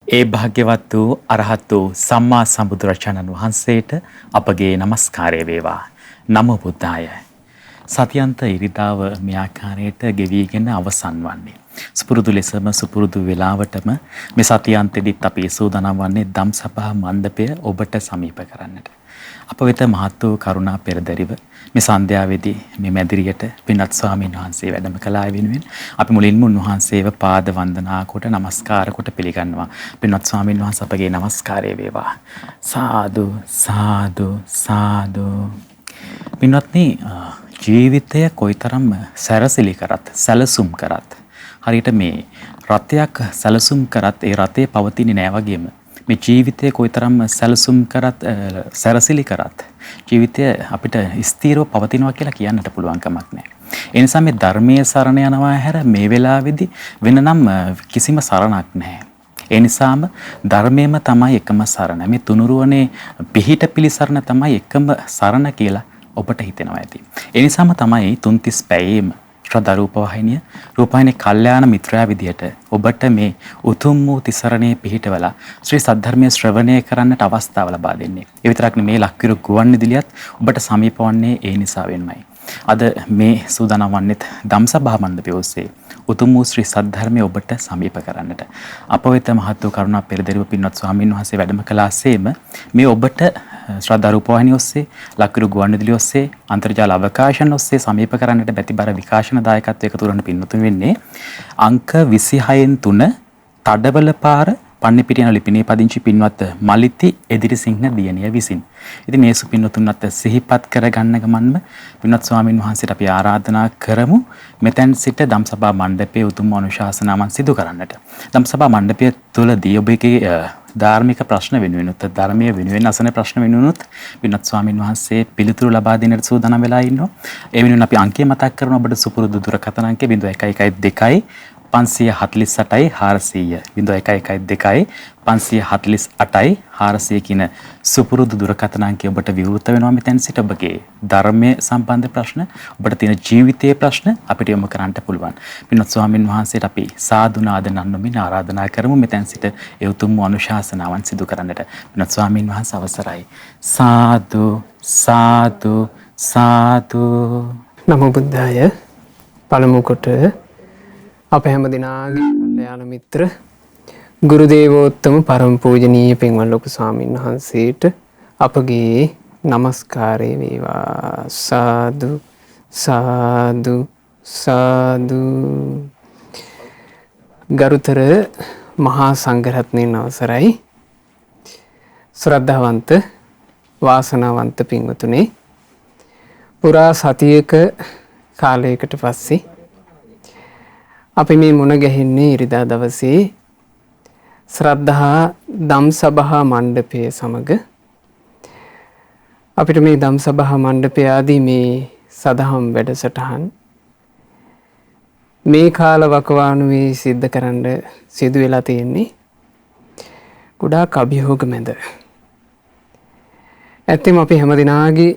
ඒ භාග්‍යවත් වූ අරහත් වූ සම්මා සම්බුදුරජාණන් වහන්සේට අපගේ নমස්කාරය වේවා. නමෝ බුද්ධාය. සතියන්ත ඉරිදාව මේ ආකාරයට ගෙවිගෙන අවසන් වන්නේ. සුපුරුදු ලෙසම සුපුරුදු වේලාවටම මේ සතියන්තෙදිත් අපි සූදානම් වන්නේ ධම්සභා මණ්ඩපය ඔබට සමීප කරන්නට. අප වෙත මහත් වූ කරුණා පෙරදරිව මේ සන්ධ්‍යාවේදී මේ මැදිරියට පින්වත් ස්වාමීන් වහන්සේ වැඩම කළා වෙනුවෙන් අපි මුලින්ම උන්වහන්සේව පාද වන්දනා කොට নমස්කාර කොට පිළිගන්නවා. පින්වත් ස්වාමීන් වහන්සේ අපගේ নমස්කාරය වේවා. සාදු සාදු සාදු. පින්වත්නි, ජීවිතය කොයිතරම් සැරසිලි කරත් සැලසුම් කරත් හරියට මේ රථයක් සැලසුම් කරත් ඒ රථේ පවතින්නේ නෑ වගේම මේ ජීවිතය කොයිතරම් සැලසුම් කරත් සැරසිලි කරත් ජීවිතය අපිට ස්ථීරව පවතිනවා කියලා කියන්නට පුළුවන් කමක් නැහැ. ඒ නිසා මේ ධර්මයේ සරණ යනවා හැර මේ වෙලාවේදී වෙන නම් කිසිම සරණක් නැහැ. ඒ නිසාම ධර්මයේම තමයි එකම සරණ. මේ තුනුරුවනේ පිහිට පිළිසරණ තමයි එකම සරණ කියලා ඔබට හිතෙනවා ඇති. ඒ නිසාම තමයි 330 පැයේම ශ්‍රද්ධා රූපවාහිනිය රූපවාහිනිය කල්යාණ මිත්‍රයා විදියට ඔබට මේ උතුම් වූ තිසරණේ පිහිටවලා ශ්‍රී සද්ධර්මයේ ශ්‍රවණය කරන්නට අවස්ථාව ලබා දෙන්නේ. ඒ විතරක් නෙමේ ලක්විරු ගුවන්විදුලියත් ඔබට සමීප වන්නේ ඒ නිසා වෙනමයි. අද මේ සූදානම් වන්නේත් ධම්සභා මණ්ඩපය ඔස්සේ උතුම් වූ ශ්‍රී සද්ධර්මයේ ඔබට සමීප කරන්නට. අප වෙත මහත් වූ කරුණා පෙරදරිව පින්වත් ස්වාමීන් වහන්සේ වැඩම කළාseම මේ ඔබට ශ්‍රද්ධා රූපවාහිනිය ඔස්සේ ලක්විරු ගුවන්විදුලිය ඔස්සේ අන්තර්ජාල අවකාශයන් ඔස්සේ සමීප කරන්නට බැතිබර විකාශන දායකත්වයක එකතු කරන පින්වතුන් වෙන්නේ අංක 26න් 3 තඩවල පාර පන්නිපිටියන ලිපිනේ පදිංචි පින්වත් මලිති එදිරිසිංහ දියණිය විසින්. ඉතින් මේ සුපින්වතුන්වත් සිහිපත් කරගන්න ගමන්ම පින්වත් ස්වාමීන් වහන්සේට අපි ආරාධනා කරමු මෙතෙන් සිට ධම්සභා මණ්ඩපයේ උතුම් අනුශාසනාවන් සිදු කරන්නට. ධම්සභා මණ්ඩපය තුළදී ඔබගේ ධාර්මික ප්‍රශ්න වෙනුවෙනුත් ධර්මීය වෙනුවෙන් අසන ප්‍රශ්න වෙනුවෙනුත් පින්වත් ස්වාමීන් වහන්සේ පිළිතුරු ලබා දෙන්නට සූදානම් වෙලා ඉන්නවා. ඒ වෙනුවෙන් අපි අංකය මතක් කරන ඔබට සුපුරුදු දුරකථන අංකය 0112 548යි 400 0112 548යි 400 කියන සුපුරුදු දුරකථන අංකය ඔබට විවෘත වෙනවා. මෙතෙන් සිට ඔබගේ ධර්මයේ සම්බන්ධ ප්‍රශ්න, ඔබට තියෙන ජීවිතයේ ප්‍රශ්න අපිට යොමු කරන්නට පුළුවන්. පින්වත් ස්වාමීන් වහන්සේට අපි සාදු නාද නන්නමින් ආරාධනා කරමු මෙතෙන් සිට ඒ උතුම් අනුශාසනාවන් සිදු කරන්නට. පින්වත් ස්වාමීන් වහන්සේ අවසරයි. සාදු සාදු සාදු. නමෝ බුද්ධාය. පළමු කොට අප හැම දිනාගේ කල්යාණ මිත්‍ර ගුරු දේවෝත්තම පරම පූජනීය පින්වත් ලොකු ස්වාමීන් වහන්සේට අපගේ নমස්කාරය වේවා. සාදු සාදු සාදු. ගරුතර මහා සංඝරත්නයන් අවසරයි. ශ්‍රද්ධාවන්ත වාසනාවන්ත පින්වතුනි, පුරා සතියක කාලයකට පස්සේ අපි මේ මුණ ගැහෙන්නේ ඉරිදා දවසේ ශ්‍රද්ධා ධම්සභා මණ්ඩපය සමග. අපිට මේ ධම්සභා මණ්ඩපය ආදී මේ සදහම් වැඩසටහන් මේ කාල වකවානුවේ සිද්ධ කරන්න සිදු වෙලා තියෙන්නේ ගොඩාක් අභියෝග මැද. ඇත්තම අපි හැම දිනාගේ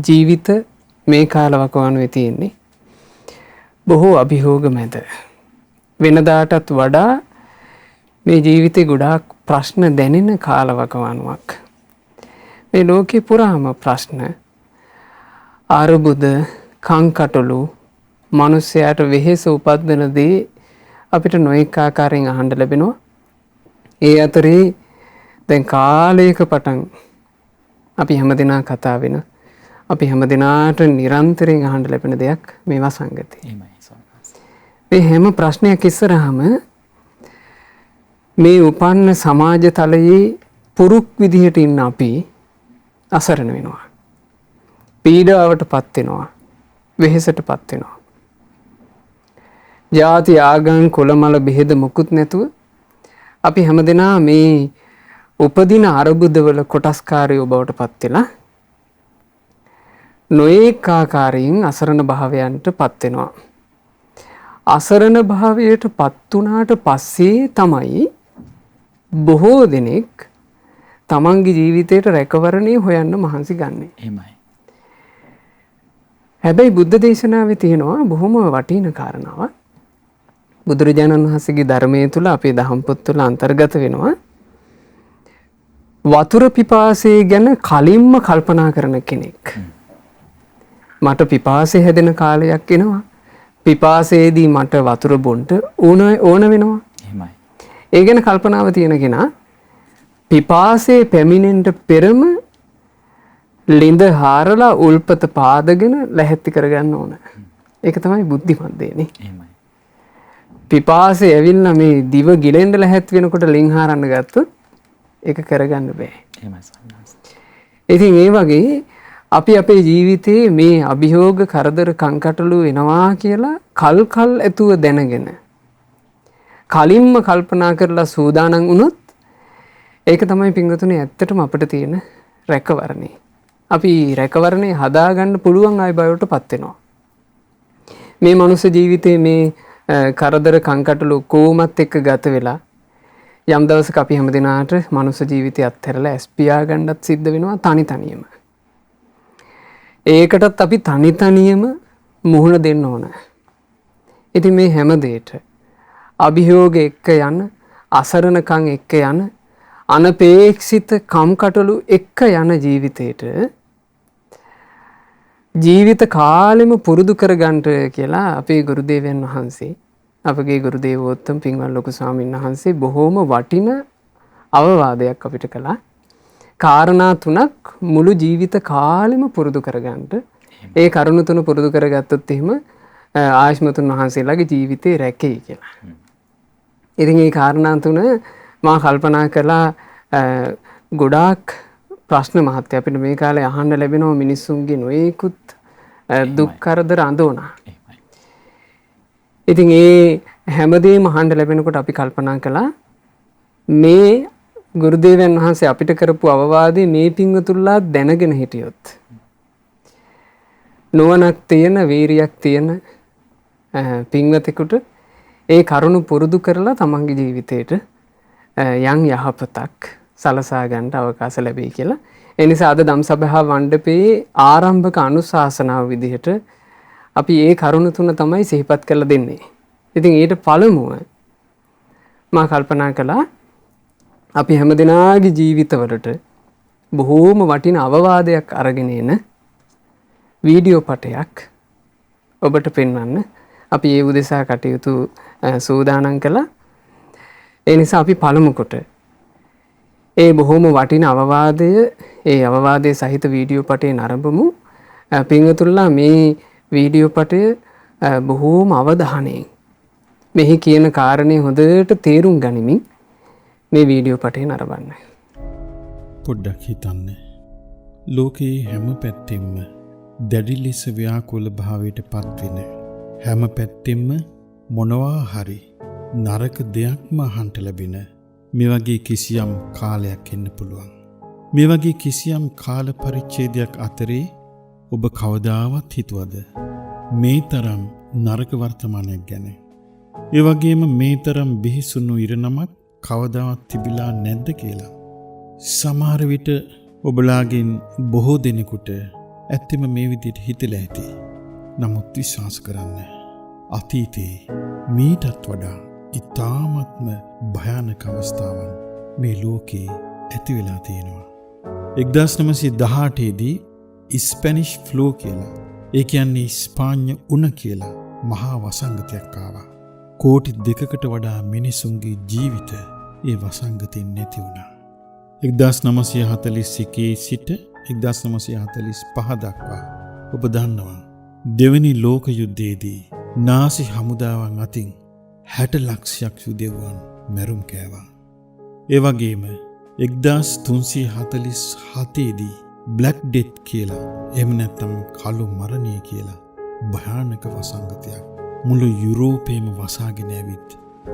ජීවිත මේ කාල වකවානුවේ තියෙන්නේ බොහෝ අභියෝග මැද. වෙනදාටත් වඩා මේ ජීවිතේ ගොඩාක් ප්‍රශ්න දැනෙන කාලවකවානුවක්. මේ ලෝකේ පුරාම ප්‍රශ්න, අරුබුද, කංකටොළු, මිනිස්යාට වෙහෙස උපද්දන දේ අපිට නොඑක ආකාරයෙන් අහන්න ලැබෙනවා. ඒ අතරේ දැන් කාලයක පටන් අපි හැමදෙනා කතා වෙන, අපි හැමදෙනාට නිරන්තරයෙන් අහන්න ලැබෙන දෙයක් මේ වසංගතය. මේ හැම ප්‍රශ්නයක් ඉස්සරහම මේ උපන්න සමාජ තලයේ පුරුක් විදිහට ඉන්න අපි අසරණ වෙනවා. පීඩාවට පත් වෙනවා. වෙහෙසට පත් වෙනවා. ජාති ආගම් කුලමල බෙහෙද මොකුත් නැතුව අපි හැමදෙනා මේ උපදින අරුබුදවල කොටස්කාරයෝ බවට පත් වෙලා නොඑක ආකාරයෙන් අසරණ භාවයන්ට පත් වෙනවා. අසරණ භාවයට පත් වුණාට පස්සේ තමයි බොහෝ දෙනෙක් තමන්ගේ ජීවිතයට රැකවරණය හොයන්න මහන්සි ගන්නෙ. එහෙමයි. හැබැයි බුද්ධ දේශනාවේ තියෙනවා බොහොම වටින කාරණාවක්. බුදුරජාණන් වහන්සේගේ ධර්මයේ තුල අපේ දහම් පොත් තුල අන්තර්ගත වෙනවා වතුර පිපාසය ගැන කලින්ම කල්පනා කරන කෙනෙක්. මට පිපාසය හැදෙන කාලයක් එනවා. පිපාසයේදී මට වතුර බොන්න ඕන වෙනවා. එහෙමයි. ඒ ගැන කල්පනාව තියෙන කෙනා පිපාසයේ පැමිණෙන්න පෙරම ලිඳ හාරලා උල්පත පාදගෙන ලැහැත්ති කරගන්න ඕන. ඒක තමයි බුද්ධිමත් දෙන්නේ. එහෙමයි. පිපාසය ඇවිල්ලා මේ දිව ගිලෙන්න ලැහැත් වෙනකොට ලින් හාරන්න ගත්තොත් ඒක කරගන්න බෑ. එහෙමයි සම්මාස. ඉතින් ඒ වගේ අපි අපේ ජීවිතේ මේ අභියෝග කරදර කංකටොළු එනවා කියලා කල් ඇතුව දැනගෙන කලින්ම කල්පනා කරලා සූදානම් වුණොත් ඒක තමයි පින්වතුනි ඇත්තටම අපිට තියෙන රැකවරණේ. අපි රැකවරණේ හදාගන්න පුළුවන් අය බවටපත් වෙනවා. මේ මනුස්ස ජීවිතේ මේ කරදර කංකටොළු කොමත් එක්ක ගත වෙලා යම් දවසක අපි හැමදිනාට මනුස්ස ජීවිතය අත්හැරලා ඇස් පියා ගන්නත් සිද්ධ වෙනවා තනියම. ඒකටත් අපි තනියම මුහුණ දෙන්න ඕන. ඉතින් මේ හැම දෙයට අභියෝග එක්ක යන, අසරණකම් එක්ක යන, අනපේක්ෂිත කම්කටොළු එක්ක යන ජීවිතේට ජීවිත කාලෙම පුරුදු කරගන්න කියලා අපේ ගුරුදේවයන් වහන්සේ අපගේ ගුරු දේවෝත්තම පින්වත් ලොකු ස්වාමීන් වහන්සේ බොහෝම වටින අවවාදයක් අපිට කළා. කාරණා 3ක් මුළු ජීවිත කාලෙම පුරුදු කරගන්න. ඒ කරුණු 3 පුරුදු කරගත්තොත් එහෙම ආයුෂ්මතුන් වහන්සේලාගේ ජීවිතේ රැකෙයි කියලා. ඉතින් මේ කාරණා 3 මා කල්පනා කළා ගොඩාක් ප්‍රශ්න මහත්ය අපිට මේ කාලේ අහන්න ලැබෙනවා මිනිස්සුන්ගේ නොයෙකුත් දුක් කරදර අඳෝනා. ඉතින් ඒ හැමදේම අහන්න ලැබෙනකොට අපි කල්පනා කළා මේ ගුරුදේවයන් වහන්සේ අපිට කරපු අවවාදේ මේ පින්වතුන්ලා දැනගෙන හිටියොත් නුවණක් තියෙන වීරියක් තියෙන පින්වතෙකුට ඒ කරුණු පුරුදු කරලා තමන්ගේ ජීවිතේට යම් යහපතක් සලසා ගන්න අවකාශ ලැබෙයි කියලා. ඒ නිසා අද ධම්සභා මණ්ඩපයේ ආරම්භක අනුශාසනාව විදිහට අපි ඒ කරුණු 3 තමයි සිහිපත් කරලා දෙන්නේ. ඉතින් ඊට පළමුව මා කල්පනා කළා අපි හැමදෙනාගේ ජීවිතවලට බොහෝම වටින අවවාදයක් අරගෙන එන වීඩියෝ පටයක් ඔබට පෙන්වන්න අපි ඒ උදෙසා කටයුතු සූදානම් කළා. ඒ නිසා අපි පළමු කොට ඒ බොහෝම වටින අවවාදයේ සහිත වීඩියෝ පටේ නරඹමු. පින්වතුන්ලා මේ වීඩියෝ පටය බොහෝම අවධානයෙන් මෙහි කියන කාරණේ හොඳට තේරුම් ගනිමින් මේ වීඩියෝ පටේ නරඹන්න. පොඩ්ඩක් හිතන්න. ලෝකයේ හැම පැත්තෙම දැඩි ලෙස ව්‍යාකූල භාවයට පත්වෙන හැම පැත්තෙම මොනවා හරි නරක දෙයක්ම අහන්න ලැබෙන මේ වගේ කිසියම් කාලයක් එන්න පුළුවන්. මේ වගේ කිසියම් කාල පරිච්ඡේදයක් අතරේ ඔබ කවදාවත් හිතුවද මේ තරම් නරක වර්තමානයක් ගැන? ඒ වගේම මේ තරම් බිහිසුණු ඉරණමක් කවදාවත් තිබිලා නැද්ද කියලා? සමහර විට ඔබලාගෙන් බොහෝ දෙනෙකුට ඇත්තම මේ විදිහට හිතලා ඇති. නමුත් විශ්වාස කරන්න අතීතේ මීටත් වඩා ඉතාමත්ම භයානක අවස්ථාවන් මේ ලෝකේ ඇති වෙලා තියෙනවා. 1918 දී ස්පැනිෂ් ෆ්ලූ කියලා, ඒ කියන්නේ ස්පාඤ්ඤ උණ කියලා මහා වසංගතයක් ආවා. කෝටි 2කට වඩා මිනිසුන්ගේ ජීවිත ඒ වසංගතයෙන් නැති වුණා. 1941 සිට 1945 දක්වා ඔබ දන්නවා දෙවැනි ලෝක යුද්ධයේදී නාසි හමුදාවන් අතින් 60 ලක්ෂයක් යුදෙව්වන් මැරුම් කෑවා. ඒ වගේම 1347 දී බ්ලැක් ඩෙත් කියලා, එහෙම නැත්නම් කළු මරණය කියලා භයානක වසංගතයක් මුළු යුරෝපයේම වසාගෙන ඇවිත්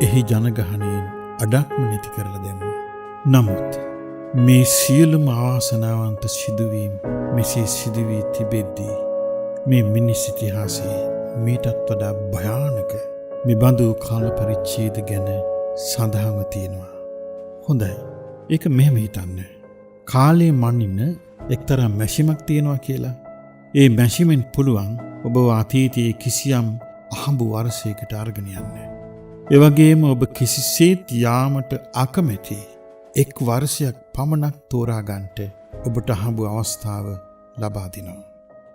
එහි ජනගහනයෙන් අඩක්ම නැති කරලා දැම්මා. නමුත් මේ සියලුම අවාසනාවන්ත සිදුවීම් මෙසේ සිදුවී තිබෙද්දී මේ මිනිස් ඉතිහාසයේ මීටත් වඩා භයානක මෙබඳු කාල පරිච්ඡේද ගැන සඳහන්ව තියෙනවා. හොඳයි. ඒක මෙහෙම හිතන්න. කාලේ මනින්න එක්තරා මැෂිමක් තියෙනවා කියලා. ඒ මැෂිමෙන් පුළුවන් ඔබ අතීතයේ කිසියම් අහඹු වර්ෂයකට අරගෙන යන්න. ඒ වගේම ඔබ කිසිසේත් යාමට අකමැති එක් වර්ෂයක් පමණක් තෝරාගන්ට ඔබට හම්බ අවස්ථාව ලබා දෙනවා.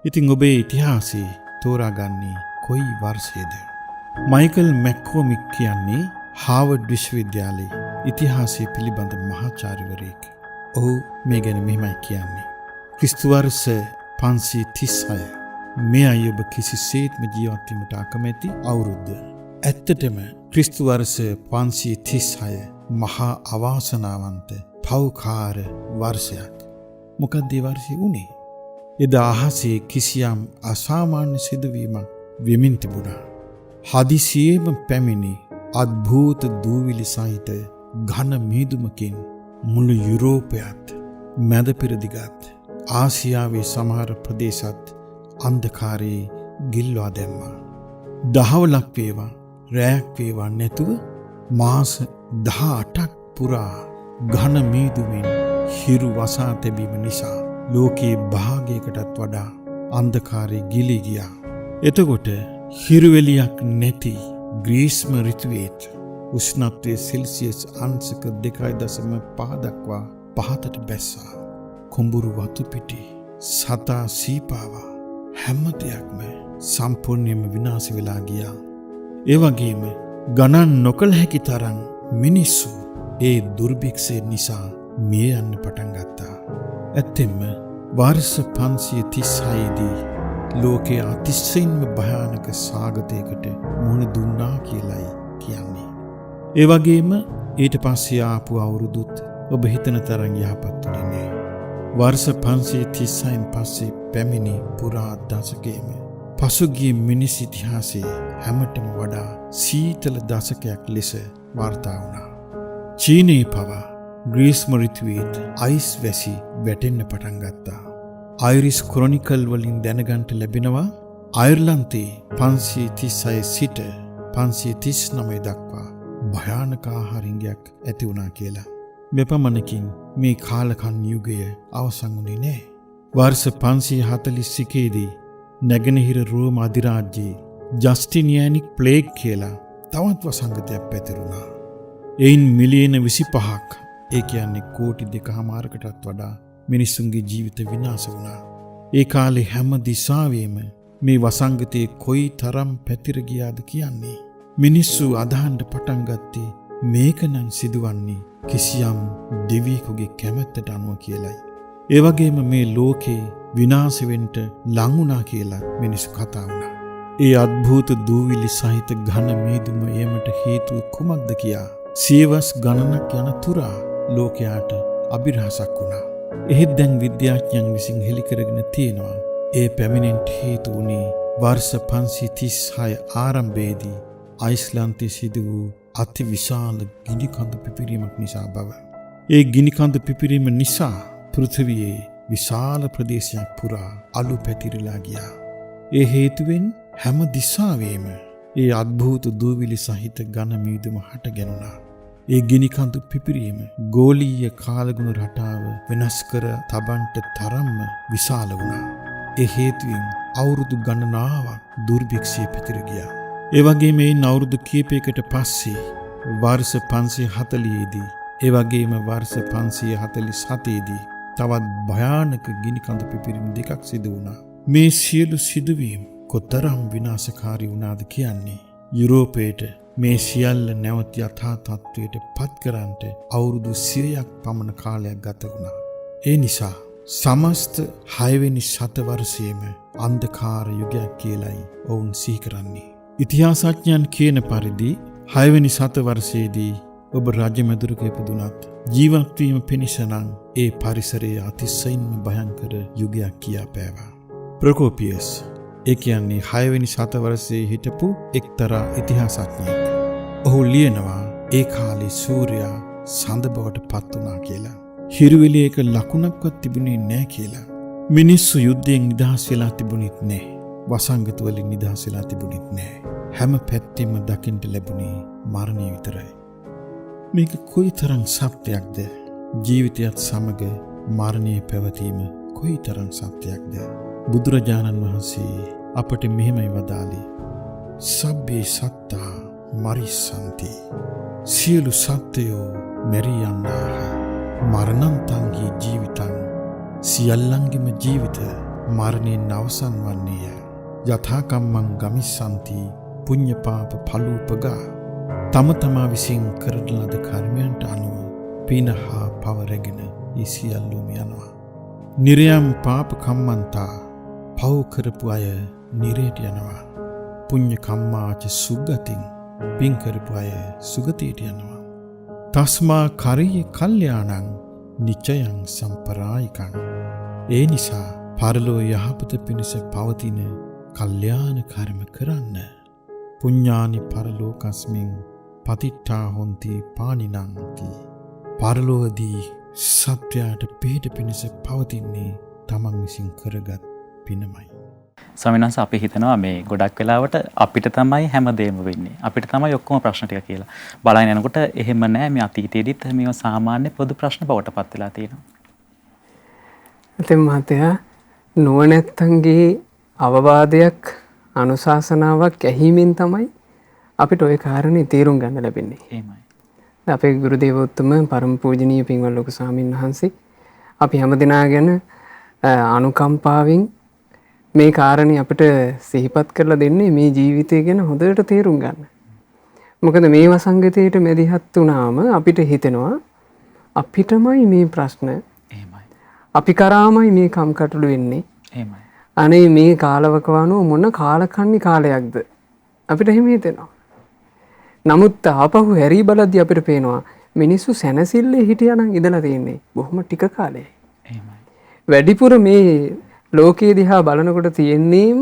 ඉතින් ඔබේ ඉතිහාසයේ තෝරාගන්නේ කොයි වර්ෂයේද? මයිකල් මැක්කෝමික් කියන්නේ හාවර්ඩ් විශ්වවිද්‍යාලයේ ඉතිහාසය පිළිබඳ මහාචාර්යවරයෙක්. ඔහු මේ ගැන මෙහෙමයි කියන්නේ. ක්‍රිස්තු වර්ෂ 536 මෙයයි ඔබ කිසිසේත්ම ජීවත් වීමට අකමැති අවුරුද්ද. ඇත්තටම ක්‍රිස්තු වර්ෂ 536 මහා අවාසනාවන්ත පෞකාර වර්ෂයක්. මොකක්ද ඒ වර්ෂය වුණේ? එදා අහසේ කිසියම් අසාමාන්‍ය සිදුවීමක් වෙමින් තිබුණා. හදිසියේම පැමිණි අද්භූත දූවිලි සහිත ඝන මීදුමකින් මුළු යුරෝපයත් මැද පෙරදිගත් ආසියාවේ සමහර ප්‍රදේශත් අන්ධකාරයේ ගිල්වා දැම්මා. දහවලක් වේවා රැයක් වේවා නැතුව මාස 18ක් පුරා ඝන මීදුමින් හිරු වසා තැබීම නිසා ලෝකයේ භාගයකටත් වඩා අන්ධකාරයේ ගිලී ගියා. එතකොට හිරුවෙලියක් නැති ග්‍රීස්ම ඍතුවේත් උෂ්ණත්වය සෙල්සියස් අංශක 2.5 දක්වා පහතට බැස්සා. කුඹුරු වතු පිටි සතා සීපාවා හැම දෙයක්ම සම්පූර්ණයෙන්ම විනාශ වෙලා ගියා. ඒ වගේම ගණන් නොකළ හැකි තරම් මිනිස්සු ඒ දුර්භික්ෂය නිසා මිය යන්න පටන් ගත්තා. ඇත්තෙන්ම වර්ෂ 536 දී ලෝකයේ අතිශයින්ම භයානක සාගතයකට මුහුණ දුන්නා කියලයි කියන්නේ. ඒ වගේම ඊට පස්සේ ආපු අවුරුදුත් ඔබ හිතන තරම් යහපත් වුණේ නෑ. වර්ෂ 536න් පස්සේ පැමිණි පුරා දශකයේම පසුගිය මිනිස් ඉතිහාසයේ හැමතෙම වඩා සීතල දශකයක් ලෙස වාර්තා වුණා. චීනයේ පවා ග්‍රීස්ම ඍතුවේත් අයිස් වැසි වැටෙන්න පටන් ගත්තා. අයිරිස් ක්‍රොනිකල් වලින් දැනගන්ට ලැබෙනවා අයර්ලන්තයේ 536 සිට 539 දක්වා භයානක ආහාරින්ගයක් ඇති වුණා කියලා. මෙපමණකින් මේ කාලකන් යුගය අවසන් වුණේ නෑ. වර්ෂ 541 දී නැගෙනහිර රෝම අධිරාජ්‍යයේ ජස්ටිනියානික් ප්ලේග් කියලා තවත් වසංගතයක් පැතිරුණා. එයින් මිලියන 25ක්, ඒ කියන්නේ කෝටි 2.5කටත් වඩා මිනිසුන්ගේ ජීවිත විනාශ වුණා. ඒ කාලේ හැම දිසාවෙම මේ වසංගතයේ කොයි තරම් පැතිර ගියාද කියන්නේ. මිනිස්සු අදහන්න පටන් ගත්තේ මේකනම් සිදුවන්නේ කිසියම් දෙවියෙකුගේ කැමැත්තට අනුව කියලයි. ඒ වගේම මේ ලෝකේ විනාශ වෙන්න ලං වුණා කියලා මිනිස්සු කතා වුණා. ඒ අద్භූත දූවිලි සහිත ඝන මීදුම ඒමට හේතුව කුමක්ද කියා සියවස් ගණනක් යන තුරා ලෝකයාට අභිරහසක් වුණා. එහෙත් දැන් විද්‍යාඥයන් විසින් හෙළි කරගෙන තියෙනවා ඒ පැමිණෙන්න හේතු වුණේ වර්ෂ 536 ආරම්භයේදී අයිස්ලන්තයේ සිදු වූ අති විශාල ගිනිකඳු පිපිරීමක් නිසා බව. ඒ ගිනිකඳු පිපිරීම නිසා පෘථිවියේ විශාල ප්‍රදේශයක් පුරා අලු පැතිරලා ගියා. ඒ හේතුවෙන් හැම දිසාවෙම ඒ අద్භූත දූවිලි සහිත ඝන මීදුම හටගැනුණා. ඒ ගිනිකඳු පිපිරීම ගෝලීය කාලගුණ රටාව වෙනස් කර තබන්ට තරම්ම විශාල වුණා. ඒ හේතුවෙන් අවුරුදු ගණනාවක් දුර්භික්ෂය පැතිර ගියා. ඒ වගේම මේ අවුරුදු කීපයකට පස්සේ වර්ෂ 540 දී, ඒ වගේම වර්ෂ 547 දී තවත් භයානක ගිනිකඳු පිපිරීම් දෙකක් සිදු වුණා. මේ සියලු සිදුවීම් කොතරම් විනාශකාරී වුණාද කියන්නේ යුරෝපයට මේ සියල්ල නැවත යථා තත්ත්වයට පත් කරන්නට අවුරුදු 100ක් පමණ කාලයක් ගත වුණා. ඒ නිසා සමස්ත 6 වෙනි ශතවර්ෂයේම අන්ධකාර යුගයක් කියලයි ඔවුන් සිහි කරන්නේ. ඉතිහාසඥයන් කියන පරිදි 6 වෙනි ශතවර්ෂයේදී ඔබ රජමැදුරක ඉපදුනත් ජීවත් වීම පිණිස නම් ඒ පරිසරයේ අතිශයින්ම භයංකර යුගයක් කියා පෑවා. ප්‍රොකෝපියස්, ඒ කියන්නේ 6 වෙනි ශතවර්ෂයේ හිටපු එක්තරා ඉතිහාසඥයෙක්. ඔහු ලියනවා ඒ කාලේ සූර්යයා සඳ බවට පත් වුණා කියලා. හිරුවෙලියක ලකුණක්වත් තිබුණේ නැහැ කියලා. මිනිස්සු යුද්ධයෙන් නිදහස් වෙලා තිබුණෙත් නැහැ. වසංගත වලින් නිදහස් වෙලා තිබුණෙත් නැහැ. හැම පැත්තෙම දකින්න ලැබුණේ මරණය විතරයි. මේක කොයිතරම් සත්‍යයක්ද? ජීවිතයත් සමග මරණයේ පැවතීම කොයිතරම් සත්‍යයක්ද? බුදුරජාණන් වහන්සේ අපට මෙහෙමයි වදාළේ. සබ්බේ සත්තා මරිස්සන්ති. සියලු සත්වයෝ මැරී යන්නාහ. මරණන්තන්හි ජීවිතන් සියල්ලන්ගෙම ජීවිත මරණයෙන් අවසන් වන්නේය. යථාකම්මං ගමිස්සන්ති පුඤ්ඤපාප ඵලූපගා. තම තමා විසින් කරන ලද කර්මයන්ට අනුව පින හා පව රැගෙන ඒ සියල්ලම යනවා. නිරයම් පාප කම්මන්තා පව් කරපු අය නිරයට යනවා. පුඤ්ඤ කම්මාච සුගතින් පින් කරපු අය සුගතියට යනවා. තස්මා කරිය කල්යාණං නිචයං සම්පරායිකං. ඒ නිසා පරලෝ යහපත පිණිස පවතින කල්යාණ කර්ම කරන්න. පුඤ්ඤානි පරලෝකස්මින් පතිට්ඨා හොන්ති පානිනංති. පරලෝකදී සත්‍යයට පිහිට පිණිස පවතින්නේ තමන් විසින් කරගත් පිනමයි. ස්වාමීන් වහන්සේ අපි හිතනවා මේ ගොඩක් වෙලාවට අපිට තමයි හැමදේම වෙන්නේ. අපිට තමයි ඔක්කොම ප්‍රශ්න ටික කියලා. බලන්න යනකොට එහෙම නෑ. මේ අතීතයේදීත් මේවා සාමාන්‍ය පොදු ප්‍රශ්න බවට පත් වෙලා තියෙනවා. ඉතින් මහත්තයා නුවණැත්තන්ගේ අවවාදයක් අනුශාසනාවක් ඇහිමින් තමයි අපිට ওই කාරණේ තේරුම් ගන්න ලැබෙන්නේ. එහෙමයි. අපේ ගුරු දේවෝත්තම පරම පූජනීය පින්වත් ලොකු ස්වාමීන් වහන්සේ අපි හැමදෙනා ගැන අනුකම්පාවෙන් මේ කාරණේ අපිට සිහිපත් කරලා දෙන්නේ මේ ජීවිතය ගැන හොඳට තේරුම් ගන්න. මොකද මේ වසංගතයට මැදිහත් වුණාම අපිට හිතෙනවා අපිටමයි මේ ප්‍රශ්න. එහෙමයි. අපි කරාමයි මේ කම්කටොළු වෙන්නේ. එහෙමයි. අනේ මේ කාලවකවානුව මොන කාලකන්ණි කාලයක්ද අපිට එහෙම හිතෙනවා. නමුත් ආපහු හැරී බලද්දී අපිට පේනවා මිනිස්සු සැනසෙල්ලේ හිටියානම් ඉඳලා තියෙන්නේ බොහොම ටික කාලයයි. එහෙමයි. වැඩිපුර මේ ලෝකයේ දිහා බලනකොට තියෙන්නේම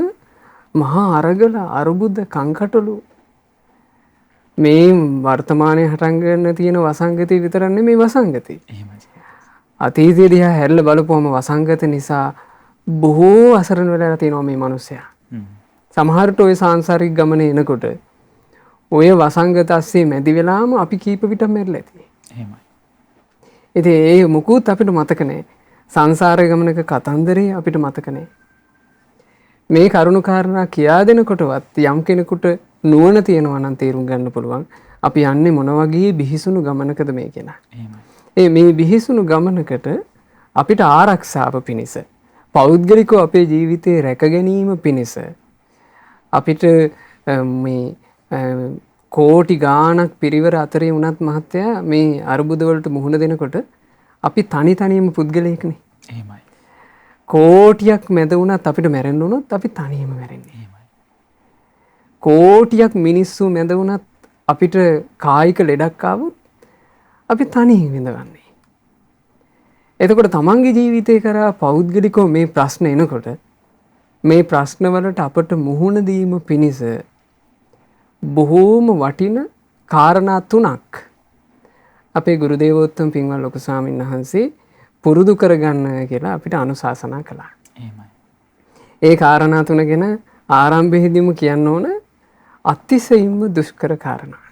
මහා අරගල අරුබුද කංකටොළු මේ වර්තමානයේ හටන් තියෙන වසංගතය විතරක් නෙමෙයි වසංගතය. එහෙමයි. අතීතයේ දිහා හැරිලා බලපුවම වසංගත නිසා බොහෝ අසරණ වෙලා තියෙනවා මේ මිනිස්සයා. සමහරට ওই සාංශාරික ගමනේ එනකොට ඔය වසංගත ඇස්සේ මැදි වෙලාම අපි කීප විටම මැරිලා තියෙන්නේ. එහෙමයි. ඉතින් ඒ මුකුත් අපිට මතක නැහැ. සංසාර ගමනක කතන්දරේ අපිට මතක නැහැ. මේ කරුණු කාරණා කියා දෙනකොටවත් යම් කෙනෙකුට නුවණ තියෙනවා නම් තේරුම් ගන්න පුළුවන් අපි යන්නේ මොන වගේ බිහිසුණු ගමනකද මේ කෙනා. එහෙමයි. මේ බිහිසුණු ගමනකට අපිට ආරක්ෂාව පිණිස පෞද්ගලිකව අපේ ජීවිතේ රැක ගැනීම පිණිස අපිට මේ කෝටි ගාණක් පිරිවර අතරේ වුණත් මහත්තයා මේ අරුබුද වලට මුහුණ දෙනකොට අපි තනි තනියම පුද්ගලයෙක්නේ. එහෙමයි. කෝටියක් මැද වුණත් අපිට මැරෙන්න වුණොත් අපි තනියම මැරෙන්නේ. එහෙමයි. කෝටියක් මිනිස්සු මැද වුණත් අපිට කායික ලෙඩක් ආවොත් අපි තනියෙන් විඳවන්නේ. එතකොට තමන්ගේ ජීවිතේ කරා පෞද්ගලිකව මේ ප්‍රශ්න එනකොට මේ ප්‍රශ්නවලට අපට මුහුණ දීම පිණිස බොහෝම වටින කාරණා තුනක් අපේ ගුරු දේවෝත්තම පින්වත් ලොකු ස්වාමීන් වහන්සේ පුරුදු කරගන්න කියලා අපිට අනුශාසනා කළා. එහෙමයි. ඒ කාරණා තුන ගැන ආරම්භයේදීම කියන්න ඕන අතිශයින්ම දුෂ්කර කාරණා.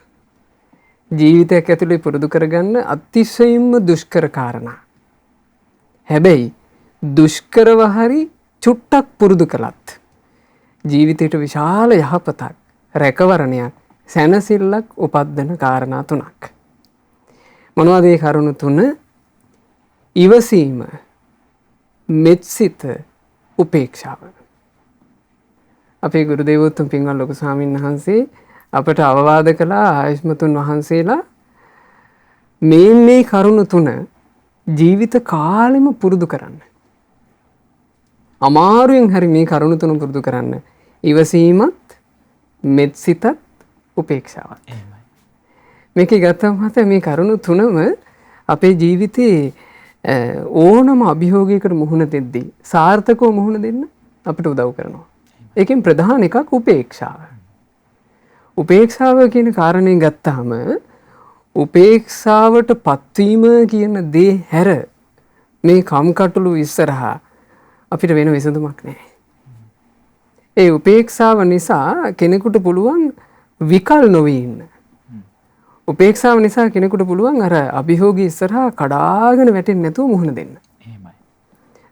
ජීවිතයක් ඇතුලේ පුරුදු කරගන්න අතිශයින්ම දුෂ්කර කාරණා. හැබැයි දුෂ්කරව හරි චුට්ටක් පුරුදු කළත් ජීවිතයට විශාල යහපතක් රැකවරණයක් සැනසෙල්ලක් උපද්දන කාරණා තුනක්. මොනවද ඒ කරුණු තුන? ඉවසීම, මෙත්සිත, උපේක්ෂාව. අපේ ගුරු දේවෝත්තම පින්වත් ලොකු ස්වාමීන් වහන්සේ අපට අවවාද කළා ආයුෂ්මතුන් වහන්සේලා මේ කරුණු තුන ජීවිත කාලෙම පුරුදු කරන්න. අමාරුවෙන් හරි මේ කරුණු තුන පුරුදු කරන්න. ඉවසීමත්, මෙත්සිතත්, උපේක්ෂාවත්. එහෙමයි. මේකේ ගත්තම මත මේ කරුණු තුනම අපේ ජීවිතේ ඕනම අභියෝගයකට මුහුණ දෙද්දී සාර්ථකව මුහුණ දෙන්න අපිට උදව් කරනවා. ඒකෙන් ප්‍රධාන එකක් උපේක්ෂාව. උපේක්ෂාව කියන කාරණේ ගත්තාම උපේක්ෂාවට පත්වීම කියන දේ හැර මේ කම්කටොළු ඉස්සරහා අපිට වෙන විසඳුමක් නැහැ. ඒ උපේක්ෂාව නිසා කෙනෙකුට පුළුවන් විකල් නොවී ඉන්න. උපේක්ෂාව නිසා කෙනෙකුට පුළුවන් අර අභියෝගී ඉස්සරහා කඩාගෙන වැටෙන්නේ නැතුව මුහුණ දෙන්න. එහෙමයි.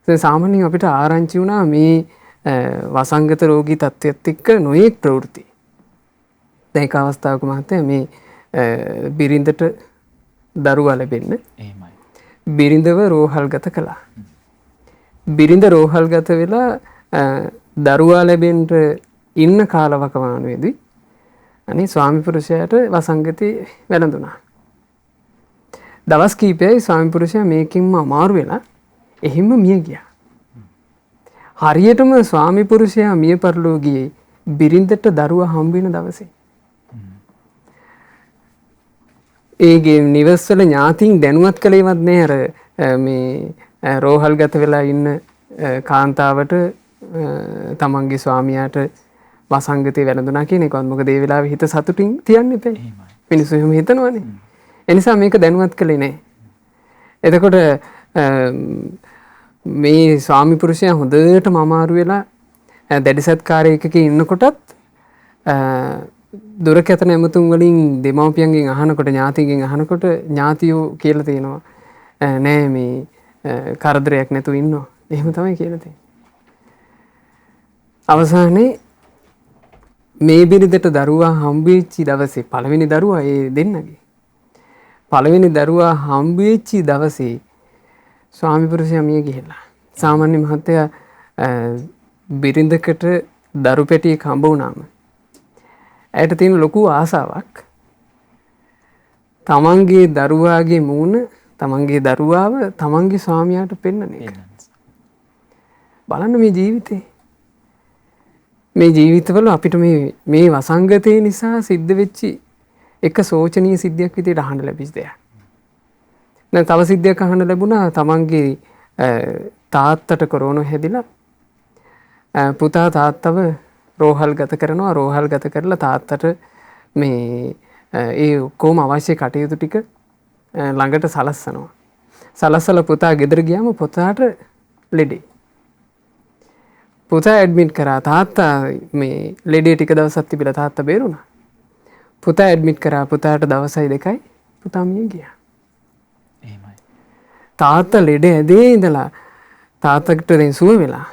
දැන් සාමාන්‍යයෙන් අපිට ආරංචි වුණා මේ වසංගත රෝගී තත්ත්වයක් එක්ක නොයෙක් ප්‍රවෘත්ති. දැන් එක අවස්ථාවක මහත්තයා මේ බිරිඳට දරුවා ලැබෙන්න එහෙමයි. බිරිඳව රෝහල්ගත කළා. බිරිඳ රෝහල්ගත වෙලා දරුවා ලැබෙන්න ඉන්න කාලවකවානුවේදී අනේ ස්වාමි පුරුෂයාට වසංගතය වැළඳුණා. දවස් කීපයයි ස්වාමි පුරුෂයා මේකින්ම අමාරු වෙලා එහෙම මිය ගියා. හරියටම ස්වාමි පුරුෂයා මිය පරලෝ ගියේ බිරිඳට දරුවා හම්බ වෙන දවසේ. ඒගේ නිවස්වල ඥාතීන් දැනුවත් කළේවත් නෑ අර මේ රෝහල්ගත වෙලා ඉන්න කාන්තාවට තමන්ගේ ස්වාමියාට වසංගතය වැළඳුණා කියන එකවත්. මොකද ඒ වෙලාවේ හිත සතුටින් තියන්න එපා. මිනිස්සු එහෙම හිතනවනේ. ඒ නිසා මේක දැනුවත් කළේ නෑ. එතකොට මේ ස්වාමි පුරුෂයා හොඳටම අමාරු වෙලා දැඩි සත්කාරයකක ඉන්නකොටත් දුරකථන ඇමතුම් වලින් දෙමව්පියන්ගෙන් අහනකොට ඥාතිගෙන් අහනකොට ඥාතියෝ කියලා තියෙනවා නෑ මේ කරදරයක් නැතුව ඉන්නවා. එහෙම තමයි කියලා තියෙන්නේ. අවසානයේ මේ බිරිඳට දරුවා හම්බෙච්ච දවසේ පළවෙනි දරුවා ඒ දෙන්නගේ පළවෙනි දරුවා හම්බෙච්ච දවසේ ස්වාමි පුරුෂයා මිය ගිහිල්ලා. සාමාන්‍ය මහත්තයා බිරිඳකට දරු පැටියෙක් හම්බ වුණාම ඇයට තියෙන ලොකු ආසාවක් තමන්ගේ දරුවාගේ මූණ තමන්ගේ දරුවාව තමන්ගේ ස්වාමියාට පෙන්වන එක. බලන්න මේ ජීවිතේ මේ ජීවිතවල අපිට මේ වසංගතය නිසා සිද්ධ වෙච්චි එක සෝචනීය සිද්ධියක් විදිහට අහන්න ලැබිච්ච දෙයක්. දැන් තව සිද්ධියක් අහන්න ලැබුණා තමන්ගේ තාත්තට කොරෝනා හැදිලා පුතා තාත්තව රෝහල්ගත කරනවා. රෝහල්ගත කරලා තාත්තට මේ ඒ ඔක්කොම අවශ්‍ය කටයුතු ටික ළඟට සලස්සනවා. සලස්සලා පුතා ගෙදර ගියාම පුතාට ලෙඩේ. පුතා ඇඩ්මිට් කරා. තාත්තා මේ ලෙඩේ ටික දවසක් තිබිලා තාත්තා බේරුණා. පුතා ඇඩ්මිට් කරා. පුතාට දවසයි දෙකයි පුතා මිය ගියා. එහෙමයි. තාත්තා ලෙඩ ඇදේ ඉඳලා තාත්තට දැන් සුව වෙලා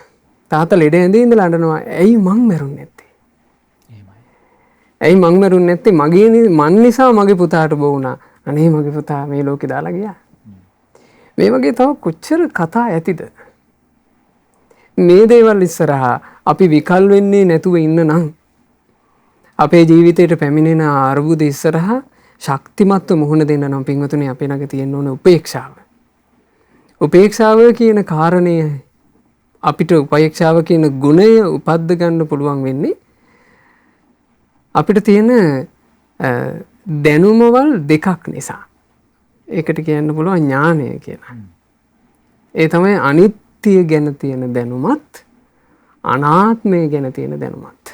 තාත්තා ලෙඩ ඇඳේ ඉඳලා අඬනවා ඇයි මං මැරුන්නේ නැත්තේ? එහෙමයි. ඇයි මං මැරුන්නේ නැත්තේ? මන් නිසා මගේ පුතාට බෝ වුණා. අනේ මගේ පුතා මේ ලෝකේ දාලා ගියා. මේ වගේ තව කොච්චර කතා ඇතිද? මේ දේවල් ඉස්සරහා අපි විකල් වෙන්නේ නැතුව ඉන්න නම් අපේ ජීවිතයට පැමිණෙන අර්බුද ඉස්සරහා ශක්තිමත්ව මුහුණ දෙන්න නම් පින්වතුනි අපේ ළඟ තියෙන්න ඕන උපේක්ෂාව. උපේක්ෂාව කියන කාරණය අපිට උපේක්ෂාව කියන ගුණය උපද්ද ගන්න පුළුවන් වෙන්නේ අපිට තියෙන දැනුමවල් දෙකක් නිසා. ඒකට කියන්න පුළුවන් ඥානය කියලා. ඒ තමයි අනිත්‍ය ගැන තියෙන දැනුමත් අනාත්මය ගැන තියෙන දැනුමත්.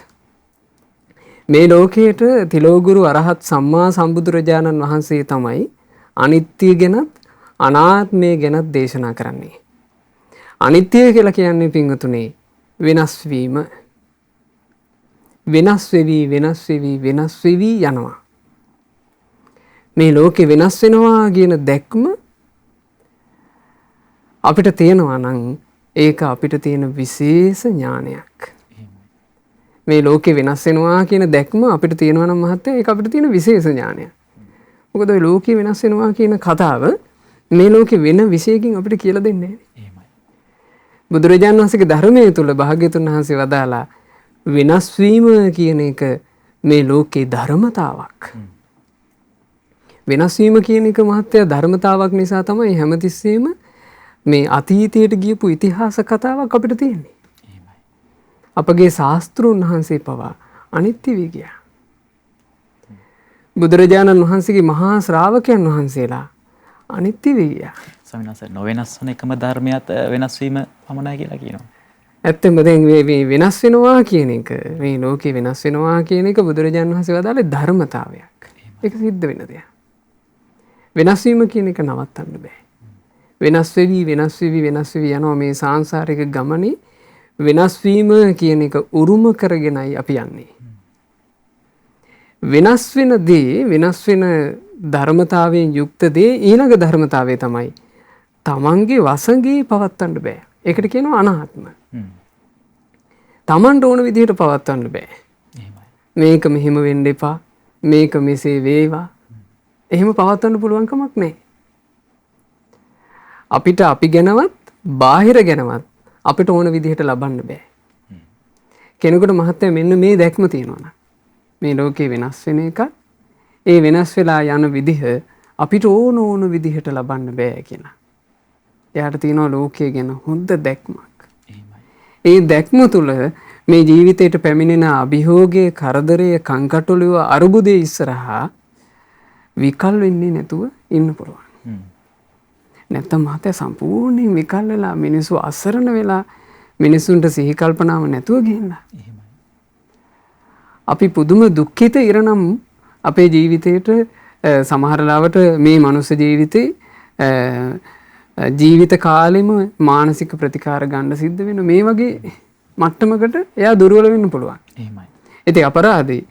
මේ ලෝකයට තිලෝගුරු අරහත් සම්මා සම්බුදුරජාණන් වහන්සේ තමයි අනිත්‍ය ගැනත් අනාත්මය ගැනත් දේශනා කරන්නේ. අනිත්‍ය කියලා කියන්නේ පින්වතුනි වෙනස් වීම. වෙනස් වෙවි යනවා. මේ ලෝකේ වෙනස් වෙනවා කියන දැක්ම අපිට තියෙනවා නම් ඒක අපිට තියෙන විශේෂ ඥානයක්. මේ ලෝකේ වෙනස් වෙනවා කියන දැක්ම අපිට තියෙනවා නම් මහත්තයා ඒක අපිට තියෙන විශේෂ ඥානයක්. මොකද ඔය ලෝකේ වෙනස් වෙනවා කියන කතාව මේ ලෝකේ වෙන විශේෂකින් අපිට කියලා දෙන්නේ නැහැ. බුදුරජාණන් වහන්සේගේ ධර්මයේ තුල භාග්‍යතුන් වහන්සේ වදාලා වෙනස් වීම කියන එක මේ ලෝකේ ධර්මතාවක්. වෙනස් වීම කියන එක මහත්තයා ධර්මතාවක් නිසා තමයි හැමතිස්සෙම මේ අතීතයට ගියපු ඉතිහාස කතාවක් අපිට තියෙන්නේ. අපගේ ශාස්ත්‍රූන් වහන්සේ පවා අනිත්‍ය වී ගියා. බුදුරජාණන් වහන්සේගේ මහා ශ්‍රාවකයන් වහන්සේලා අනිත්‍ය වී ගියා. ස්වාමීන් වහන්සේ නොවෙනස් වන එකම ධර්මයක් වෙනස් වීම පමණයි කියලා කියනවා. ඇත්තම දැන් මේ වෙනස් වෙනවා කියන එක මේ ලෝකේ වෙනස් වෙනවා කියන එක බුදුරජාණන් වහන්සේ වදාළේ ධර්මතාවයක්. ඒක සිද්ධ වෙන දෙයක්. වෙනස් වීම කියන එක නවත්තන්න බෑ. වෙනස් වෙවි යනවා මේ සාංශාරික ගමනේ වෙනස් වීම කියන එක උරුම කරගෙනයි අපි යන්නේ. වෙනස් වෙන දේ වෙනස් වෙන ධර්මතාවයෙන් යුක්ත දේ ඊළඟ ධර්මතාවය තමයි තමන්ගේ වසඟේ පවත්වන්න බෑ. ඒකට කියනවා අනාත්ම. තමන්ට ඕන විදිහට පවත්වන්න බෑ. මේක මෙහෙම වෙන්න එපා. මේක මෙසේ වේවා. එහෙම පවත්වන්න පුළුවන් කමක් නැහැ. අපිට අපි ගැනවත් බාහිර ගැනවත් අපිට ඕන විදිහට ලබන්න බෑ. කෙනෙකුට මහත්තයා මෙන්න මේ දැක්ම තියෙනවා. මේ ලෝකේ වෙනස් වෙන එක ඒ වෙනස් වෙලා යන විදිහ අපිට ඕන විදිහට ලබන්න බෑ කියලා. එයාට තියෙනවා ලෝකයේ ගැන හොඳ දැක්මක්. ඒ දැක්ම තුළ මේ ජීවිතයට පැමිණෙන අභියෝගයේ කරදරයේ කංකටොළුව අරුබුදේ ඉස්සරහා විකල් වෙන්නේ නැතුව ඉන්න පුළුවන්. නැත්තම් මහත්තයා සම්පූර්ණයෙන් විකල් වෙලා මිනිස්සු අසරණ වෙලා මිනිස්සුන්ට සිහි කල්පනාව නැතුව ගිහිල්ලා. අපි පුදුම දුක්ඛිත ඉරනම් අපේ ජීවිතේට සමහර ලාවට මේ මනුස්ස ජීවිතේ ජීවිත කාලෙම මානසික ප්‍රතිකාර ගන්න සිද්ධ වෙන මේ වගේ මට්ටමකට එයා දුර්වල වෙන්න පුළුවන්. එහෙමයි. ඉතින් අපරාධේ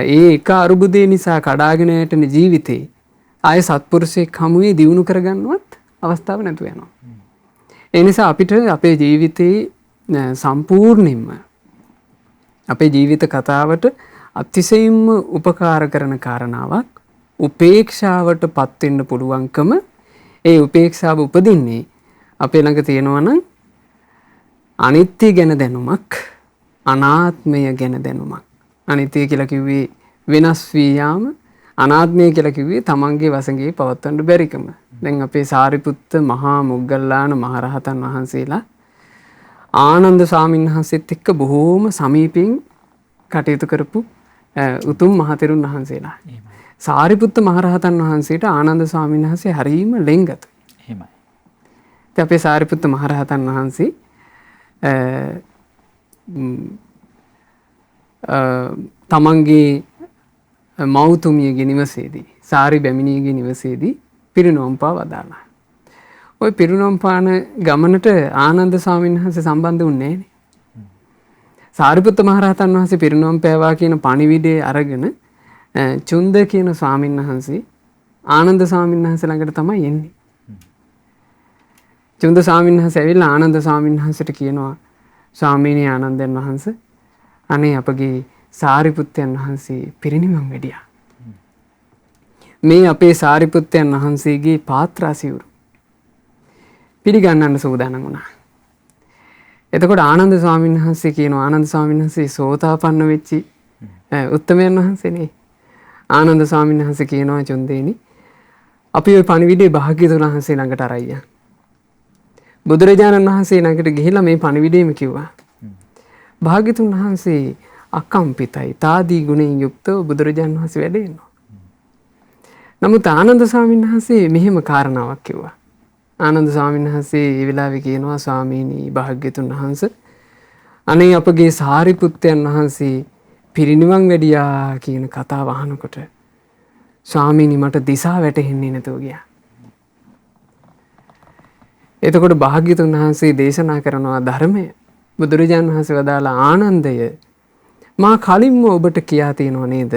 ඒ එක අරුබුදේ නිසා කඩාගෙන යටන ජීවිතේ ආය සත්පුරුෂයෙක් හමුවේ දියුණු කරගන්නවත් අවස්ථාවක් නැතු වෙනවා. ඒ නිසා අපිට අපේ ජීවිතේ සම්පූර්ණයෙන්ම අපේ ජීවිත කතාවට අතිශයින්ම උපකාර කරන කාරණාවක් උපේක්ෂාවට පත් වෙන්න පුළුවන්කම. ඒ උපේක්ෂාව උපදින්නේ අපේ ළඟ තියෙනවා නම් අනිත්‍ය ගැන දැනුමක්, අනාත්මය ගැන දැනුමක්. අනිත්‍ය කියලා කිව්වේ වෙනස් වී යාම, අනාත්මය කියලා කිව්වේ තමන්ගේ වසඟේ පවත්වන්න බැරිකම. දැන් අපේ සාරිපුත්ත මහා මොග්ගල්ලාන මහරහතන් වහන්සේලා ආනන්ද ස්වාමීන් වහන්සේත් එක්ක බොහෝම සමීපයෙන් කටයුතු කරපු උතුම් මහතෙරුන් වහන්සේලා. සාරිපුත්ත මහරහතන් වහන්සේට ආනන්ද ස්වාමීන් වහන්සේ හරීම ලෙන්ගතුයි. එහෙමයි. ඉතින් අපේ සාරිපුත්ත මහරහතන් වහන්සේ තමන්ගේ මෞතුමියගේ නිවසේදී සාරි බැමිණියගේ නිවසේදී පිරිනොම් පා වදාළා. ওই පිරිනොම් පාන ගමනට ආනන්ද ස්වාමීන් වහන්සේ සම්බන්ධ වුණේ නැහැ. සාරිපුත්ත මහරහතන් වහන්සේ පිරිනොම් පෑවා කියන පණිවිඩය අරගෙන චුන්ද කියන ස්වාමීන් වහන්සේ ආනන්ද ස්වාමීන් වහන්සේ ළඟට තමයි එන්නේ. චුන්ද ස්වාමීන් වහන්සේ ඇවිල්ලා ආනන්ද ස්වාමීන් වහන්සේට කියනවා ස්වාමීනි ආනන්දයන් වහන්සේ අනේ අපගේ සාරිපුත්තයන් වහන්සේ පිරිනිවන් වැඩියා. මේ අපේ සාරිපුත්තයන් වහන්සේගේ පාත්‍රා සිවුරු පිළිගන්නන්න සූදානම් වුණා. එතකොට ආනන්ද ස්වාමීන් වහන්සේ කියනවා ආනන්ද ස්වාමීන් වහන්සේ සෝතාපන්න වෙච්චි උත්තමයන් වහන්සේනේ. ආනන්ද ස්වාමීන් වහන්සේ කියනවා චුන්දේනි අපි ওই පණිවිඩේ භාග්‍යවතුන් වහන්සේ ළඟට අරයියා. බුදුරජාණන් වහන්සේ ළඟට ගිහිල්ලා මේ පණිවිඩේම කිව්වා. භාග්‍යවතුන් වහන්සේ අකම්පිතයි තාදී ගුණයෙන් යුක්තව බුදුරජාණන් වහන්සේ වැඩ ඉන්නවා. නමුත් ආනන්ද ස්වාමීන් වහන්සේ මෙහෙම කාරණාවක් කිව්වා. ආනන්ද ස්වාමීන් වහන්සේ ඒ වෙලාවේ කියනවා ස්වාමීනි භාග්‍යවතුන් වහන්සේ අනේ අපගේ සාරිපුත්තයන් වහන්සේ පිරිනිවන් වැඩියා කියන කතාව අහනකොට ස්වාමීනි මට දිසා වැටහෙන්නේ නැතුව ගියා. එතකොට භාග්‍යවතුන් වහන්සේ දේශනා කරනවා ධර්මය. බුදුරජාණන් වහන්සේ වදාලා ආනන්දය මා කලින්ම ඔබට කියා තියෙනව නේද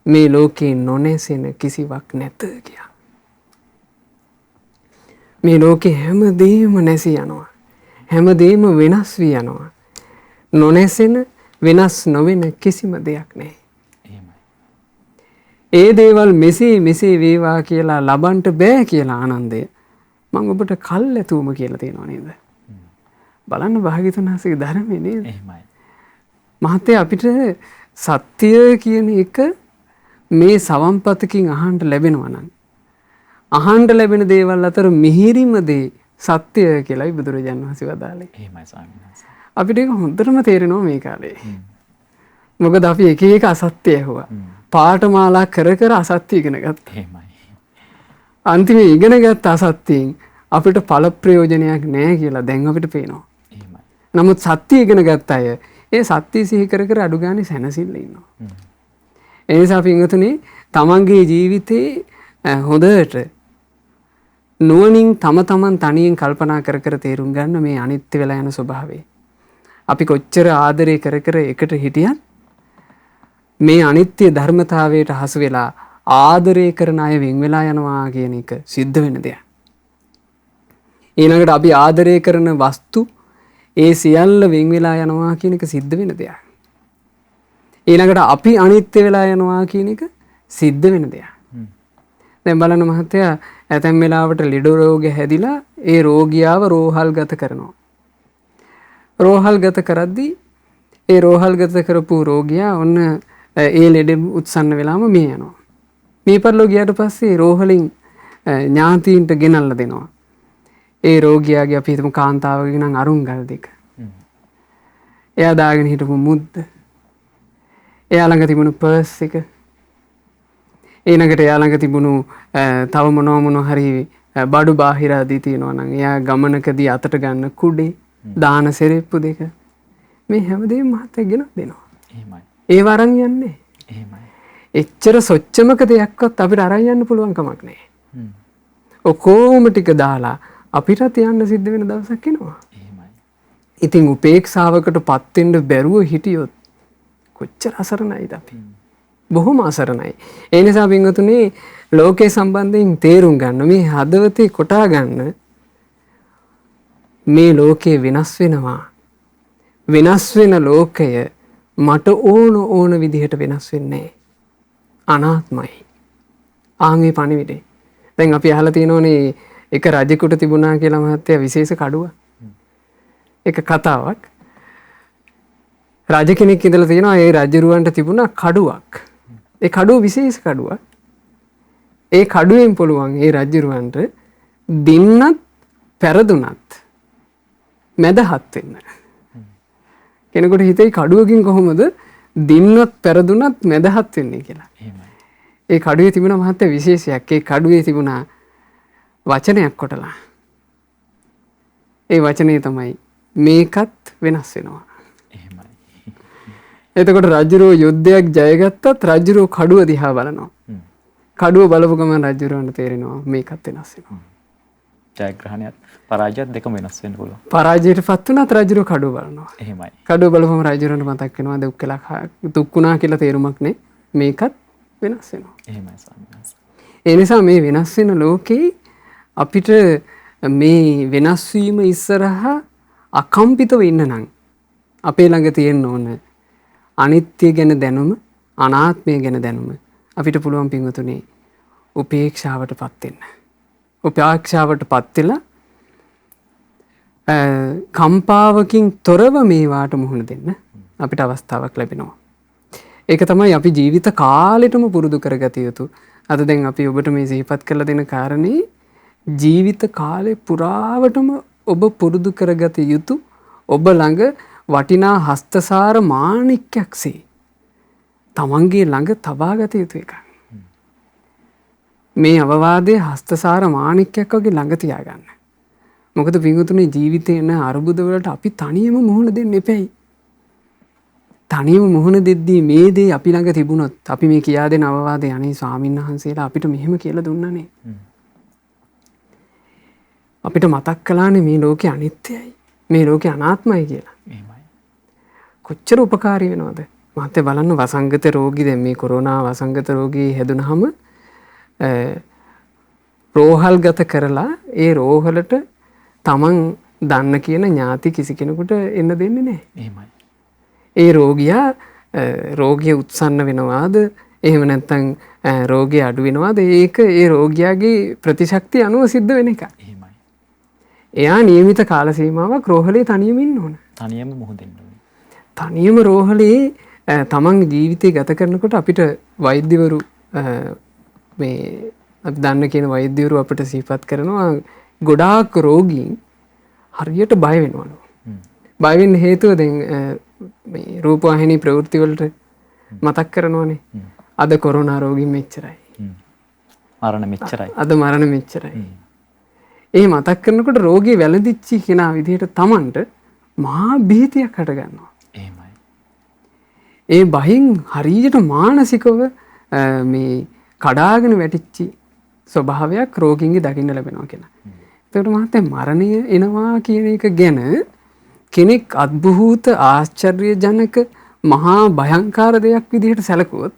මේ ලෝකේ නොනැසෙන කිසිවක් නැත කියලා. මේ ලෝකේ හැමදේම නැසී යනවා. හැමදේම වෙනස් වී යනවා. නොනැසෙන වෙනස් නොවෙන කිසිම දෙයක් නැහැ. ඒ දේවල් මෙසේ වේවා කියලා ලබන්න බෑ කියලා ආනන්දය මම ඔබට කල්ැතුම කියලා තියෙනවා නේද? බලන්න භාග්‍යවතුන් වහන්සේගේ ධර්මයේ නේද? එහෙමයි. මහත්තයා අපිට සත්‍ය කියන එක මේ සවම්පතකින් අහන්න ලැබෙනවා නම් අහන්න ලැබෙන දේවල් අතර මිහිරිම දේ සත්‍ය කියලායි බුදුරජාණන් වහන්සේ වදාළේ. එහෙමයි ස්වාමීන් වහන්සේ. අපිට ඒක හොඳටම තේරෙනවා මේ කාලේ. මොකද අපි එක එක අසත්‍ය ඇහුවා. පාඨමාලා කර කර අසත්‍ය ඉගෙන ගත්තා. එහෙමයි. අන්තිමේ ඉගෙන ගත්ත අසත්‍යයෙන් අපිට ඵල ප්‍රයෝජනයක් නැහැ කියලා දැන් අපිට පේනවා. එහෙමයි. නමුත් සත්‍ය ඉගෙන ගත්ත අය ඒ සත්‍ය සිහි කර කර අඩු ගානේ සැනසෙල්ල ඉන්නවා. ඒ නිසා පින්වතුනි තමන්ගේ ජීවිතේ හොඳට නුවණින් තමන් තනියෙන් කල්පනා කර කර තේරුම් ගන්න මේ අනිත්‍ය වෙලා යන ස්වභාවය. අපි කොච්චර ආදරේ කර කර එකට හිටියත් මේ අනිත්‍ය ධර්මතාවයට හසු වෙලා ආදරේ කරන අය වෙන් වෙලා යනවා කියන එක සිද්ධ වෙන දෙයක්. ඊළඟට අපි ආදරේ කරන වස්තු ඒ සියල්ල වෙන් වෙලා යනවා කියන එක සිද්ධ වෙන දෙයක්. ඊළඟට අපි අනිත්‍ය වෙලා යනවා කියන එක සිද්ධ වෙන දෙයක්. දැන් බලන්න මහත්තයා ඇතැම් වෙලාවට ලෙඩ රෝග හැදිලා ඒ රෝගියාව රෝහල්ගත කරනවා. රෝහල්ගත කරද්දී ඒ රෝහල්ගත කරපු රෝගියා ඔන්න ඒ ලෙඩ උත්සන්න වෙලාම මිය යනවා. මිය පරලෝ ගියාට පස්සේ රෝහලින් ඥාතීන්ට ගෙනල්ලා දෙනවා. ඒ රෝගියාගේ අපි හිතමු කාන්තාවගේ නම් අරුංගල් දෙක. එයා දාගෙන හිටපු මුද්ද. එයා ළඟ තිබුණු පර්ස් එක. ඊළඟට එයා ළඟ තිබුණු තව මොනවා හරි බඩු බාහිර ආදී තියෙනවා නම් එයා ගමනකදී අතට ගන්න කුඩේ දාන සෙරෙප්පු දෙක මේ හැමදේම මහත්තයා ගෙන දෙනවා. එහෙමයි. ඒ වරන් යන්නේ. එහෙමයි. එච්චර සොච්චමක දෙයක්වත් අපිට අරන් යන්න පුළුවන් කමක් නැහැ. ඔක්කොම ටික දාලා අපිටත් යන්න සිද්ධ වෙන දවසක් එනවා. එහෙමයි. ඉතින් උපේක්ෂාවකට පත් වෙන්න බැරුව හිටියොත් කොච්චර අසරණයිද අපි. බොහොම අසරණයි. ඒ නිසා පින්වතුනි ලෝකේ සම්බන්ධයෙන් තේරුම් ගන්න මේ හදවතේ කොටා ගන්න මේ ලෝකේ වෙනස් වෙනවා. වෙනස් වෙන ලෝකය මට ඕන විදිහට වෙනස් වෙන්නේ අනාත්මයි. ආන්ගේ පණිවිඩේ. දැන් අපි අහලා තියෙනෝනේ එක රජෙකුට තිබුණා කියලා මහත්තයා විශේෂ කඩුව. එක කතාවක්. රජ කෙනෙක් ඉඳලා තියෙනවා ඒ රජුරවන්ට තිබුණා කඩුවක්. ඒ කඩුව විශේෂ කඩුවක්. ඒ කඩුවෙන් පුළුවන් ඒ රජුරවන්ට දින්නත් පෙරදුනත් මැදහත් වෙන්න. කෙනෙකුට හිතේ කඩුවකින් කොහොමද දින්නත් පෙරදුනත් මැදහත් වෙන්නේ කියලා. ඒ කඩුවේ තිබුණ මහත්තයා විශේෂයක්. ඒ කඩුවේ තිබුණා වචනයක් කොටලා. ඒ වචනේ තමයි මේකත් වෙනස් වෙනවා. එහෙමයි. එතකොට රජුරෝ යුද්ධයක් ජයගත්තත් රජුරෝ කඩුව දිහා බලනවා. කඩුව බලපු ගමන් රජුරවන්ට තේරෙනවා මේකත් වෙනස් වෙනවා. ජයග්‍රහණයත් පරාජයත් දෙකම වෙනස් වෙන්න පුළුවන්. පරාජයටපත් වුණත් රජුරෝ කඩුව බලනවා. එහෙමයි. කඩුව බලපුවම රජුරවන්ට මතක් වෙනවා දුක් වුණා කියලා තේරුමක් නේ. මේකත් වෙනස් වෙනවා. එහෙමයි ස්වාමීන් වහන්සේ. ඒ නිසා මේ වෙනස් වෙන ලෝකේ අපිට මේ වෙනස් වීම ඉස්සරහා අකම්පිතව ඉන්න නම් අපේ ළඟ තියෙන්න ඕන අනිත්‍ය ගැන දැනුම, අනාත්මය ගැන දැනුම. අපිට පුළුවන් පින්වතුනි උපේක්ෂාවටපත් වෙන්න. උපේක්ෂාවටපත් වෙලා කම්පාවකින් තොරව මේවාට මුහුණ දෙන්න අපිට අවස්ථාවක් ලැබෙනවා. ඒක තමයි අපි ජීවිත කාලෙටම පුරුදු කරගත යුතු. අද දැන් අපි ඔබට මේ සිහිපත් කරලා දෙන කාරණේ ජීවිත කාලේ පුරාවටම ඔබ පුරුදු කරගත යුතු ඔබ ළඟ වටිනා හස්තසාර මාණික්යක්සේ තමන්ගේ ළඟ තබා ගත යුතු එකක්. මේ අවවාදයේ හස්තසාර මාණික්යක් වගේ ළඟ තියාගන්න. මොකද පින්වතුනි ජීවිතේ එන අරුබුද වලට අපි තනියම මුහුණ දෙන්න එපැයි. තනියම මුහුණ දෙද්දී මේ දේ අපි ළඟ තිබුණොත් අපි මේ කියා දෙන අවවාදේ අනේ ස්වාමීන් වහන්සේලා අපිට මෙහෙම කියලා දුන්නානේ. අපිට මතක් කළානේ මේ ලෝකේ අනිත්‍යයි. මේ ලෝකේ අනාත්මයි කියලා. එහෙමයි. කොච්චර උපකාරී වෙනවද? මහත්තයා බලන්න වසංගත රෝගී දැන් මේ කොරෝනා වසංගත රෝගී හැදුනහම රෝහල්ගත කරලා ඒ රෝහලට තමන් දන්න කියන ඥාති කිසි කෙනෙකුට එන්න දෙන්නේ නැහැ. එහෙමයි. ඒ රෝගියා රෝගිය උත්සන්න වෙනවාද එහෙම නැත්නම් රෝගය අඩු වෙනවාද ඒක ඒ රෝගියාගේ ප්‍රතිශක්තිය අනුව සිද්ධ වෙන එක. එහෙමයි. එයා නියමිත කාල සීමාවක් රෝහලේ තනියම ඉන්න ඕන. තනියම මුහුදින්න ඕනේ. තනියම රෝහලේ තමන් ජීවිතය ගත කරනකොට අපිට වෛද්‍යවරු මේ අපි දන්න කියන වෛද්‍යවරු අපිට සිහිපත් කරනවා ගොඩාක් රෝගීන් හරියට බය වෙනවලු. බය වෙන්න හේතුව දැන් මේ රූපවාහිනී ප්‍රවෘත්ති වලට මතක් කරනවානේ. අද කොරෝනා රෝගීන් මෙච්චරයි. මරණ මෙච්චරයි. අද මරණ මෙච්චරයි. ඒ මතක් කරනකොට රෝගී වැළඳිච්ච කෙනා විදිහට Tamanට මහා භීතියක් හට ගන්නවා. එහෙමයි. ඒ බහින් හරියට මානසිකව මේ කඩාගෙන වැටිච්ච ස්වභාවයක් රෝගීන්ගේ දකින්න ලැබෙනවා කියලා. ඒකට මහත්තයා මරණය එනවා කියන එක ගැන කෙනෙක් අద్භූත ආශ්චර්යජනක මහා භයංකාර දෙයක් විදිහට සැලකුවොත්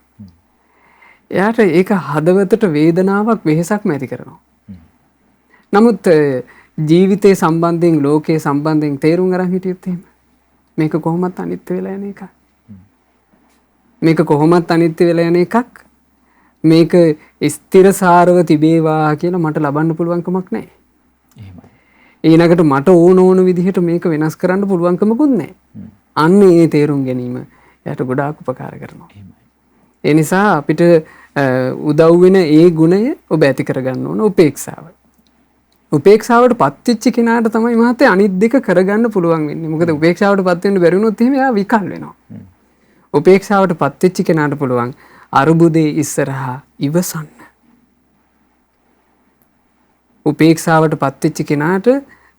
එයාට ඒක හදවතට වේදනාවක් වෙහෙසක් ඇති කරනවා. නමුත් ජීවිතේ සම්බන්ධයෙන් ලෝකයේ සම්බන්ධයෙන් තේරුම් අරන් හිටියොත් එහෙම මේක කොහොමත් අනිත්‍ය වෙලා යන එකක්. මේක කොහොමත් අනිත්‍ය වෙලා යන එකක් මේක ස්ථිරසාරව තිබේවා කියලා මට ලබන්න පුළුවන්කමක් නැහැ. එහෙමයි. ඊළඟට මට ඕන විදිහට මේක වෙනස් කරන්න පුළුවන්කමකුත් නැහැ. අන්න ඒ තේරුම් ගැනීම එයාට ගොඩාක් උපකාර කරනවා. ඒ නිසා අපිට උදව් වෙන ඒ ගුණය ඔබ ඇති කරගන්න ඕන උපේක්ෂාව. උපේක්ෂාවට පත්වෙච්ච කෙනාට තමයි මහත්තයා අනිත් දෙක කරගන්න පුළුවන් වෙන්නේ. මොකද උපේක්ෂාවට පත් වෙන්න බැරි වුණොත් එහෙම එයා විකල් වෙනවා. උපේක්ෂාවට පත්වෙච්ච කෙනාට පුළුවන් අරුබුදේ ඉස්සරහා ඉවසන්න. උපේක්ෂාවට පත්වෙච්ච කෙනාට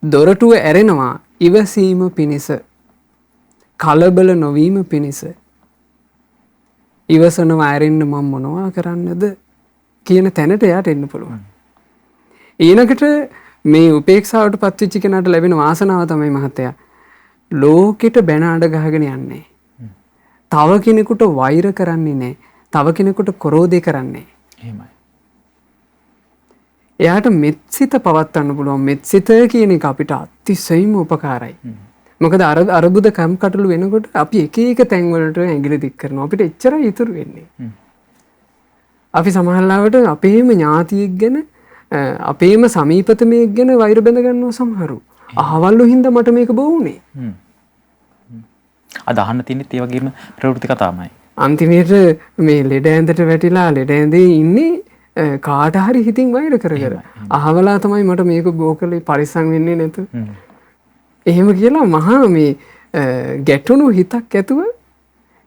දොරටුව ඇරෙනවා ඉවසීම පිණිස, කලබල නොවීම පිණිස. ඉවසනවා ඇරෙන්න මම මොනවා කරන්නද කියන තැනට එයාට එන්න පුළුවන්. ඊළඟට මේ උපේක්ෂාවට පත්වෙච්ච කෙනාට ලැබෙන වාසනාව තමයි මහත්තයා ලෝකෙට බැන අඬ ගහගෙන යන්නේ. තව කෙනෙකුට වෛර කරන්නේ නැහැ. තව කෙනෙකුට ක්‍රෝධය කරන්නේ එහෙමයි. එයාට මෙත්සිත පවත්වන්න පුළුවන්. මෙත්සිත කියන එක අපිට අතිශයින්ම උපකාරයි. මොකද අරබුද කම්කටොළු වෙනකොට අපි එක එක තැන්වලට ඇඟිලි දික් කරනවා. අපිට එච්චරයි ඉතුරු වෙන්නේ. අපි සමහරවිට අපේම ඥාතියෙක් ගැන අපේම සමීපතමයෙක් ගැන වෛර බැඳ ගන්නවා සමහරු. අහවල්ලු හින්දා මට මේක බොවුනේ. අද අහන්න තියෙන්නේ ඒ වගේම ප්‍රවෘත්ති කතාමයි. අන්තිමේට මේ ලෙඩ ඇඳට වැටිලා ලෙඩ ඇඳේ ඉන්නේ කාට හරි හිතින් වෛර කර කර. අහවලා තමයි මට මේක බෝකලේ පරිස්සම් වෙන්නේ නැතු. එහෙම කියලා මහා මේ ගැටුණු හිතක් ඇතුව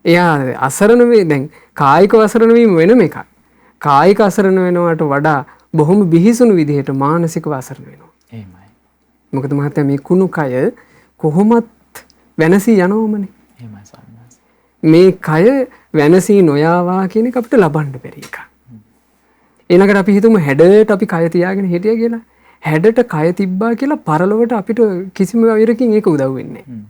එයා අසරණ වේ. දැන් කායික අසරණ වීම වෙනම එකක්. කායික අසරණ වෙනවට වඩා බොහොම බිහිසුණු විදිහට මානසිකව අසරණ වෙනවා. එහෙමයි. මොකද මහත්තයා මේ කුණු කය කොහොමත් වෙනසී යනවමනේ. එහෙමයි සම්මාස. මේ කය වෙනසී නොයාවා කියන එක අපිට ලබන්න බැරි එකක්. ඊළඟට අපි හිතමු හැඩයට අපි කය තියාගෙන හිටියා කියලා. හැඩට කය තිබ්බා කියලා පරලොවට අපිට කිසිම වෛරකින් ඒක උදව් වෙන්නේ නැහැ.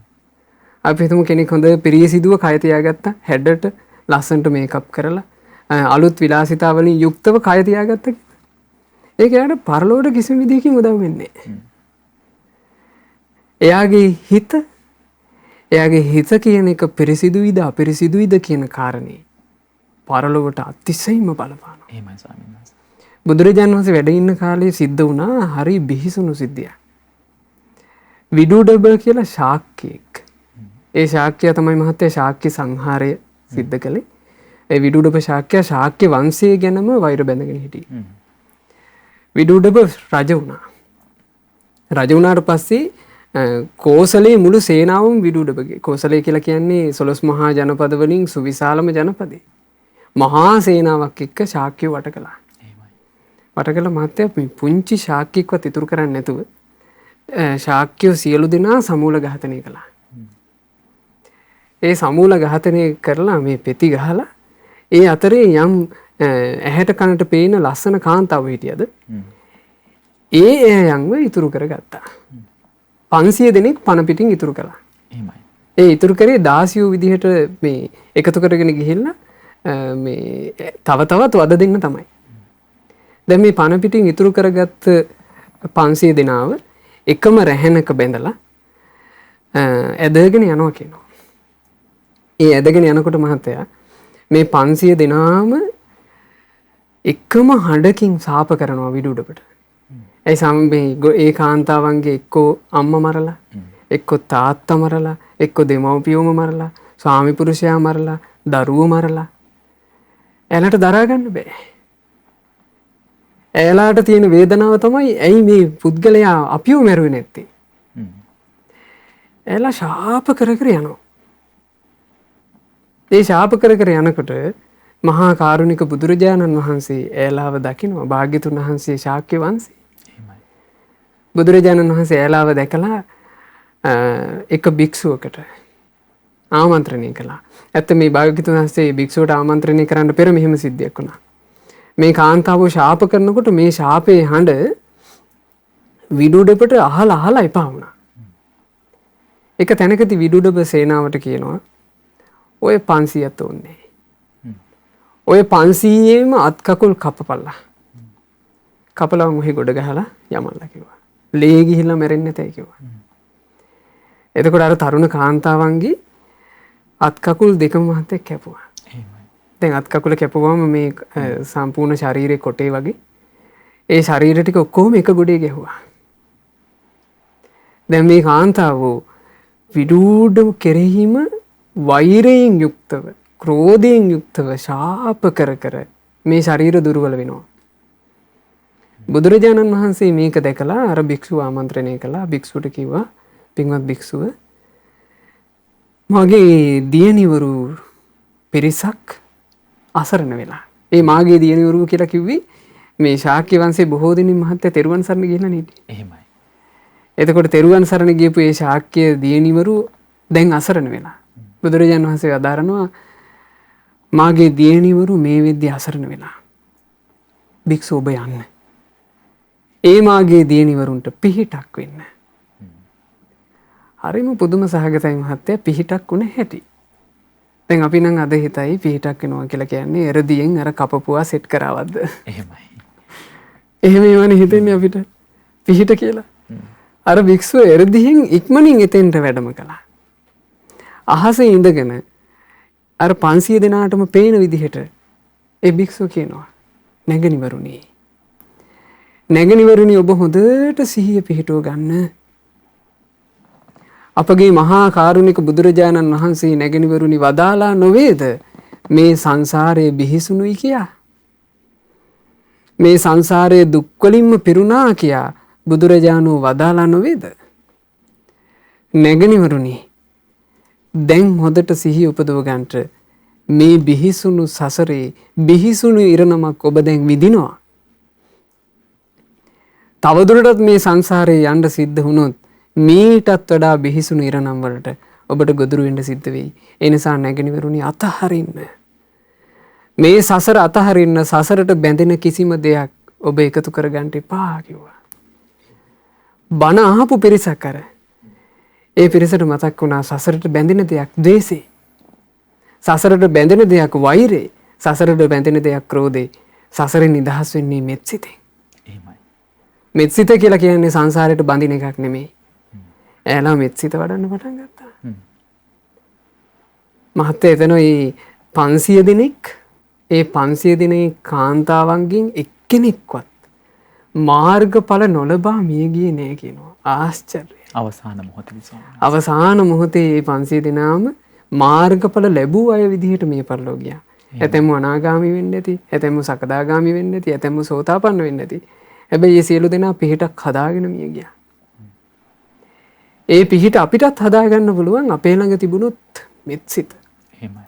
අපි හිතමු කෙනෙක් හොඳ පිරිසිදුව කය තියාගත්තා. හැඩට ලස්සනට මේකප් කරලා අලුත් විලාසිතා වලින් යුක්තව කය තියාගත්තා. ඒක එයාට පරලොවට කිසිම විදිහකින් උදව් වෙන්නේ නැහැ. එයාගේ හිත කියන එක පිරිසිදුයිද අපිරිසිදුයිද කියන කාරණේ පරලොවට අතිශයින්ම බලපානවා. එහෙමයි ස්වාමීන් වහන්සේ. බුදුරජාණන් වහන්සේ වැඩ ඉන්න කාලේ සිද්ධ වුණා හරි බිහිසුණු සිද්ධියක්. විදුඩබ කියලා ශාක්‍යයෙක්. ඒ ශාක්‍යයා තමයි මහත්තයා ශාක්‍ය සංහාරය සිද්ධ කළේ. ඒ විදුඩබ ශාක්‍යයා ශාක්‍ය වංශය ගැනම වෛර බැඳගෙන හිටියේ. විදුඩබ රජ වුණා. රජ වුණාට පස්සේ කෝසලේ මුළු සේනාවම විදුඩබගේ. කෝසලේ කියලා කියන්නේ 12 මහා ජනපද වලින් සුවිශාලම ජනපදේ. මහා සේනාවක් එක්ක ශාක්‍යව වට කළා. වට කළ මහත්තයා පුංචි ශාක්‍යයෙක්වත් ඉතුරු කරන්නේ නැතුව ශාක්‍යව සියලු දෙනා සමූල ඝාතනය කළා. ඒ සමූල ඝාතනය කරලා මේ පෙති ගහලා ඒ අතරේ යම් ඇහැට කනට පේන ලස්සන කාන්තාව හිටියද ඒ ඇයන්ව ඉතුරු කරගත්තා. 500 දෙනෙක් පණ පිටින් ඉතුරු කළා. එහෙමයි. ඒ ඉතුරු කරේ දාසියෝ විදිහට මේ එකතු කරගෙන ගිහිල්ලා මේ තව තවත් වද දෙන්න තමයි. දැන් මේ පණ පිටින් ඉතුරු කරගත්ත 500 දෙනාව එකම රැහැනක බැඳලා ඇදගෙන යනවා කියනවා. ඒ ඇදගෙන යනකොට මහත්තයා මේ 500 දෙනාම එකම හඬකින් සාප කරනවා විදුඩබට. ඒ කාන්තාවන්ගේ එක්කෝ අම්මා මරලා, එක්කෝ තාත්තා මරලා, එක්කෝ දෙමව්පියෝම මරලා, ස්වාමි පුරුෂයා මරලා, දරුවෝ මරලා. එයාලට දරා ගන්න බෑ. එයාලට තියෙන වේදනාව තමයි ඇයි මේ පුද්ගලයා අපිව මැරුවේ නැත්තේ. එයාලා ශාප කර කර යනවා. ඒ ශාප කර කර යනකොට මහා කාරුණික බුදුරජාණන් වහන්සේ එයාලාව දකිනවා. භාග්‍යතුන් වහන්සේ ශාක්‍ය වංශේ. බුදුරජාණන් වහන්සේ එයාලාව දැකලා එක භික්ෂුවකට ආමන්ත්‍රණය කළා. ඇත්ත මේ භාග්‍යතුන් වහන්සේ භික්ෂුවට ආමන්ත්‍රණය කරන්න පෙර මෙහෙම සිද්ධියක් වුණා. මේ කාන්තාව ශාප කරනකොට මේ ශාපේ හඬ විදුඩබට අහලා එපා වුණා. එක තැනකදී විදුඩබ සේනාවට කියනවා ඔය 500ත් ඕනේ. ඔය 500ෙම අත් කකුල් කපපල්ලා. කපලා මොහි ගොඩ ගහලා යමල්ලා කිව්වා. ලේ ගිහිල්ලා මැරෙන්නේ නැතයි කිව්වා. එතකොට අර තරුණ කාන්තාවන්ගේ අත් කකුල් දෙකම මහත්තයා කැපුවා. දැන් අත් කකුල කැපුවම මේ සම්පූර්ණ ශරීරයේ කොටේ වගේ ඒ ශරීර ටික ඔක්කොම එක ගොඩේ ගැහුවා. දැන් මේ කාන්තාව විඩූඩ කෙරෙහිම වෛරයෙන් යුක්තව ක්‍රෝධයෙන් යුක්තව ශාප කර කර මේ ශරීර දුර්වල වෙනවා. බුදුරජාණන් වහන්සේ මේක දැකලා අර භික්ෂුව ආමන්ත්‍රණය කළා. භික්ෂුවට කිව්වා, පින්වත් භික්ෂුව, මගේ දියණිවරු පිරිසක් අසරණ වෙලා. ඒ මාගේ දියණිවරු කියලා කිව්වේ මේ ශාක්‍ය වංශයේ බොහෝ දෙනෙක් මහත්තයා තෙරුවන් සරණ ගිහිල්ලා නේද? එහෙමයි. එතකොට තෙරුවන් සරණ ගියපු ඒ ශාක්‍ය දියණිවරු දැන් අසරණ වෙලා. බුදුරජාණන් වහන්සේ අදාරනවා මාගේ දියණිවරු මේ වෙද්දී අසරණ වෙලා. භික්ෂුව ඔබ යන්න. ඒ මාගේ දියණිවරුන්ට පිහිටක් වෙන්න. හරිම පුදුම සහගතයි මහත්තයා පිහිටක් වුණ හැටි. දැන් අපි නම් අද හිතයි පිහිටක් වෙනවා කියලා කියන්නේ එරදියෙන් අර කපපුවා සෙට් කරවද්ද. එහෙමයි. එහෙම ඒවනේ හිතෙන්නේ අපිට පිහිට කියලා. අර භික්ෂුව එරදියෙන් ඉක්මනින් එතෙන්ට වැඩම කළා. අහසේ ඉඳගෙන අර 500 දෙනාටම පේන විදිහට ඒ භික්ෂුව කියනවා, නැගණිවරුනි, නැගණිවරුනි, ඔබ හොඳට සිහිය පිහිටුව ගන්න. අපගේ මහා කාරුණික බුදුරජාණන් වහන්සේ නැගණිවරුනි වදාලා නොවේද මේ සංසාරයේ බිහිසුණුයි කියා? මේ සංසාරයේ දුක් වලින්ම පිරුණා කියා බුදුරජාණෝ වදාලා නොවේද? නැගණිවරුනි, දැන් හොඳට සිහිය උපදව ගන්නට මේ බිහිසුණු සසරේ බිහිසුණු ඉරණමක් ඔබ දැන් විඳිනවා. තවදුරටත් මේ සංසාරේ යන්න සිද්ධ වුණොත් මීටත් වඩා බිහිසුණු ඉරණම් වලට ඔබට ගොදුරු වෙන්න සිද්ධ වෙයි. ඒ නිසා නැගණිවරුනි අතහරින්න. මේ සසර අතහරින්න. සසරට බැඳෙන කිසිම දෙයක් ඔබ එකතු කරගන්න එපා කිව්වා. බණ අහපු පිරිසක් අර ඒ පිරිසට මතක් වුණා සසරට බැඳෙන දෙයක් ද්වේෂේ. සසරට බැඳෙන දෙයක් වෛරේ. සසරට බැඳෙන දෙයක් ක්‍රෝධේ. සසරෙන් නිදහස් වෙන්නේ මෙත්සිතෙන්. එහෙමයි. මෙත්සිත කියලා කියන්නේ සංසාරයට බඳින එකක් නෙමෙයි. එයාලා මෙත්සිත වඩන්න පටන් ගත්තා. මහත්තයා එතන ඒ 500 දෙනෙක් ඒ 500 දෙනෙක් කාන්තාවන්ගෙන් එක්කෙනෙක්වත් මාර්ගඵල නොලබා මිය ගියේ නෑ කියනවා. ආශ්චර්යයි. අවසාන මොහොතේ ස්වාමීනි. අවසාන මොහොතේ මේ 500 දෙනාම මාර්ගඵල ලැබූ අය විදිහට මිය පරලෝ ගියා. ඇතැම්ම අනාගාමී වෙන්න ඇති, ඇතැම්ම සකදාගාමී වෙන්න ඇති, ඇතැම්ම සෝතාපන්න වෙන්න ඇති. හැබැයි මේ සියලු දෙනා පිහිටක් හදාගෙන මිය ගියා. ඒ පිහිට අපිටත් හදාගන්න පුළුවන් අපේ ළඟ තිබුණොත් මෙත්සිත. එහෙමයි.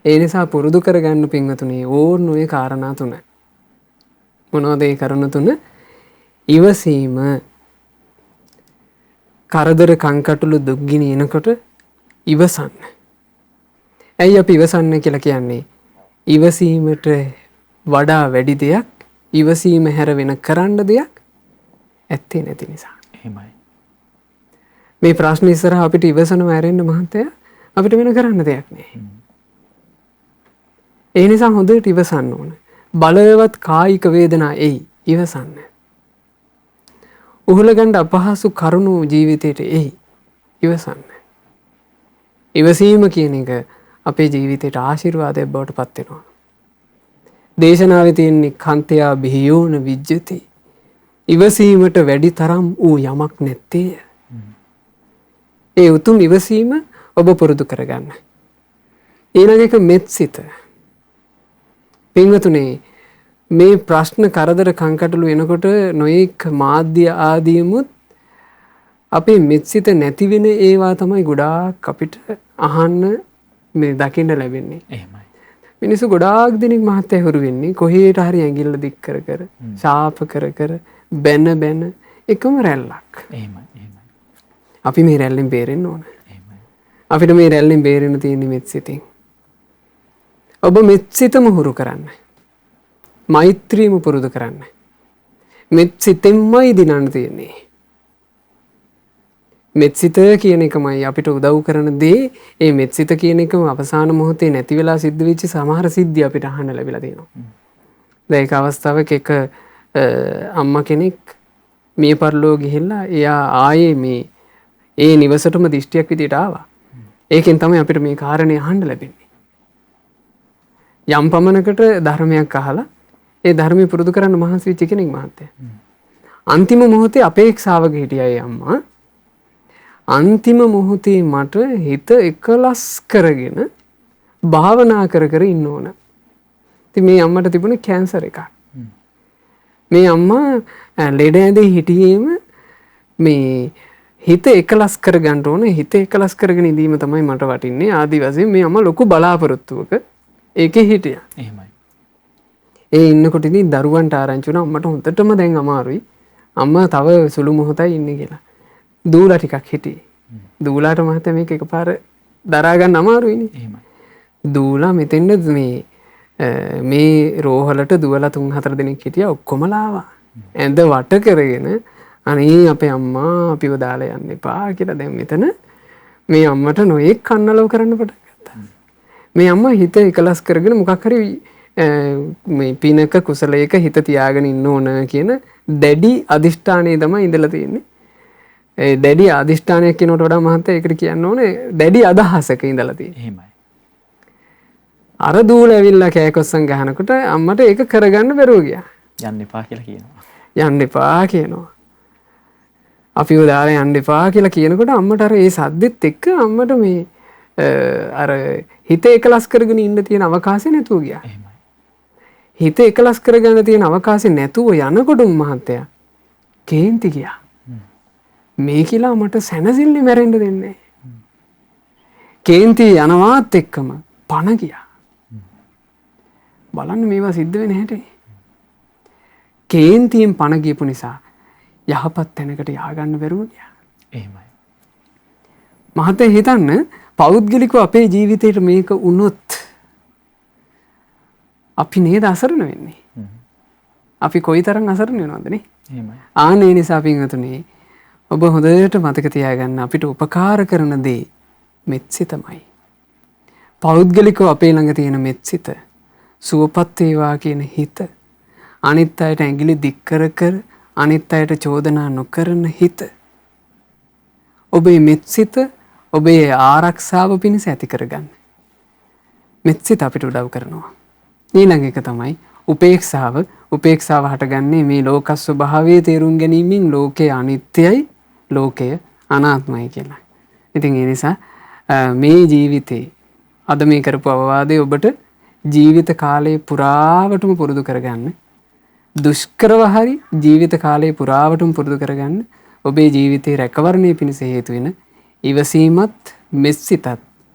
ඒ නිසා පුරුදු කරගන්න පින්වතුනි ඕන ඔය කාරණා තුන. මොනවද ඒ කරුණු තුන? ඉවසීම, කරදර කංකටොළු දුක්ගිනි එනකොට ඉවසන්න. ඇයි අපි ඉවසන්න කියලා කියන්නේ? ඉවසීමට වඩා වැඩි දෙයක්, ඉවසීම හැර වෙන කරන්න දෙයක් ඇත්තේ නැති නිසා. එහෙමයි. මේ ප්‍රශ්න ඉස්සරහා අපිට ඉවසනව ඇරෙන්න මහත්තයා අපිට වෙන කරන්න දෙයක් නෑ. ඒ නිසා හොඳට ඉවසන්න ඕන. බලවත් කායික වේදනා එයි, ඉවසන්න. උහුලගන්න අපහසු කරුණු ජීවිතයට එයි, ඉවසන්න. ඉවසීම කියන එක අපේ ජීවිතයට ආශිර්වාදයක් බවට පත් වෙනවා. දේශනාවේ තියෙන්නේ කන්තයා බිහියෝන විජ්ජති. ඉවසීමට වැඩි තරම් ඌ යමක් නැත්තේ. ඒ උතුම් ඉවසීම ඔබ පුරුදු කරගන්න. ඊළඟ එක මෙත්සිත. පින්වතුනි, මේ ප්‍රශ්න කරදර කංකටොළු එනකොට නොයෙක් මාධ්‍ය ආදීමුත් අපේ මෙත්සිත නැති වෙන ඒවා තමයි ගොඩාක් අපිට අහන්න මේ දකින්න ලැබෙන්නේ. එහෙමයි. මිනිස්සු ගොඩාක් දෙනෙක් මහත්තයා හුරු වෙන්නේ කොහේට හරි ඇඟිල්ල දික් කර කර, ශාප කර කර, බැන බැන එකම රැල්ලක්. එහෙමයි. එහෙමයි. අපි මේ රැල්ලෙන් බේරෙන්න ඕන. එහෙමයි. අපිට මේ රැල්ලෙන් බේරෙන්න තියෙන්නේ මෙත්සිතින්. ඔබ මෙත්සිතම හුරු කරන්න. මෛත්‍රියම පුරුදු කරන්න. මෙත්සිතෙන්මයි දිනන්න තියෙන්නේ. මෙත්සිත කියන එකමයි අපිට උදව් කරන දේ. ඒ මෙත්සිත කියන එකම අවසාන මොහොතේ නැති වෙලා සිද්ධ වෙච්ච සමහර සිද්ධි අපිට අහන්න ලැබිලා තියෙනවා. දැන් ඒක අවස්ථාවක එක අම්මා කෙනෙක් මිය පරලෝ ගිහිල්ලා එයා ආයේ මේ ඒ නිවසටම දිෂ්ටියක් විදියට ආවා. ඒකෙන් තමයි අපිට මේ කාරණේ අහන්න ලැබෙන්නේ. යම් පමණකට ධර්මයක් අහලා ඒ ධර්මය පුරුදු කරන්න මහන්සි වෙච්ච කෙනෙක් මහත්තයා. අන්තිම මොහොතේ අපේක්ෂාවක හිටියයි අම්මා. අන්තිම මොහොතේ මට හිත එකලස් කරගෙන භාවනා කර කර ඉන්න ඕන. ඉතින් මේ අම්මට තිබුණේ කැන්සර් එකක්. මේ අම්මා ලෙඩ ඇඳේ හිටියේම මේ හිත එකලස් කරගන්න ඕන. හිත එකලස් කරගෙන ඉඳීම තමයි මට වටින්නේ. ආදි වශයෙන් මේ අම්මා ලොකු බලාපොරොත්තුවක ඒකේ හිටියා. එහෙමයි. ඒ ඉන්නකොට ඉතින් දරුවන්ට ආරංචි වුණා අම්මට හොඳටම දැන් අමාරුයි. අම්මා තව සුළු මොහොතයි ඉන්නේ කියලා. දූලා ටිකක් හිටියේ. දූලාට මහත්තයා මේක එකපාර දරා ගන්න අමාරුයිනේ. එහෙමයි. දූලා මෙතෙන්ද මේ රෝහලට දුවලා 3-4 දෙනෙක් හිටියා ඔක්කොමලා ආවා. ඇඳ වට කරගෙන අනේ අපේ අම්මා අපිව දාලා යන්න එපා කියලා දැන් මෙතන මේ අම්මට නොයෙක් කන්නලව කරන්න පටන් ගත්තා. මේ අම්මා හිත එකලස් කරගෙන මොකක් හරි මේ පිනක කුසලයක හිත තියාගෙන ඉන්න ඕන කියන දැඩි අදිෂ්ඨානයේ තමයි ඉඳලා තියෙන්නේ. ඒ දැඩි අදිෂ්ඨානයක් කියනකට වඩා මහත්තයා ඒකට කියන්න ඕනේ දැඩි අදහසක ඉඳලා තියෙන්නේ. එහෙමයි. අර දූල ඇවිල්ලා කෑකොස්සන් ගහනකොට අම්මට ඒක කරගන්න බැරුව ගියා. යන්න එපා කියලා කියනවා. යන්න එපා කියනවා. අපිව දාලා යන්න එපා කියලා කියනකොට අම්මට අර ඒ සද්දෙත් එක්ක අම්මට මේ අර හිත එකලස් කරගෙන ඉන්න තියෙන අවකාශය නැතුව ගියා. එහෙමයි. හිත එකලස් කරගන්න තියෙන අවකාශය නැතුව යනකොට මහත්තයා කේන්ති ගියා. මේ කියලා මට සැනසෙල්ලි මැරෙන්න දෙන්නේ. කේන්ති යනවාත් එක්කම පණ ගියා. බලන්න මේවා සිද්ධ වෙන හැටි. කේන්තියෙන් පණ ගියපු නිසා යහපත් තැනකට ය아가න්න බැරුව ගියා. එහෙමයි. මහත්තයා හිතන්න පෞද්ගලිකව අපේ ජීවිතේට මේක වුණොත් අපි නේද අසරණ වෙන්නේ. අපි කොයිතරම් අසරණ වෙනවද නේ? එහෙමයි. ආනේ නිසා පින්වතුනි ඔබ හොඳට මතක තියාගන්න අපිට උපකාර කරන දේ මෙත්සිතමයි. පෞද්ගලිකව අපේ ළඟ තියෙන මෙත්සිත සුවපත් වේවා කියන හිත අනිත් අයට ඇඟිලි දික් කර කර අනිත් අයට චෝදනා නොකරන හිත ඔබේ මෙත්සිත ඔබේ ආරක්ෂාව පිණිස ඇති කරගන්න. මෙත්සිත අපිට උදව් කරනවා. ඊළඟ එක තමයි උපේක්ෂාව. උපේක්ෂාව හටගන්නේ මේ ලෝක ස්වභාවය තේරුම් ගැනීමෙන් ලෝකය අනිත්‍යයි ලෝකය අනාත්මයි කියලා. ඉතින් ඒ නිසා මේ ජීවිතේ අද මේ කරපු අවවාදය ඔබට ජීවිත කාලය පුරාවටම පුරුදු කරගන්න. දුෂ්කරව හරි ජීවිත කාලය පුරාවටම පුරුදු කරගන්න. ඔබේ ජීවිතේ රැකවරණය පිණිස හේතු වෙන ඉවසීමත් මෙත්සිතත්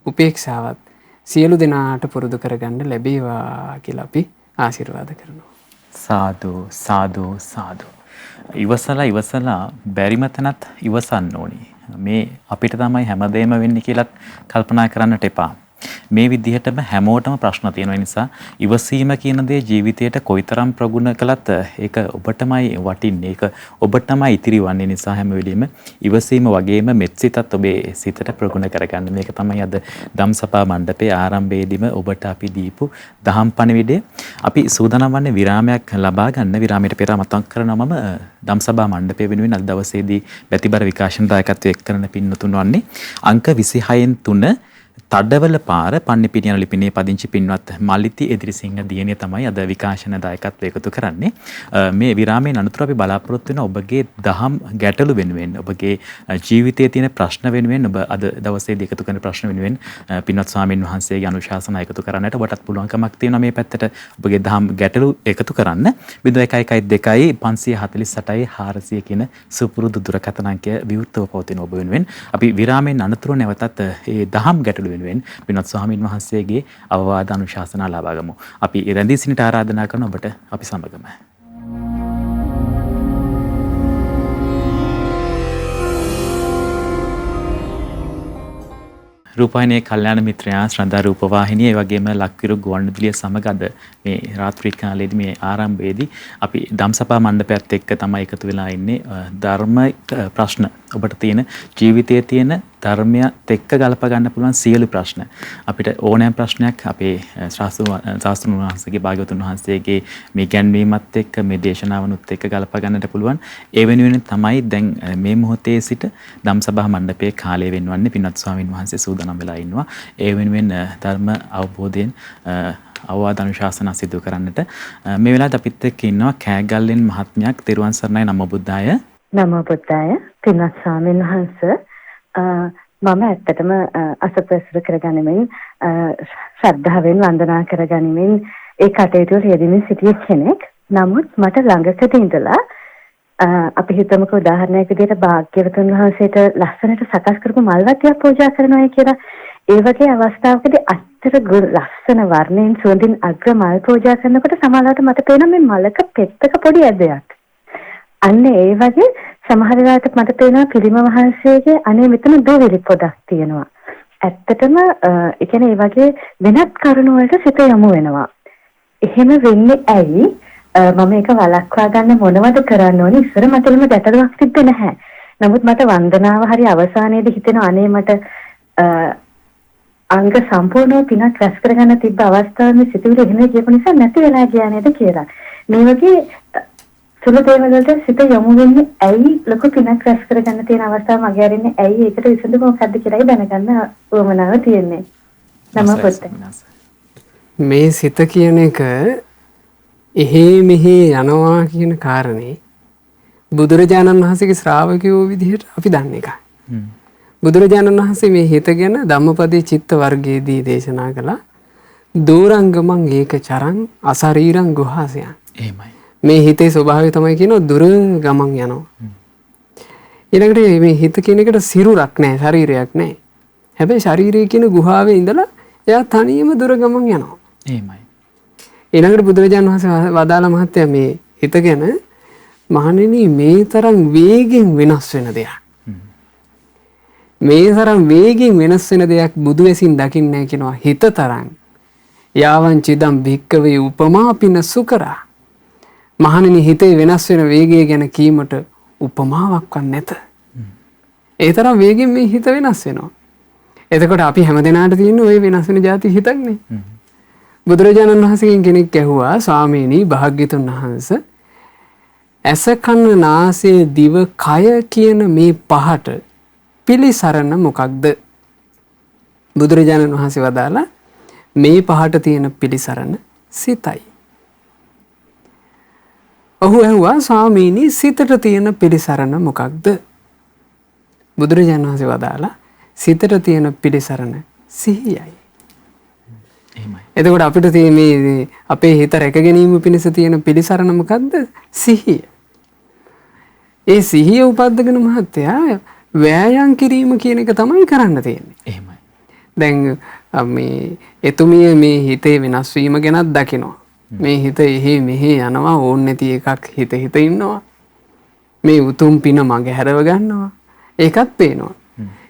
උපේක්ෂාවත් සියලු දෙනාට පුරුදු කරගන්න ලැබේවා කියලා අපි ආශිර්වාද කරනවා. සාදු සාදු සාදු. ඉවසලා බැරිම තැනත් ඉවසන්න ඕනි. මේ අපිට තමයි හැමදේම වෙන්නේ කියලාත් කල්පනා කරන්නට එපා. මේ විදිහටම හැමෝටම ප්‍රශ්න තියෙන නිසා ඉවසීම කියන දේ ජීවිතයට කොයිතරම් ප්‍රගුණ කළත් ඒක ඔබටමයි වටින්නේ. ඒක ඔබටමයි ඉතිරි වන්නේ නිසා හැම වෙලෙම ඉවසීම වගේම මෙත්සිතත් ඔබේ සිතට ප්‍රගුණ කරගන්න. මේක තමයි අද ධම්සභා මණ්ඩපයේ ආරම්භයේදීම ඔබට අපි දීපු දහම් පණිවිඩය. අපි සූදානම් වන්නේ විරාමයක් ලබා ගන්න. විරාමයට පෙර මතක් කරනවා මම ධම්සභා මණ්ඩපය වෙනුවෙන් අද දවසේදී බැතිබර විකාශන දායකත්වයේ එක් කරන පින්වතුන් වන්නේ අංක 26න් 3 තඩවල පාර පන්නිපිටියන ලිපිනේ පදිංචි පින්වත් මල්ලිති එදිරිසිංහ දියණිය තමයි අද විකාශන දායකත්වය එකතු කරන්නේ. මේ විරාමයෙන් අනතුරු අපි බලාපොරොත්තු වෙන ඔබගේ දහම් ගැටලු වෙනුවෙන් ඔබගේ ජීවිතයේ තියෙන ප්‍රශ්න වෙනුවෙන් ඔබ අද දවසේදී එකතු කරන ප්‍රශ්න වෙනුවෙන් පින්වත් ස්වාමින් වහන්සේගේ අනුශාසනා එකතු කරන්නට ඔබටත් පුළුවන්කමක් තියෙනවා මේ පැත්තට ඔබගේ දහම් ගැටලු එකතු කරන්න. 0112 548 400 කියන සුපුරුදු දුරකථන අංකය විවෘතව පවතින ඔබ වෙනුවෙන් අපි විරාමයෙන් අනතුරු නැවතත් මේ දහම් ගැටලු වෙනුවෙන් පින්වත් ස්වාමීන් වහන්සේගේ අවවාද අනුශාසනා ලබා ගමු. අපි රැඳී සිටින්නට ආරාධනා කරන ඔබට අපි සමගම. රූපවාහිනියේ කල්යාණ මිත්‍රයා ශ්‍රද්ධා රූපවාහිනිය ඒ වගේම ලක්විරු ගුවන්විදුලිය සමග අද මේ රාත්‍රී කාලයේදී මේ ආරම්භයේදී අපි ධම්සභා මණ්ඩපයත් එක්ක තමයි එකතු වෙලා ඉන්නේ. ධර්ම ප්‍රශ්න ඔබට තියෙන ජීවිතයේ තියෙන ධර්මයත් එක්ක ගලප ගන්න පුළුවන් සියලු ප්‍රශ්න අපිට ඕනෑම ප්‍රශ්නයක් අපේ ශාස්ත්‍රඥ වහන්සේගේ භාග්‍යවතුන් වහන්සේගේ මේ ගැන්වීමත් එක්ක මේ දේශනාවනුත් එක්ක ගලප ගන්නට පුළුවන්. ඒ වෙනුවෙන් තමයි දැන් මේ මොහොතේ සිට ධම්සභා මණ්ඩපයේ කාලය වෙනවන්නේ පින්වත් ස්වාමින් වහන්සේ සූදානම් වෙලා ඉන්නවා. ඒ වෙනුවෙන් ධර්ම අවබෝධයෙන් අවවාද අනුශාසනා සිදු කරන්නට මේ වෙලාවට අපිත් එක්ක ඉන්නවා කෑගල්ලෙන් මහත්මයක්. තෙරුවන් සරණයි. නමෝ බුද්ධාය. නමෝ බුද්ධාය. පින්වත් ස්වාමීන් වහන්සේ, මම ඇත්තටම අසප්‍රසර කරගනිමින් ශ්‍රද්ධාවෙන් වන්දනා කරගනිමින් ඒ කටයුතු වල යෙදෙමින් සිටිය කෙනෙක්. නමුත් මට ළඟකදී ඉඳලා අපි හිතමුකෝ උදාහරණයක් විදිහට භාග්‍යවතුන් වහන්සේට ලස්සනට සකස් කරපු මල්වත්තියක් පූජා කරනවා කියලා. ඒ වගේ අවස්ථාවකදී අත්තර ලස්සන වර්ණයෙන් සුවඳින් අග්‍ර මල් පූජා කරනකොට සමහරවිට මට පේනවා මේ මලක පෙත්තක පොඩි ඇදයක්. අන්න ඒ වගේ සමහර වෙලාවට මට පේනවා පිළිම වහන්සේගේ අනේ මෙතන දෝවිලි පොඩක් තියෙනවා. ඇත්තටම ඒ කියන්නේ ඒ වගේ වෙනත් කරුණු වලට සිත යොමු වෙනවා. එහෙම වෙන්නේ ඇයි? මම ඒක වළක්වා ගන්න මොනවද කරන්න ඕනේ? ඉස්සර මට එළිම ගැටලුවක් තිබ්බේ නැහැ. නමුත් මට වන්දනාව හරි අවසානයේදී හිතෙනවා අනේ මට අංග සම්පූර්ණව පිනක් රැස් කරගන්න තිබ්බ අවස්ථාවේ සිතුවිලි එහෙම කියපු නිසා නැති වෙලා ගියා නේද කියලා. මේ වගේ සුළු දේවල් වලට සිත යොමු වෙන්නේ ඇයි? ලොකු පිනක් රැස් කරගන්න තියෙන අවස්ථාව මගේ අරින්නේ ඇයි? ඒකට විසඳුම මොකක්ද කියලායි දැනගන්න උවමනාව තියෙන්නේ. නම පොත්. මේ සිත කියන එක එහෙ මෙහෙ යනවා කියන කාරණේ බුදුරජාණන් වහන්සේගේ ශ්‍රාවකයෝ විදිහට අපි දන්න එකයි. බුදුරජාණන් වහන්සේ මේ හිත ගැන ධම්මපදයේ චිත්ත වර්ගයේදී දේශනා කළා. දෝරංගමං ඒක චරං අසරීරං ගුහාසයන්. එහෙමයි. මේ හිතේ ස්වභාවය තමයි කියනවා දුර ගමන් යනවා. ඊළඟට මේ හිත කියන එකට සිරුරක් නැහැ, ශරීරයක් නැහැ. හැබැයි ශරීරය කියන ගුහාවේ ඉඳලා එයා තනියම දුර ගමන් යනවා. එහෙමයි. ඊළඟට බුදුරජාණන් වහන්සේ වදාළ මහත්තයා මේ හිත ගැන මහණෙනි මේ තරම් වේගෙන් වෙනස් වෙන දෙයක්. මේ තරම් වේගෙන් වෙනස් වෙන දෙයක් බුදු වෙසින් දකින්නේ නැහැ කියනවා. හිත තරම් යාවං චිදම් භික්කවේ උපමාපින සුකරා. මහණෙනි හිතේ වෙනස් වෙන වේගය ගැන කීමට උපමාවක් නැත. ඒ තරම් වේගෙන් මේ හිත වෙනස් වෙනවා. එතකොට අපි හැමදෙනාට තියෙන ওই වෙනස් වෙන જાති හිතක්නේ. බුදුරජාණන් වහන්සේගෙන් කෙනෙක් ඇහුවා ස්වාමීනි භාග්‍යතුන් වහන්සේ ඇස කන නාසය දිව කය කියන මේ පහට පිළිසරණ මොකක්ද? බුදුරජාණන් වහන්සේ වදාලා මේ පහට තියෙන පිළිසරණ සිතයි. ඔහු ඇහුවා ස්වාමීනි සිතට තියෙන පිළිසරණ මොකක්ද? බුදුරජාණන් වහන්සේ වදාලා සිතට තියෙන පිළිසරණ සිහියයි. එතකොට අපිට තියෙන මේ අපේ හිත රැක ගැනීම පිණිස තියෙන පිළිසරණ මොකද්ද? සිහිය. ඒ සිහිය උපද්දගෙන මහත්තයා වෑයම් කිරීම කියන එක තමයි කරන්න තියෙන්නේ. එහෙමයි. දැන් මේ එතුමිය මේ හිතේ වෙනස් වීම ගැනත් දකිනවා. මේ හිත එහෙ මෙහෙ යනවා ඕන නැති එකක් හිත ඉන්නවා. මේ උතුම් පින මගේ හැරව ගන්නවා. ඒකත් පේනවා.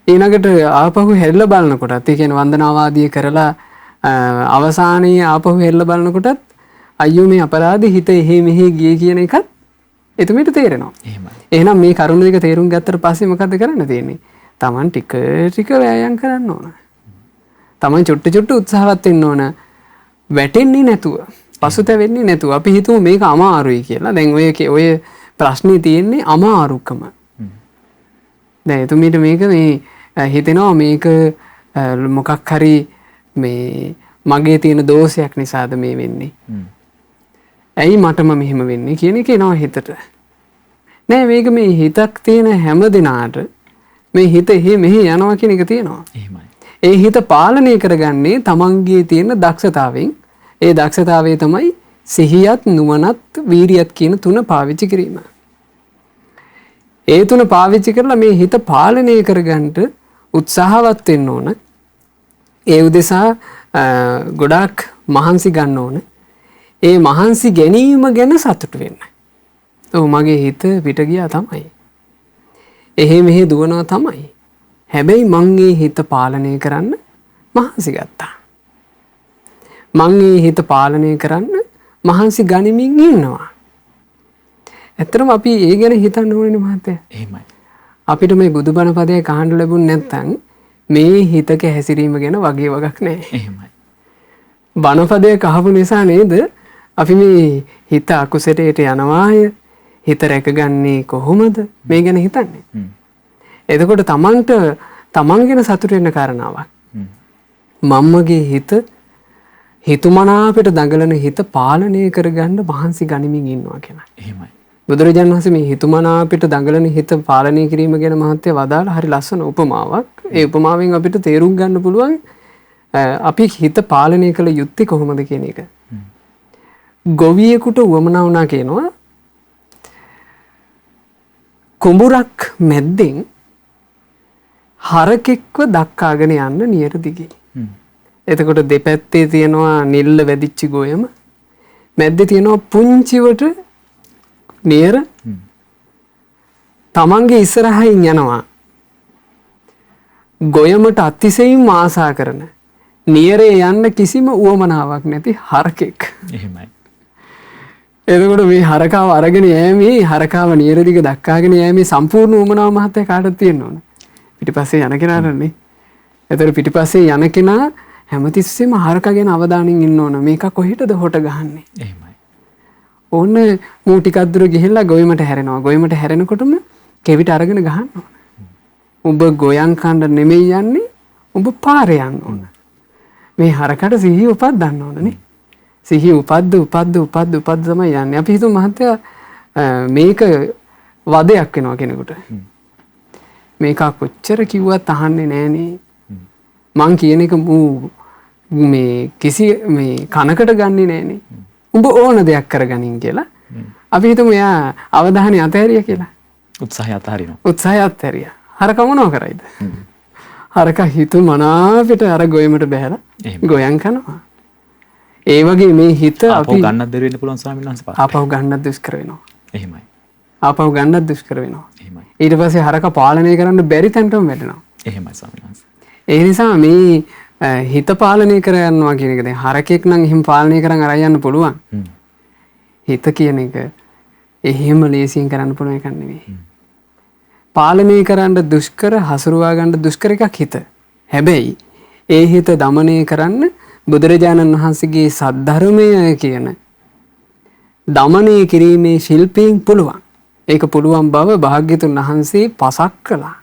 ඊළඟට ආපහු හැරිලා බලනකොටත් ඒ කියන්නේ වන්දනාවාදී කරලා අවසානයේ ආපහු හෙල්ල බලනකොටත් අයියෝ මේ අපරාධි හිත එහෙ මෙහෙ ගියේ කියන එකත් එතුමිට තේරෙනවා. එහෙමයි. එහෙනම් මේ කරුණ දෙක තේරුම් ගත්තට පස්සේ මොකද්ද කරන්න තියෙන්නේ? Taman ටික ටික වෑයම් කරන්න ඕන. Taman චුට්ටු චුට්ටු උත්සාහවත් වෙන්න ඕන. වැටෙන්නේ නැතුව, පසුතැවෙන්නේ නැතුව. අපි හිතුව මේක අමාරුයි කියලා. දැන් ඔය ප්‍රශ්නේ තියෙන්නේ අමාරුකම. දැන් එතුමිට මේක මේ හිතෙනවා මේක මොකක් හරි මේ මගේ තියෙන දෝෂයක් නිසාද මේ වෙන්නේ. ඇයි මටම මෙහෙම වෙන්නේ කියන එක එනවා හිතට. නෑ මේක මේ හිතක් තියෙන හැම දිනාට මේ හිත එහෙ මෙහෙ යනවා කියන එක තියෙනවා. එහෙමයි. ඒ හිත පාලනය කරගන්නේ තමන්ගේ තියෙන දක්ෂතාවයෙන්. ඒ දක්ෂතාවය තමයි සිහියත් නුවණත් වීරියත් කියන තුන පාවිච්චි කිරීම. ඒ තුන පාවිච්චි කරලා මේ හිත පාලනය කරගන්න උත්සාහවත් වෙන්න ඕන. ඒ උදෙසා ගොඩාක් මහන්සි ගන්න ඕන. ඒ මහන්සි ගැනීම ගැන සතුටු වෙන්න. ඔව් මගේ හිත පිට ගියා තමයි. එහෙ මෙහෙ දුවනවා තමයි. හැබැයි මං ඒ හිත පාලනය කරන්න මහන්සි ගත්තා. මං ඒ හිත පාලනය කරන්න මහන්සි ගනිමින් ඉන්නවා. ඇත්තටම අපි ඒ ගැන හිතන්න ඕනේ මහත්තයා. එහෙමයි. අපිට මේ බුදුබණ පදයක් අහන්න ලැබුණ නැත්නම් මේ හිතක හැසිරීම ගැන වගේ වගක් නැහැ. එහෙමයි. බණපදයක් අහපු නිසා නේද අපි මේ හිත අකුසලයට යනවාය හිත රැකගන්නේ කොහොමද මේ ගැන හිතන්නේ. එතකොට තමන් ගැන සතුට වෙන්න කාරණාවක්. මම්මගේ හිතුමනාපට දඟලන හිත පාලනය කරගන්න මහන්සි ගනිමින් ඉන්නවා කියලා. එහෙමයි. බුදුරජාණන් වහන්සේ මේ හිතුමනාපට දඟලන හිත පාලනය කිරීම ගැන මහත්ය වදාළ හරි ලස්සන උපමාවක්. ඒ උපමාවෙන් අපිට තේරුම් ගන්න පුළුවන් අපි හිත පාලනය කළ යුත්තේ කොහොමද කියන එක. ගොවියෙකුට උවමනා වුණා කියනවා කුඹුරක් මැද්දෙන් හරකෙක්ව දක්කාගෙන යන්න නියර දිගේ. එතකොට දෙපැත්තේ තියෙනවා නිල්ල වැදිච්ච ගොයම, මැද්දේ තියෙනවා පුංචිවට නියර, තමන්ගේ ඉස්සරහින් යනවා ගොයමට අතිශයින් ආසා කරන නියරේ යන්න කිසිම උවමනාවක් නැති හරකෙක්. එහෙමයි. එතකොට මේ හරකාව අරගෙන යෑමේ, හරකාව නියර දිග දක්කාගෙන යෑමේ සම්පූර්ණ උවමනාව මහත්තයා කාටද තියෙන්න ඕන? පිටිපස්සේ යන කෙනාටනේ. එතකොට පිටිපස්සේ යන කෙනා හැමතිස්සෙම හරකා ගැන අවධානයෙන් ඉන්න ඕන. මේක කොහෙටද හොට ගහන්නේ? එහෙමයි. ඕන්න මූ ටිකක් දුර ගිහිල්ලා ගොයමට හැරෙනවා. ගොයමට හැරෙනකොටම කෙවිත අරගෙන ගහන්න ඕන. ඔබ ගොයන් කන්න නෙමෙයි යන්නේ, ඔබ පාරේ යන්න ඕන. මේ හරකට සිහිය උපද්දන්න ඕනනේ. සිහිය උපද්ද තමයි යන්නේ. අපි හිතමු මහත්තයා මේක වදයක් වෙනවා කෙනෙකුට. මේක කොච්චර කිව්වත් අහන්නේ නෑනේ. මං කියන එක මේ කිසි මේ කනකට ගන්නේ නෑනේ. උඹ ඕන දෙයක් කරගනින් කියලා. අපි හිතමු එයා අවධානය අතහැරියා කියලා. උත්සාහය අතහරිනවා. උත්සාහය අතහැරියා. හරක මොනව කරයිද? හරක හිතු මනාපිට අර ගොයමට බහැලා ගොයන් කනවා. ඒ වගේ මේ හිත අපි ගන්නත් දෙර වෙන්න පුළුවන් ස්වාමීන් වහන්සේ. ආපහු ගන්නත් දුෂ්කර වෙනවා. එහෙමයි. ආපහු ගන්නත් දුෂ්කර වෙනවා. එහෙමයි. ඊට පස්සේ හරක පාලනය කරන්න බැරි තැනටම වැටෙනවා. එහෙමයි ස්වාමීන් වහන්සේ. ඒ නිසා මේ හිත පාලනය කරගන්නවා කියන එක දැන් හරකෙක් නම් එහෙම පාලනය කරන් අරන් යන්න පුළුවන්. හිත කියන එක එහෙම ලේසියෙන් කරන්න පුළුවන් එකක් නෙවෙයි. පාලනය කරන්න දුෂ්කර, හසුරුවා ගන්න දුෂ්කර එකක් හිත. හැබැයි ඒ හිත দমনය කරන්න බුදුරජාණන් වහන්සේගේ සද්ධර්මය කියන দমনය කිරීමේ ශිල්පයෙන් පුළුවන්. ඒක පුළුවන් බව භාග්‍යතුන් වහන්සේ පසක් කළා.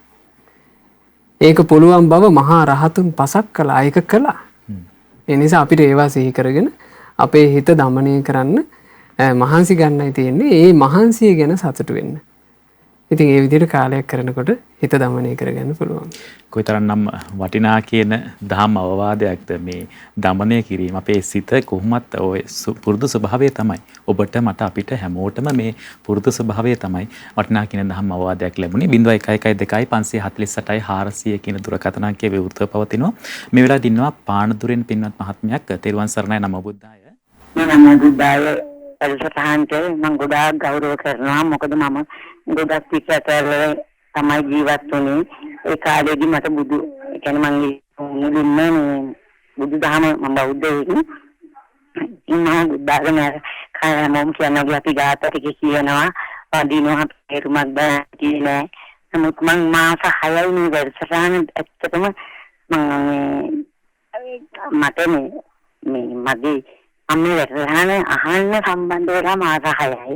ඒක පුළුවන් බව මහා රහතුන් පසක් කළා. ඒක කළා. ඒ නිසා අපිට ඒවා සිහි කරගෙන අපේ හිත দমনය කරන්න මහන්සි ගන්නයි තියෙන්නේ. ඒ මහන්සිය ගැන සතුටු වෙන්න. ඉතින් ඒ විදිහට කාලයක් කරනකොට හිත দমনය කරගන්න පුළුවන්. කොයිතරම්නම් වටිනා කියන දහම් අවවාදයක්ද මේ দমনය කිරීම. අපේ සිත කොහොමත් ඔය පුරුදු ස්වභාවය තමයි. ඔබට මට අපිට හැමෝටම මේ පුරුදු ස්වභාවය තමයි වටිනා කියන දහම් අවවාදයක් ලැබුණේ. 0112/548 කියන දුරකථන අංකයේ විවෘතව පවතිනවා. මේ වෙලාවට ඉන්නවා පානදුරෙන් පින්වත් මහත්මයක්. තෙරුවන් සරණයි. නමෝ බුද්ධාය. නමෝ බුද්ධාය. පරිසතහන්ට මම ගොඩාක් ගෞරව කරනවා. මොකද මම ගොඩක් පිටතට තමයි ජීවත් වුනේ. ඒ කාලේදී මට බුදු කියන්නේ මම මුලින්ම බුදු දහම මම බෞද්ධයෙක්. ඉන්නා බුද්ධාගම කයමම් කියනවා අපි ගාතට කියනවා වදිනවා පෙරුමක් බෑ. නමුත් මම මාස 6යි මේ වැඩසටහන ඇත්තටම මට මේ මගේ අම්මේ වැඩසටහන අහන්න සම්බන්ධ වෙලා මාස 6යි.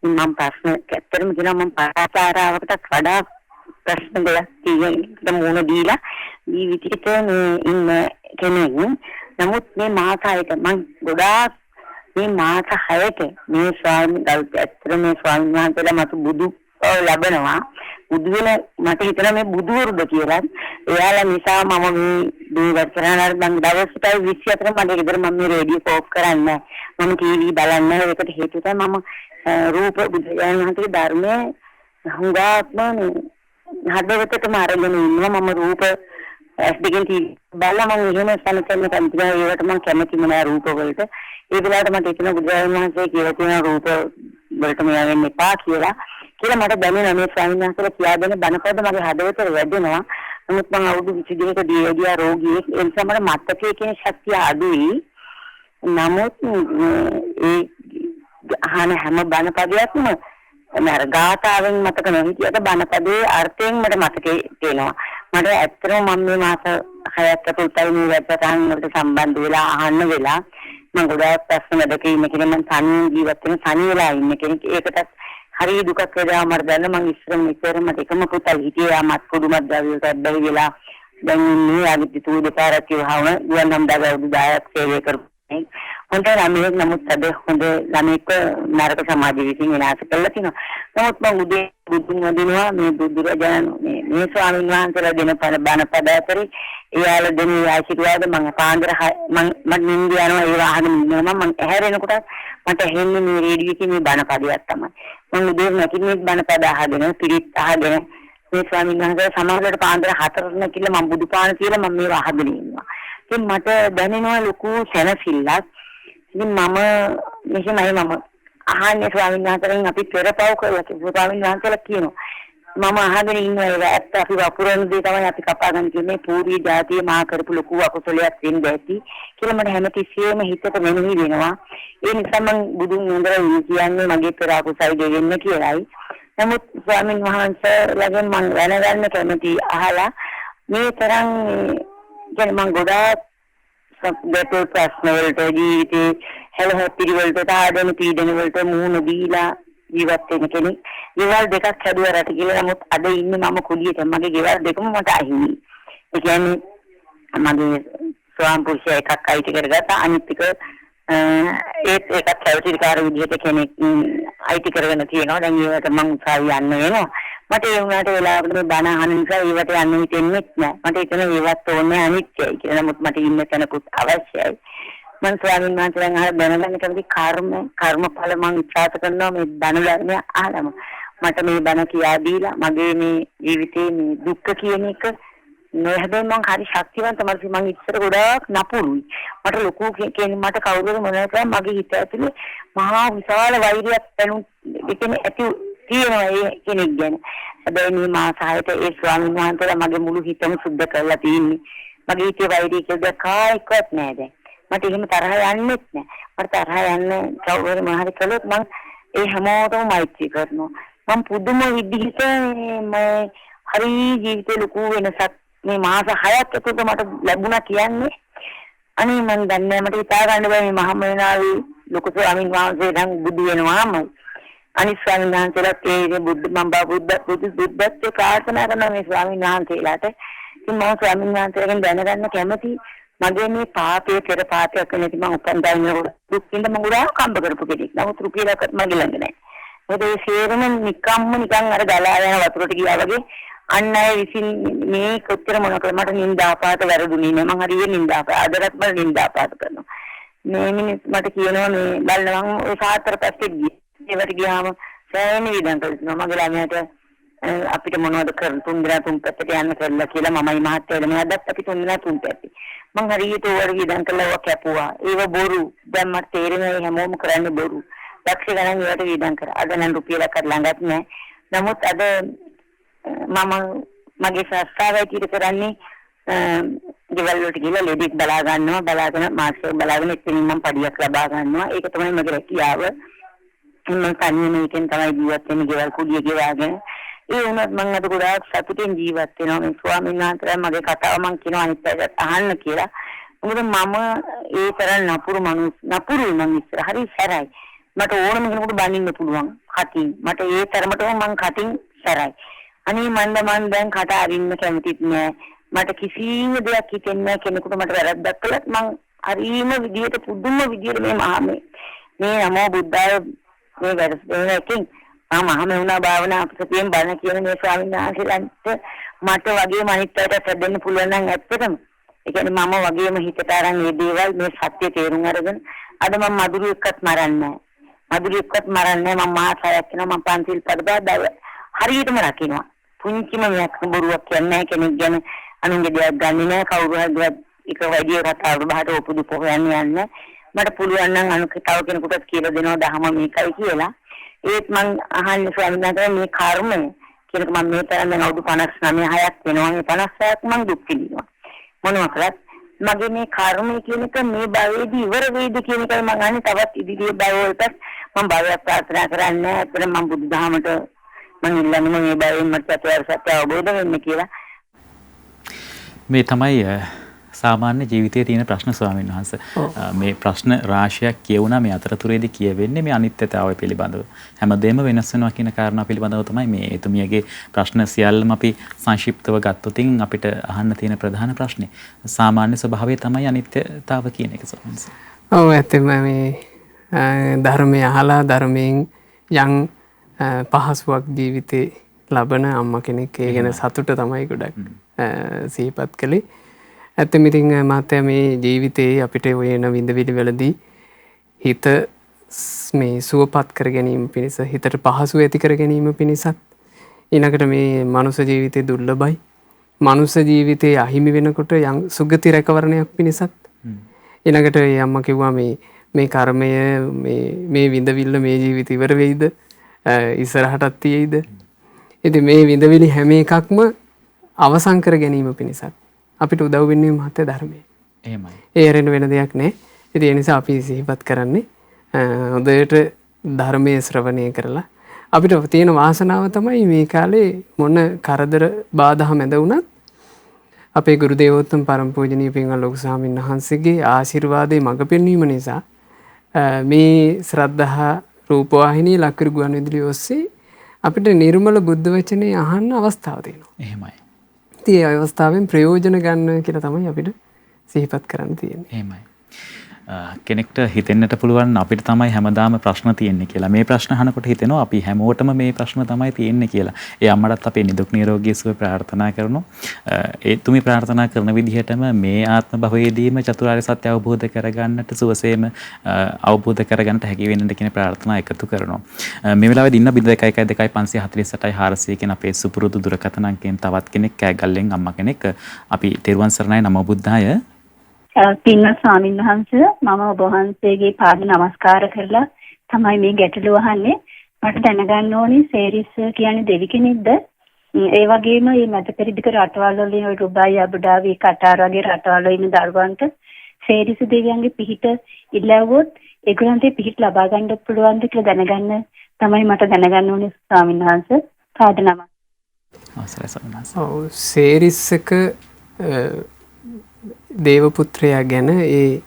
මම ප්‍රශ්න ඇත්තටම කියනවා මම පාරාචාරාවකට වඩා ප්‍රශ්න ගොඩක් තියෙන මොන දීලා ජීවිතේට ඉන්න කෙනෙක්. නමුත් මේ මාස 6ට මම ගොඩාක් මේ මාස 6ට මේ ස්වාමීන් වහන්සේලා මට බුදු ලැබෙනවා. බුදු වෙන මට හිතෙනවා මේ බුදුවරුද කියලා. එයාලා නිසා මම මේ වචනවල මම දවසටයි 24 මට ගෙදර මම මේ රේඩියෝ ඕෆ් කරන්නේ. මම ටීවී බලන්නේ. ඒකට හේතුව තමයි මම රූප බුදුරජාණන් වහන්සේගේ ධර්මයේ හුඟාත්ම හදවතටම අරගෙන ඉන්නවා. මම රූප ඇස්දකින් බලලා මම එහෙම සනසන්න කැමතියි. ඒකට මම කැමතිම නෑ රූප වලට. ඒ වෙලාවට මට හිතෙනවා බුදුරජාණන් වහන්සේ කියලා තියෙන රූප වලට මම යන්නේ එපා කියලා මට දැනෙනවා. මේ ස්වාමීන් වහන්සේලා කියා දෙන බණපද මගේ හදවතට වැදෙනවා. නමුත් මම අවුරුදු 22ක දියෝදියා රෝගියෙක්. ඒ නිසා මට මතකයේ කියන ශක්තිය අඩුයි. නමුත් ඒ අහන හැම බණපදයක්ම මම ගාථාවෙන් මතක නොහිටියට බණපදයේ අර්ථයෙන් මට මතකේ තියෙනවා. මට ඇත්තටම මම මේ මාස 6ක් ඇතුළත මේ වැඩසටහන් වලට සම්බන්ධ වෙලා අහන්න වෙලා මම ගොඩාක් ප්‍රශ්න දෙක ඉන්න කෙනෙක්. මම තනියෙන් ජීවත් වෙන තනි වෙලා ඉන්න කෙනෙක්. ඒකටත් හරි දුකක් වේදනා මට දැනෙන. මම ඉස්සර මට එකම පුතල් හිටියේ. මත් කුඩුමත් ද්‍රව්‍යයට බැරි වෙලා දැන් ඉන්නේ ආගිත් තුඩ පාරක් කියවහම ගුවන් හම්දාගේ අවුරුදු 10ක් සේවය කරපු හොඳ ළමයෙක් නමුත් අද හොඳ ළමයෙක් නරක සමාජ විසින් විනාශ කරලා තිනවා. නමුත් මම උදේ බුදුන් වදිනවා මේ බුදුරජාණන් මේ ස්වාමීන් වහන්සේලා දෙන බණ පද අතරේ එයාලා දෙන ආශිර්වාද මම පාන්දර මම නින්ද යනවා ඒ අහගෙන ඉන්නවා මම ඇහැරෙනකොට මට ඇහෙන්නේ මේ රේඩියෝ එකේ මේ බණ පදයක් තමයි. මම උදේ නැගිටින්නේ බණ පද අහගෙන පිරිත් අහගෙන මේ ස්වාමීන් වහන්සේ සමහරවිට පාන්දර 4 නැකිලා මම බුදුපාන කියලා මම මේව අහගෙන ඉන්නවා. ඉතින් මට දැනෙනවා ලොකු සැනසෙල්ලක්. ඉතින් මම අහන්නේ ස්වාමීන් වහන්සේගෙන් අපි පෙරපව් කරලා ස්වාමීන් වහන්සේලා කියනවා. මම අහගෙන ඉන්නවා ඒක ඇත්ත අපි වපුරන දේ තමයි අපි කපා ගන්න කියන්නේ පූර්වීය ජාතිය මහා කරපු ලොකු අකුසලයක් වෙන්න ඇති කියලා මට හැමතිස්සෙම හිතට මෙනෙහි වෙනවා. ඒ නිසා මම බුදුන් වහන්සේ කියන්නේ මගේ පෙර අකුසල් දෙවෙන්න කියලායි. නමුත් ස්වාමීන් වහන්සේලාගෙන් මම දැනගන්න කැමති අහලා මේ තරම් කියන්නේ මම ගොඩාක් සබ්ජෙක්ට් ප්‍රශ්න වලට ජීවිතේ හැලහැප්පිලි වලට තාඩන පීඩන වලට මුහුණ දීලා ජීවත් වෙන කෙනෙක්. ගෙවල් දෙකක් හැදුවා රට කියලා. නමුත් අද ඉන්නේ මම කුලියට. මගේ ගෙවල් දෙකම මට අහිමි. ඒ කියන්නේ මගේ ස්වාම පුරුෂයා එකක් අයිති කරගත්තා. අනිත් එක ඒකත් කැවිතිකාර විදිහට කෙනෙක් අයිති කරගෙන තියෙනවා. දැන් ඒකට මම උත්සාහය යන්න වෙනවා. මට ඒ වුණාට වෙලාවකට මේ බණ අහන නිසා ඒවට යන්න හිතෙන්නේ නැහැ. මට හිතෙන ඒවත් ඕනේ අනිත්‍යයි කියලා. නමුත් මට ඉන්න තැනකුත් අවශ්‍යයි. මම ස්වාමීන් වහන්සේගෙන් අහලා දැනගන්න කැමති කර්මඵල මම විශ්වාස කරනවා මේ බණ ධර්මය අහලම. මට මේ බණ කියා දීලා මගේ මේ ජීවිතේ මේ දුක්ඛ කියන එක නෑ හැබැයි මම හරි ශක්තිවන්ත මම ඉස්සර ගොඩාක් නපුරුයි. මට ලොකු කියන්නේ මට කවුරුද මොනවද මගේ හිත ඇතුලේ මහා විශාල වෛරයක් දැනුනේ ඇති තියෙනවා ඒ කෙනෙක් ගැන. හැබැයි මේ මාස 6ට ඒ ස්වාමීන් වහන්සේලා මගේ මුළු හිතම සුද්ධ කරලා තියෙන්නේ. මගේ හිතේ වෛරය කියලා කායිකවත් නෑ දැන්. මට එහෙම තරහ යන්නෙත් නෑ. මට තරහ යන්න කවුරුහරි මොනවද කළොත් මම ඒ හැමෝටම මෛත්‍රී කරනවා. මම පුදුම විදිහට මේ හරි ජීවිතේ ලොකු වෙනසක් මේ මාස 6ක් ඇතුළත මට ලැබුණා කියන්නේ. අනේ මම දන්නේ මට හිතා ගන්න බෑ මේ මහමෙනාවේ ලොකු ස්වාමීන් වහන්සේ දැන් බුදු වෙනවාම අනිත් ස්වාමීන් වහන්සේලාත් ඒ බුද්ධත්ව ප්‍රාර්ථනා කරන මේ ස්වාමීන් වහන්සේලාට ඉතින් මම ස්වාමීන් වහන්සේලාගෙන් දැනගන්න කැමති මගේ මේ පාපයේ පෙර පාපයක් නැති මම උපන් දාන්නේ දුක්ඛින්ද මම උරා කම්බ කරපු කෙනෙක්. නමුත් රුපියලක්වත් මගේ ළඟ නැහැ. මොකද ඒ සේරම නිකන් අර ගලා යන වතුරට ගියා වගේ අන්න අය විසින් මේ කොච්චර මොනකද මට නින්දාපාත වැරදුනේ නෑ. මං හරියට නින්දාපාත අදටත් මම නින්දාපාත කරනවා. මේ මිනිස් මට කියනවා මේ බලන්න මං ඔය සාතර පැත්තේ ගියා. ඒවට ගියාම සෑහෙන විදන් කරනවා. මගේ ළමයාට අපිට මොනවද කරන්න තුන් පැත්තට යන්න කරලා කියලා මමයි මහත්තයාලා මෙයාදත් අපි තුන් පැත්තේ. මං හරියට ඕවර විදන් කළා කැපුවා. ඒව බොරු. දැන් මට තේරෙනවා හැමෝම කරන්නේ බොරු. ලක්ෂ ගණන් ඒවට විදන් කරා. අද නම් රුපියලක් ළඟත් නෑ. නමුත් අද මම මගේ සංස්කාරය කිර කරන්නේ ගෙවල් වලට ගිහලා ලෙඩෙක් බලා ගන්නවා බලාගෙන මාස්ටර් බලාගෙන එතනින් මම පඩියක් ලබා ගන්නවා ඒක තමයි මගේ රැකියාව මම තනියම එකෙන් තමයි ජීවත් වෙන්නේ ගෙවල් කුඩිය ගෙවාගෙන ඒ වුණත් මම අද ගොඩාක් සතුටින් ජීවත් වෙනවා මේ ස්වාමීන් වහන්සේලා මගේ කතාව මම කියනවා අනිත් අයට අහන්න කියලා මොකද මම ඒ තරම් නපුරුයි මම ඉස්සර හරි සැරයි මට ඕනම කෙනෙකුට බනින්න පුළුවන් කටින් මට ඒ තරමටම මම කටින් සැරයි අනේ මන් දැන් කට අරින්න කැමතිත් නෑ මට කිසිම දෙයක් හිතෙන්නේ නෑ කෙනෙකුට මට වැරද්දක් කළත් මං හරිම විදියට පුදුම විදියට මේ නමෝ බුද්ධාය මේ වැඩසටහනකින් මම වුණා භාවනා අපසතියෙන් බණ කියන මේ ස්වාමීන් වහන්සේලාට මට වගේම අනිත් අයට සැදෙන්න පුළුවන් නම් ඇත්තටම ඒ කියන්නේ මම වගේම හිතට අරන් මේ දේවල් මේ සත්‍ය තේරුම් අරගෙන අද මම මధుරු එක්කත් මරන්නේ මම මාසයක් වෙනවා මම පන්සිල් පදබා හරියටම රකින්නවා පුංචිම මෙයක් බොරුවක් කියන්නේ නැහැ කෙනෙක් ගැන අනුන්ගේ දෙයක් ගන්නෙ නැහැ කවුරු හරි එක වැඩි කතාවකට බහට ඔපුදු පොහොයන්න යන්නේ මට පුළුවන් නම් අනුකතාව කෙනෙකුට කියලා දෙනවා දහම මේකයි කියලා ඒත් මං අහන්නේ ස්වාමීන් වහන්සේ මේ කර්මය කියනක මම මේ තරම් දැන් අවුරුදු 59ක් වෙනවා මේ 56ක් මං දුක් විඳිනවා මොනවා කළත් මගේ මේ කර්මය කියන එක මේ භවයේදී ඉවර වෙයිද කියන එකයි මං අහන්නේ තවත් ඉදිරියේ භවවලට මම භවයක් ප්‍රාර්ථනා කරන්නේ නැහැ මම බුදුදහමට මම ඉල්ලන්නේ මේ බයෙන් මට චතුරාර්ය සත්‍ය අවබෝධ වෙන්න කියලා. මේ තමයි සාමාන්‍ය ජීවිතයේ තියෙන ප්‍රශ්න ස්වාමීන් වහන්සේ. මේ ප්‍රශ්න රාශියක් කියවුණා මේ අතරතුරේදී කියවෙන්නේ මේ අනිත්‍යතාවය පිළිබඳව. හැමදේම වෙනස් වෙනවා කියන කාරණාව පිළිබඳව තමයි මේ එතුමියගේ ප්‍රශ්න සියල්ලම අපි සංක්ෂිප්තව ගත්තොත් අපිට අහන්න තියෙන ප්‍රධාන ප්‍රශ්නේ. සාමාන්‍ය ස්වභාවය තමයි අනිත්‍යතාව කියන එක ස්වාමීන් වහන්සේ. ඔව් ඇත්තම මේ ධර්මය අහලා ධර්මයෙන් යම් පහසුවක් ජීවිතේ ලබන අම්මා කෙනෙක් ඒ ගැන සතුට තමයි ගොඩක් සිහිපත් කළේ. ඇත්තම ඉතින් මාත්‍යා මේ ජීවිතේ අපිට ඔය එන විඳවිලි වලදී හිත මේ සුවපත් කර ගැනීම පිණිස හිතට පහසු ඇති කර ගැනීම පිණිසත් ඊළඟට මේ මනුෂ්‍ය ජීවිතේ දුර්ලභයි. මනුෂ්‍ය ජීවිතේ අහිමි වෙනකොට යම් සුගති රැකවරණයක් පිණිසත් ඊළඟට ඒ අම්මා කිව්වා මේ කර්මය මේ විඳවිල්ල මේ ජීවිත ඉවර වෙයිද ඉස්සරහටත් තියෙයිද. ඉතින් මේ විඳවිලි හැම එකක්ම අවසන් කර ගැනීම පිණිසත් අපිට උදව් වෙන්නේ මහත්ය ධර්මය. එහෙමයි. ඒ ඇරෙන්න වෙන දෙයක් නෑ. ඉතින් ඒ නිසා අපි සිහිපත් කරන්නේ හොඳට ධර්මයේ ශ්‍රවණය කරලා අපිට තියෙන වාසනාව තමයි මේ කාලේ මොන කරදර බාධා මැද වුණත් අපේ ගුරු දේවෝත්තම පරම පූජනීය පින්වත් ලොකු ස්වාමීන් වහන්සේගේ ආශිර්වාදයේ මඟ පෙන්වීම නිසා මේ ශ්‍රද්ධා රූපවාහිනී ලක්කිරු ගුවන්විදුලිය ඔස්සේ අපිට නිර්මල බුද්ධ වචනේ අහන්න අවස්ථාව තියෙනවා. එහෙමයි. ඉතින් ඒ අවස්ථාවෙන් ප්‍රයෝජන ගන්න කියලා තමයි අපිට සිහිපත් කරන්න තියෙන්නේ. එහෙමයි. කෙනෙක්ට හිතෙන්නට පුළුවන් අපිට තමයි හැමදාම ප්‍රශ්න තියෙන්නේ කියලා. මේ ප්‍රශ්න අහනකොට හිතෙනවා අපි හැමෝටම මේ ප්‍රශ්න තමයි තියෙන්නේ කියලා. ඒ අම්මටත් අපේ නිදුක් නිරෝගී සුව ප්‍රාර්ථනා කරනවා. ඒ තුමි ප්‍රාර්ථනා කරන විදිහටම මේ ආත්ම භවයේදීම චතුරාර්ය සත්‍ය අවබෝධ කරගන්නට සුවසේම අවබෝධ කරගන්නට හැකි වෙන්නට කියන ප්‍රාර්ථනා එකතු කරනවා. මේ වෙලාවේ දින්න 0112548400 කියන අපේ සුපුරුදු දුරකථන අංකයෙන් තවත් කෙනෙක් කෑගල්ලෙන් අම්මා කෙනෙක් අපි තෙරුවන් සරණයි නමෝ බුද්ධාය. පින්වත් ස්වාමීන් වහන්සේ මම ඔබ වහන්සේගේ පාද නමස්කාර කරලා තමයි මේ ගැටලුව අහන්නේ. මට දැනගන්න ඕනේ සේරිස් කියන්නේ දෙවි කෙනෙක්ද? ඒ වගේම මේ මැද පෙරදිග රටවල් වල ඉන්න රුබයි අබුඩාබි කටාර වගේ රටවල් වල ඉන්න දරුවන්ට සේරිස් දෙවියන්ගේ පිහිට ඉල්ලුවොත් ඒගොල්ලන්ට පිහිට ලබා ගන්න පුළුවන්ද කියලා දැනගන්න තමයි මට දැනගන්න ඕනේ ස්වාමීන් වහන්සේ. පාද නම. අවසරයි ස්වාමීන් වහන්සේ. ඔව් සේරිස් එක දේවපුත්‍රයා ගැන ඒ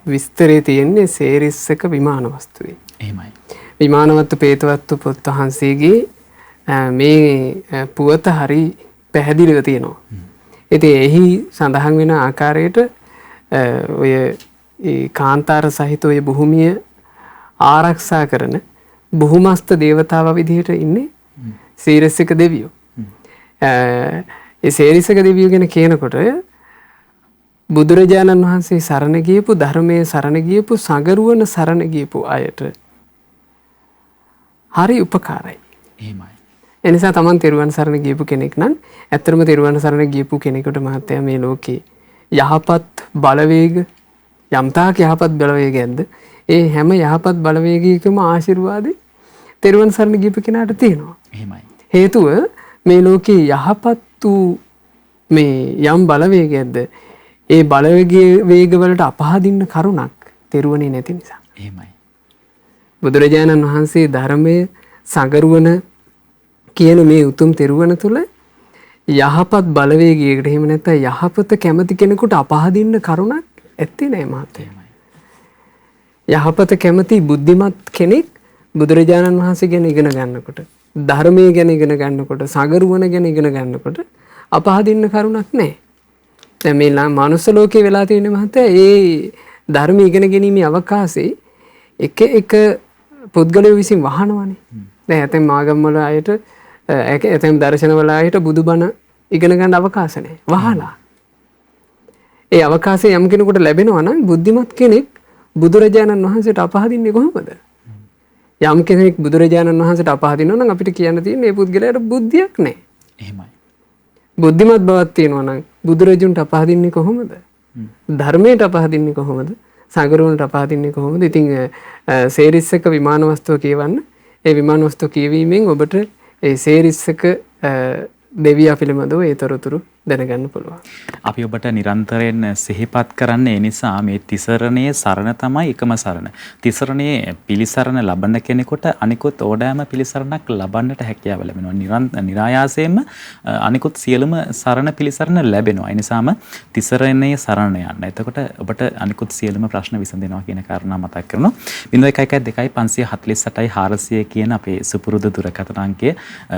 විස්තරේ තියෙන්නේ සේරිස් එක විමාන වස්තුවේ. එහෙමයි. විමානවත්තු පේතවත්තු පොත් වහන්සේගේ මේ පුවත හරි පැහැදිලිව තියෙනවා. ඉතින් එහි සඳහන් වෙන ආකාරයට ඔය කාන්තාර සහිත ඔය භූමිය ආරක්ෂා කරන බොහොමස්ත දේවතාවා විදිහට ඉන්නේ සේරිස් එක දෙවියෝ. ඒ සේරිස් එක දෙවියෝ ගැන කියනකොට බුදුරජාණන් වහන්සේ සරණ ගියපු ධර්මයේ සරණ ගියපු සගරුවන සරණ ගියපු අයට හරි උපකාරයි. එහෙමයි. එනිසා තමන් තෙරුවන් සරණ ගියපු කෙනෙක් නම් ඇත්තටම තෙරුවන් සරණ ගියපු කෙනෙකුට මහත්තයා මේ ලෝකේ යහපත් බලවේග යම්තාක් යහපත් බලවේගයක්ද ඒ හැම යහපත් බලවේගයකම ආශිර්වාදේ තෙරුවන් සරණ ගියපු කෙනාට තියෙනවා. එහෙමයි. හේතුව මේ ලෝකේ යහපත් වූ මේ යම් බලවේගයක්ද ඒ බලවේගවලට අපහදින්න කරුණක් තෙරුවනේ නැති නිසා. එහෙමයි. බුදුරජාණන් වහන්සේ ධර්මයේ සගරුවන කියන මේ උතුම් තෙරුවන තුල යහපත් බලවේගයකට එහෙම නැත්නම් යහපත කැමති කෙනෙකුට අපහදින්න කරුණක් ඇත්තේ නැහැ මහත්තයා. යහපත කැමති බුද්ධිමත් කෙනෙක් බුදුරජාණන් වහන්සේ ගැන ඉගෙන ගන්නකොට ධර්මයේ ගැන ඉගෙන ගන්නකොට සගරුවන ගැන ඉගෙන ගන්නකොට අපහදින්න කරුණක් නැහැ. දැන් මේ මනුස්ස ලෝකේ වෙලා තියෙන මහත්තයා ඒ ධර්ම ඉගෙන ගැනීමේ අවකාශේ එක පුද්ගලයෝ විසින් වහනවානේ. දැන් ඇතැම් ආගම් වල අයට ඇතැම් දර්ශන වල අයට බුදුබණ ඉගෙන ගන්න අවකාශ නැහැ. වහලා. ඒ අවකාශය යම් කෙනෙකුට ලැබෙනවා නම් බුද්ධිමත් කෙනෙක් බුදුරජාණන් වහන්සේට අපහදින්නේ කොහොමද? යම් කෙනෙක් බුදුරජාණන් වහන්සේට අපහදිනවා නම් අපිට කියන්න තියෙන්නේ මේ පුද්ගලයාට බුද්ධියක් නැහැ. එහෙමයි. බුද්ධිමත් බවක් තියෙනවා නම් බුදුරජුන්ට අපහදින්නේ කොහොමද? ධර්මයට අපහදින්නේ කොහොමද? සගරුවනට අපහදින්නේ කොහොමද? ඉතින් සේරිස් එක විමාන වස්තුව කියවන්න. ඒ විමාන වස්තුව කියවීමෙන් ඔබට ඒ සේරිස් එක දෙවියා පිළිබඳව ඒ තොරතුරු දැනගන්න පුළුවන්. අපි ඔබට නිරන්තරයෙන් සිහිපත් කරන්නේ ඒ නිසා මේ තිසරණයේ සරණ තමයි එකම සරණ. තිසරණයේ පිළිසරණ ලබන කෙනෙකුට අනිකුත් ඕඩෑම පිළිසරණක් ලබන්නට හැකියාව ලැබෙනවා. නිරායාසයෙන්ම අනිකුත් සියලුම සරණ පිළිසරණ ලැබෙනවා. ඒ නිසාම තිසරණයේ සරණ යන්න. එතකොට ඔබට අනිකුත් සියලුම ප්‍රශ්න විසඳෙනවා කියන කාරණා මතක් කරනවා. 0112 548 කියන අපේ සුපුරුදු දුරකථන අංකය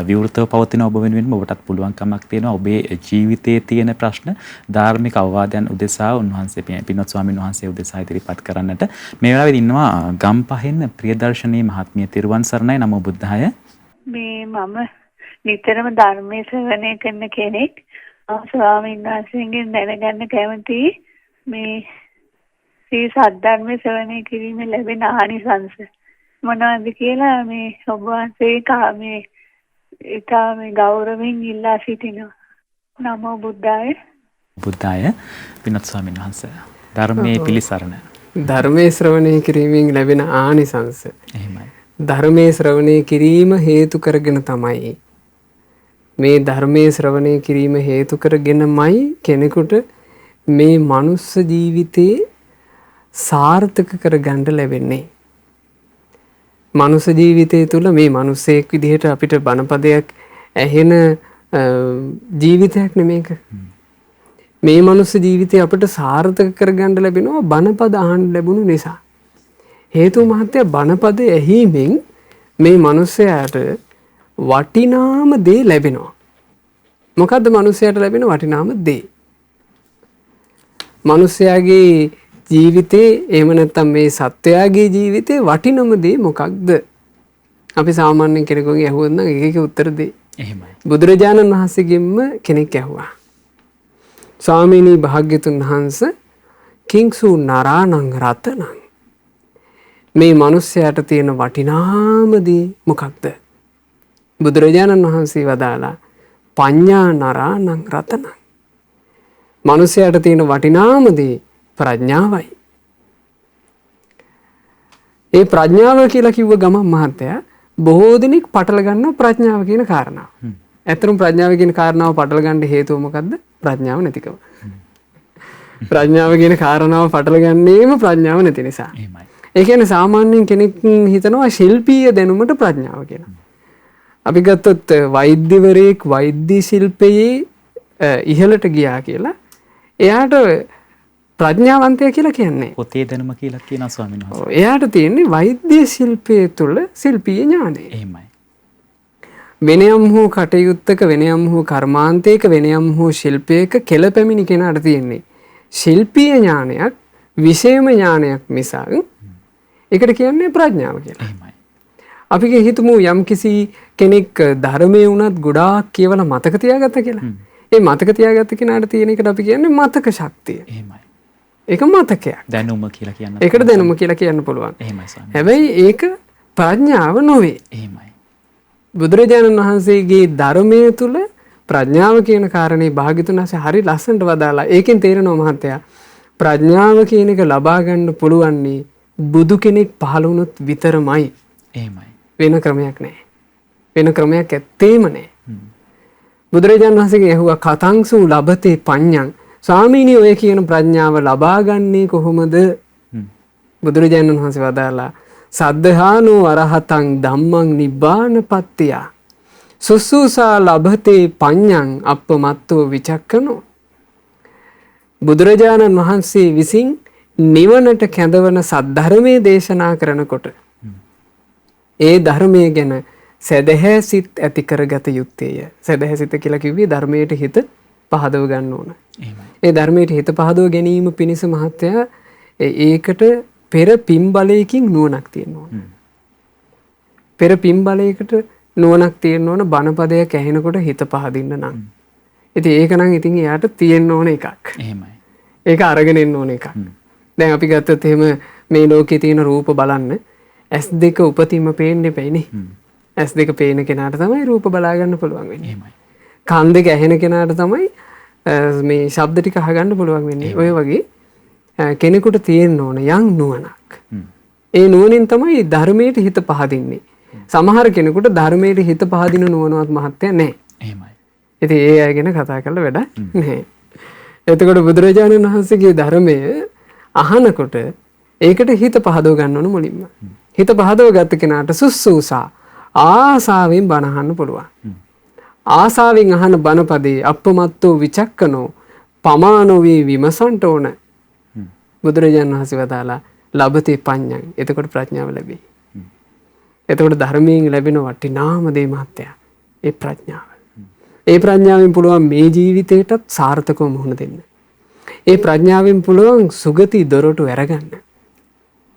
විවෘතව පවතින ඔබ වෙනුවෙන් ඔබටත් පුළුවන්කමක් තියෙනවා ඔබේ ජීවිතය ජීවිතයේ තියෙන ප්‍රශ්න ධාර්මික අවවාදයන් උදෙසා උන්වහන්සේ පින්වත් ස්වාමීන් වහන්සේ උදෙසා ඉදිරිපත් කරන්නට මේ වෙලාවේ ඉන්නවා ගම්පහෙන් ප්‍රියදර්ශනී මහත්මිය. තිරුවන් සරණයි. නමෝ බුද්ධාය. මේ මම නිතරම ධර්මයේ ශ්‍රවණය කරන කෙනෙක්. ස්වාමීන් වහන්සේගෙන් දැනගන්න කැමතියි මේ සී සද්ධර්මයේ ශ්‍රවණය කිරීමෙන් ලැබෙන ආනිසංස මොනවද කියලා මේ ඔබ වහන්සේ කාමේ ඊටම ගෞරවයෙන් ඉල්ලා සිටිනවා. නමෝ බුද්ධාය. බුද්ධාය. පින්වත් ස්වාමීන් වහන්සේ ධර්මයේ පිළිසරණ. ධර්මයේ ශ්‍රවණය කිරීමෙන් ලැබෙන ආනිසංස. එහෙමයි. ධර්මයේ ශ්‍රවණය කිරීම හේතු කරගෙන තමයි මේ ධර්මයේ ශ්‍රවණය කිරීම හේතු කරගෙනමයි කෙනෙකුට මේ මනුස්ස ජීවිතේ සාර්ථක කරගන්න ලැබෙන්නේ. මනුස්ස ජීවිතය තුළ මේ මනුස්සයෙක් විදිහට අපිට බණපදයක් ඇහෙන ජීවිතයක් නෙමේක. මේ මනුස්ස ජීවිතය අපිට සාර්ථක කරගන්න ලැබෙනවා බණපද අහන්න ලැබුණු නිසා. හේතුව මහත්තයා බණපද ඇහිීමෙන් මේ මනුස්සයාට වටිනාම දේ ලැබෙනවා. මොකද්ද මනුස්සයාට ලැබෙන වටිනාම දේ? මනුස්සයාගේ ජීවිතේ එහෙම නැත්නම් මේ සත්වයාගේ ජීවිතේ වටිනම දේ මොකක්ද? අපි සාමාන්‍ය කෙනෙකුගෙන් අහුවොත් නම් එක උත්තර දෙයි. එහෙමයි. බුදුරජාණන් වහන්සේගෙන්ම කෙනෙක් ඇහුවා. ස්වාමීනි භාග්‍යතුන් වහන්සේ කිංසු නරාණං රතනං මේ මිනිස්යාට තියෙන වටිනාම දේ මොකක්ද? බුදුරජාණන් වහන්සේ වදාලා පඤ්ඤා නරාණං රතනං මිනිස්යාට තියෙන වටිනාම දේ ප්‍රඥාවයි. ඒ ප්‍රඥාව කියලා කිව්ව ගමන් මහත්තයා බොහෝ දෙනෙක් පටල ගන්නවා ප්‍රඥාව කියන කාරණාව. ඇත්තටම ප්‍රඥාව කියන කාරණාව පටල ගන්න හේතුව මොකද්ද? ප්‍රඥාව නැතිකම. ප්‍රඥාව කියන කාරණාව පටල ගන්නේම ප්‍රඥාව නැති නිසා. එහෙමයි. ඒ කියන්නේ සාමාන්‍යයෙන් කෙනෙක් හිතනවා ශිල්පීය දැනුමට ප්‍රඥාව කියලා. අපි ගත්තොත් වෛද්‍යවරයෙක් වෛද්‍ය ශිල්පයේ ඉහළට ගියා කියලා එයාට ප්‍රඥාවන්තය කියලා කියන්නේ. පොතේ දැනුම කියලා කියනවා ස්වාමීන් වහන්සේ. එයාට තියෙන්නේ වෛද්‍ය ශිල්පයේ තුල ශිල්පීය ඥානය. එහෙමයි. වෙනයම් හෝ කටයුත්තක වෙනයම් හෝ කර්මාන්තයක වෙනයම් හෝ ශිල්පයක කෙලපැමිණි කෙනාට තියෙන්නේ ශිල්පීය ඥානයක් විශේෂම ඥානයක් මිසක් ඒකට කියන්නේ ප්‍රඥාව කියලා. එහෙමයි. අපි හිතමු යම් කිසි කෙනෙක් ධර්මයේ වුණත් ගොඩාක් කියවලා මතක තියාගත්ත කියලා. ඒ මතක තියාගත්ත කෙනාට තියෙන එකට අපි කියන්නේ මතක ශක්තිය. එහෙමයි. ඒක මතකයක්. දැනුම කියලා කියන්න. ඒකට දැනුම කියලා කියන්න පුළුවන්. එහෙමයි ස්වාමීන්. හැබැයි ඒක ප්‍රඥාව නොවේ. එහෙමයි. බුදුරජාණන් වහන්සේගේ ධර්මයේ තුල ප්‍රඥාව කියන කාරණේ භාග්‍යතුන් වහන්සේ හරි ලස්සනට වදාලා. ඒකෙන් තේරෙනවා මහත්තයා ප්‍රඥාව කියන එක ලබා ගන්න පුළුවන් බුදු කෙනෙක් පහළ වුණොත් විතරමයි. එහෙමයි. වෙන ක්‍රමයක් නැහැ. වෙන ක්‍රමයක් ඇත්තේම නැහැ. බුදුරජාණන් වහන්සේගෙන් ඇහුවා කතංසු ලබතේ පඤ්ඤං ස්වාමීනි ඔය කියන ප්‍රඥාව ලබා ගන්නේ කොහොමද? බුදුරජාණන් වහන්සේ වදාලා සද්ධානෝ අරහතං ධම්මං නිබ්බානපත්තිය සුසුසා ලබතේ පඤ්ඤං අප්පමත්තෝ විචක්කනෝ. බුදුරජාණන් වහන්සේ විසින් නිවනට කැඳවන සද්ධර්මයේ දේශනා කරනකොට ඒ ධර්මයේ ගැන සදහැ සිත් ඇති කරගත යුත්තේය. සදහැ සිත කියලා කිව්වේ ධර්මයට හිත පහදව ගන්න ඕන. ඒ ධර්මයට හිත පහදව ගැනීම පිණිස මහත්තයා ඒකට පෙර පින් බලයකින් නුවණක් තියෙන්න ඕන. පෙර පින් බලයකට නුවණක් තියෙන්න ඕන බණපදයක් ඇහෙනකොට හිත පහදින්න නම්. ඉතින් ඒක නම් ඉතින් එයාට තියෙන්න ඕන එකක්. එහෙමයි. ඒක අරගෙන එන්න ඕන එකක්. දැන් අපි ගත්තොත් එහෙම මේ ලෝකේ තියෙන රූප බලන්න S2 උපතින්ම පේන්න එපයිනේ. S2 පේන කෙනාට තමයි රූප බලා ගන්න පුළුවන් වෙන්නේ. එහෙමයි. කන් දෙක ඇහෙන කෙනාට තමයි මේ ශබ්ද ටික අහගන්න පුළුවන් වෙන්නේ. ඔය වගේ කෙනෙකුට තියෙන්න ඕන යම් නුවණක්. ඒ නුවණින් තමයි ධර්මයට හිත පහදින්නේ. සමහර කෙනෙකුට ධර්මයට හිත පහදින නුවණවත් මහත්ය නැහැ. එහෙමයි. ඉතින් ඒ අය ගැන කතා කරලා වැඩක් නැහැ. එතකොට බුදුරජාණන් වහන්සේගේ ධර්මය අහනකොට ඒකට හිත පහදව ගන්න ඕන මුලින්ම. හිත පහදව ගත්ත කෙනාට සුස්සූසා ආසාවෙන් බණ අහන්න පුළුවන්. ආසාවෙන් අහන බණපදේ අප්පමත්තෝ විචක්කනෝ පමානෝ විමසන්ට ඕන. බුදුරජාණන් වහන්සේ වදාලා ලබතේ පඤ්ඤං. එතකොට ප්‍රඥාව ලැබෙයි. එතකොට ධර්මයෙන් ලැබෙන වටිනාම දේ මහත්තයා ඒ ප්‍රඥාව. ඒ ප්‍රඥාවෙන් පුළුවන් මේ ජීවිතේටත් සාර්ථකව මුහුණ දෙන්න. ඒ ප්‍රඥාවෙන් පුළුවන් සුගති දොරටු ඇරගන්න.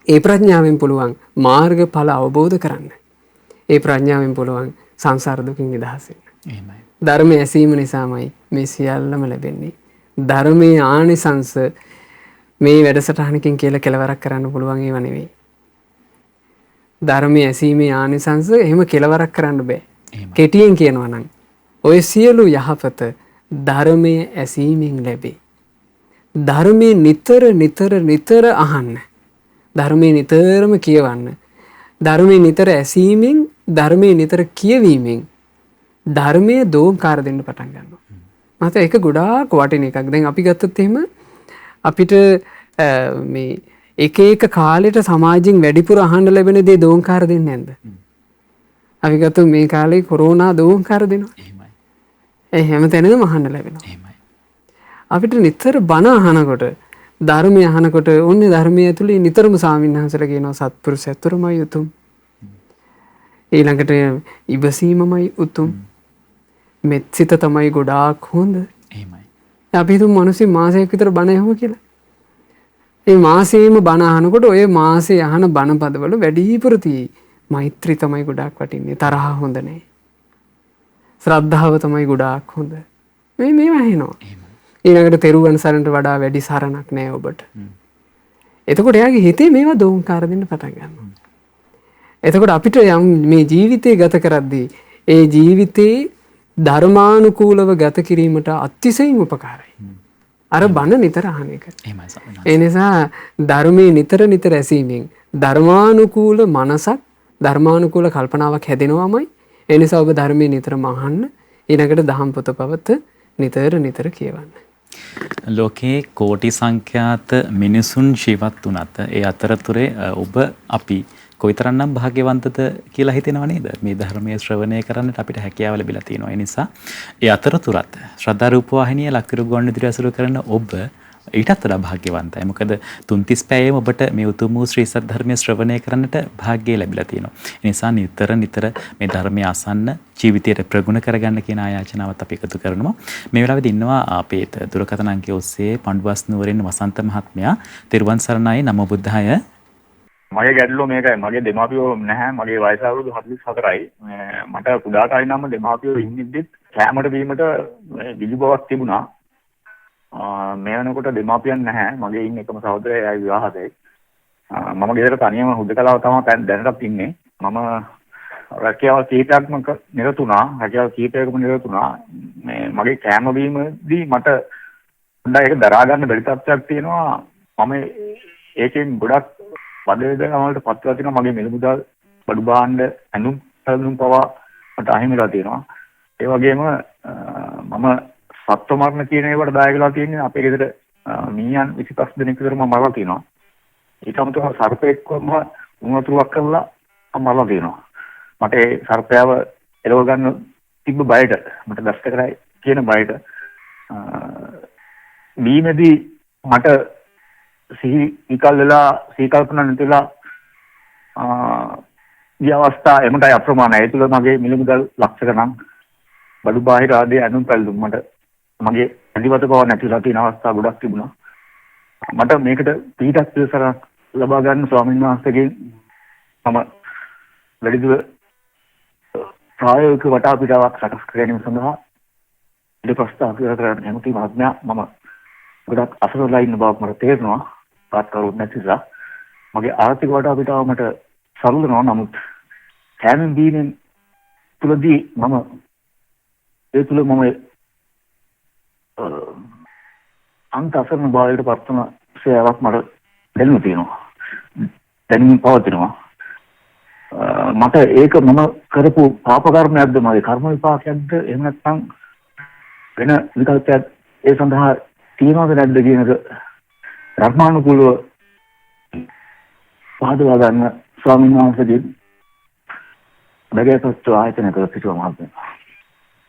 ඒ ප්‍රඥාවෙන් පුළුවන් මාර්ගඵල අවබෝධ කරන්න. ඒ ප්‍රඥාවෙන් පුළුවන් සංසාර දුකින් නිදහස් වෙන්න. එහෙමයි. ධර්මය ඇසීම නිසාමයි මේ සියල්ලම ලැබෙන්නේ. ධර්මයේ ආනිසංස මේ වැඩසටහනකින් කියලා කෙලවරක් කරන්න පුළුවන් ඒවා නෙවෙයි. ධර්මයේ ඇසීමේ ආනිසංස එහෙම කෙලවරක් කරන්න බෑ. කෙටියෙන් කියනවා නම් ඔය සියලු යහපත ධර්මයේ ඇසීමෙන් ලැබේ. ධර්මයේ නිතර නිතර නිතර අහන්න. ධර්මයේ නිතරම කියවන්න. ධර්මයේ නිතර ඇසීමෙන් ධර්මයේ නිතර කියවීමෙන් ධර්මයේ දෝංකාර දෙන්න පටන් ගන්නවා. මත ඒක ගොඩාක් වටින එකක්. දැන් අපි ගත්තොත් එහෙම අපිට මේ එක එක කාලෙට සමාජයෙන් වැඩිපුර අහන්න ලැබෙන දේ දෝංකාර දෙන්නේ නැද්ද? අපි ගත්තොත් මේ කාලේ කොරෝනා දෝංකාර දෙනවා. එහෙමයි. ඒ හැම තැනම අහන්න ලැබෙනවා. එහෙමයි. අපිට නිතර බණ අහනකොට ධර්මය අහනකොට ඔන්නේ ධර්මය ඇතුලේ නිතරම ස්වාමීන් වහන්සේලා කියනවා සත්පුරුෂයතුරුමයි උතුම්. ඊළඟට ඉවසීමමයි උතුම්. මෙත්සිත තමයි ගොඩාක් හොඳ. එහෙමයි. අපි හිතමු මිනිස්සු මාසයක් විතර බණ ඇහුවා කියලා. ඒ මාසෙම බණ අහනකොට ඔය මාසේ අහන බණ පදවල වැඩිපුර තියෙයි. මෛත්‍රී තමයි ගොඩාක් වටින්නේ. තරහ හොඳ නැහැ. ශ්‍රද්ධාව තමයි ගොඩාක් හොඳ. මේවා ඇහෙනවා. ඊළඟට තෙරුවන් සරණට වඩා වැඩි සරණක් නැහැ ඔබට. එතකොට එයාගේ හිතේ මේවා දෝංකාර දෙන්න පටන් ගන්නවා. එතකොට අපිට මේ ජීවිතේ ගත කරද්දී ඒ ජීවිතේ ධර්මානුකූලව ගත කිරීමට අතිශයින් උපකාරයි. අර බණ නිතර අහන එක. ඒ නිසා ධර්මයේ නිතර නිතර ඇසීමෙන් ධර්මානුකූල මනසක් ධර්මානුකූල කල්පනාවක් හැදෙනවාමයි. ඒ නිසා ඔබ ධර්මයේ නිතරම අහන්න. ඊළඟට දහම් පොතපත නිතර නිතර කියවන්න. ලෝකේ කෝටි සංඛ්‍යාත මිනිසුන් ජීවත් වුණත් ඒ අතරතුරේ ඔබ අපි කොයිතරම්නම් භාග්‍යවන්තද කියලා හිතෙනව නේද? මේ ධර්මයේ ශ්‍රවණය කරන්නට අපිට හැකියාව ලැබිලා තියෙනවා. ඒ නිසා ඒ අතරතුරත් ශ්‍රද්ධා රූප ዋහිනිය ලක්විරු ගුවන්විදුලිය අසුරු කරන ඔබ ඊටත් වඩා භාග්‍යවන්තයි. මොකද 3:30 පැයෙම ඔබට මේ උතුම් වූ ශ්‍රී සත්‍ය ධර්මයේ ශ්‍රවණය කරන්නට භාග්‍යය ලැබිලා තියෙනවා. ඒ නිසා නිතර නිතර මේ ධර්මය අසන්න ජීවිතයට ප්‍රගුණ කරගන්න කියන ආයාචනාවත් අපි එකතු කරනවා. මේ වෙලාවේදී ඉන්නවා අපේ දුරකථන අංකය ඔස්සේ පණ්ඩුවස් නුවරින් වසන්ත මහත්මයා. තිරුවන් සරණයි. නමෝ බුද්ධාය. මගේ ගැටලුව මේකයි. මගේ දෙමාපියෝ නැහැ. මගේ වයස අවුරුදු 44යි. මට කුඩා කාලේ නම් දෙමාපියෝ ඉන්නෙද්දිත් කැමරට වීමට විදි බවක් තිබුණා. මේ වෙනකොට දෙමාපියන් නැහැ. මගේ ඉන්න එකම සහෝදරයා එයා විවාහයයි. මම ගෙදර තනියම හුදකලාව තමයි දැනටත් ඉන්නේ. මම රැකියාව කීපයක්ම නිරතුණා. රැකියාව කීපයකම නිරතුණා. මේ මගේ කැම වීමදී මට හොඳයි ඒක දරා ගන්න බැරි තත්ත්වයක් තියෙනවා. මම ඒකෙන් ගොඩක් වදවේදනා වලට පත්වලා තියෙනවා. මගේ මිල මුදල් බඩු භාණ්ඩ ඇඳුම් පැළඳුම් පවා මට අහිමිලා තියෙනවා. ඒ වගේම මම සත්ව මරණ කියන ඒවාට දායක වෙලා තියෙන්නේ. අපේ ගෙදර මීයන් 25 දෙනෙක් විතර මම මරලා තියෙනවා. ඊට අමතරව සර්පෙක්වම උණුතුරක් කරලා මම මරලා තියෙනවා. මට ඒ සර්පයාව එලව ගන්න තිබ්බ බයට මට දෂ්ට කරයි කියන බයට බීමේදී මට සිහි විකල් වෙලා සීකල්පන නැතිලා මේ අවස්ථා එමටයි අප්‍රමාණයි. ඒ තුළ මගේ මිල මුදල් ලක්ෂ ගණන් බඩු බාහිර ආදී අනුන් පැල්දුම් මට මගේ අනිවාර්ය බව නැතිලා තියෙන අවස්ථා ගොඩක් තිබුණා. මට මේකට පිටක් පිළිසරක් ලබා ගන්න ස්වාමීන් වහන්සේගෙන් මම වැඩිදුර ප්‍රායෝගික වටාපිටාවක් සකස් කර ගැනීම සඳහා ඉදිරි ප්‍රස්තාව කරන හැමති මහත්මයා මම ගොඩක් අසරණලා ඉන්න බවක් මට තේරෙනවා. පාත් කරුත් නැතිලා මගේ ආර්ථික වටාපිටාව මට සරලනවා. නමුත් කෑමෙන් බීමෙන් තුලදී මම ඒ තුල මම අන්ත අසරණ භාවයට පත්වන සේවාවක් මට දැනෙන්න තියෙනවා. දැනෙමින් පවතිනවා. මට ඒක මම කරපු පාප කර්මයක්ද මගේ කර්ම විපාකයක්ද එහෙම නැත්නම් වෙන විකල්පයක් ඒ සඳහා තියනවද නැද්ද කියන එක ධර්මානුකූලව පහදවා ගන්න ස්වාමීන් වහන්සේගෙන් බගේපත් ආයතනයක පිටුවම හම්බෙනවා.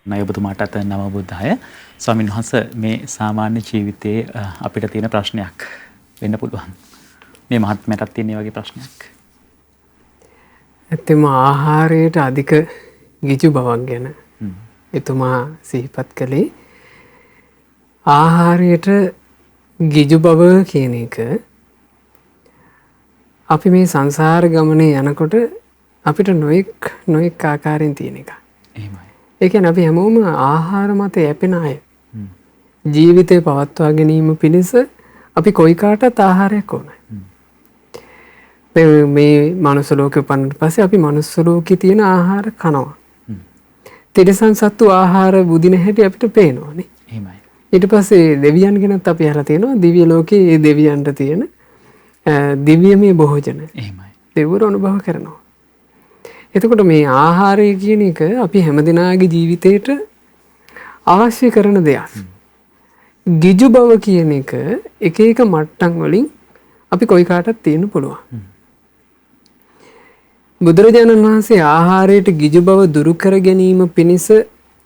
නය ඔබතුමාටත් නම බුද්ධාය. ස්වාමීන් වහන්සේ මේ සාමාන්‍ය ජීවිතයේ අපිට තියෙන ප්‍රශ්නයක් වෙන්න පුළුවන්. මේ මහත්මයාටත් තියෙන වගේ ප්‍රශ්නයක්. ඇත්තම ආහාරයට අධික ගිජු බවක් ගැන එතුමා සිහිපත් කළේ ආහාරයට ගිජු බව කියන එක අපි මේ සංසාර ගමනේ යනකොට අපිට නොයෙක් ආකාරයෙන් තියෙන එක. එහෙමයි. ඒ කියන්නේ අපි හැමෝම ආහාර මත යැපෙන අය. ජීවිතේ පවත්වා ගැනීම පිණිස අපි කොයි කාටත් ආහාරයක් ඕනයි. මේ මනුස්ස ලෝකෙ උපන්නට පස්සේ අපි මනුස්ස ලෝකේ තියෙන ආහාර කනවා. තිරිසන් සත්තු ආහාර බුදින හැටි අපිට පේනවානේ. එහෙමයි. ඊට පස්සේ දෙවියන් ගැනත් අපි අහලා තියෙනවා දිව්‍ය ලෝකයේ ඒ දෙවියන්ට තියෙන දිව්‍යමය භෝජන. එහෙමයි. දෙවිවරු අනුභව කරනවා. එතකොට මේ ආහාරය කියන එක අපි හැමදිනාගේ ජීවිතේට අවශ්‍ය කරන දෙයක්. ගිජු බව කියන එක එක එක මට්ටම් වලින් අපි කොයි කාටත් තියෙන්න පුළුවන්. බුදුරජාණන් වහන්සේ ආහාරයට ගිජු බව දුරු කර ගැනීම පිණිස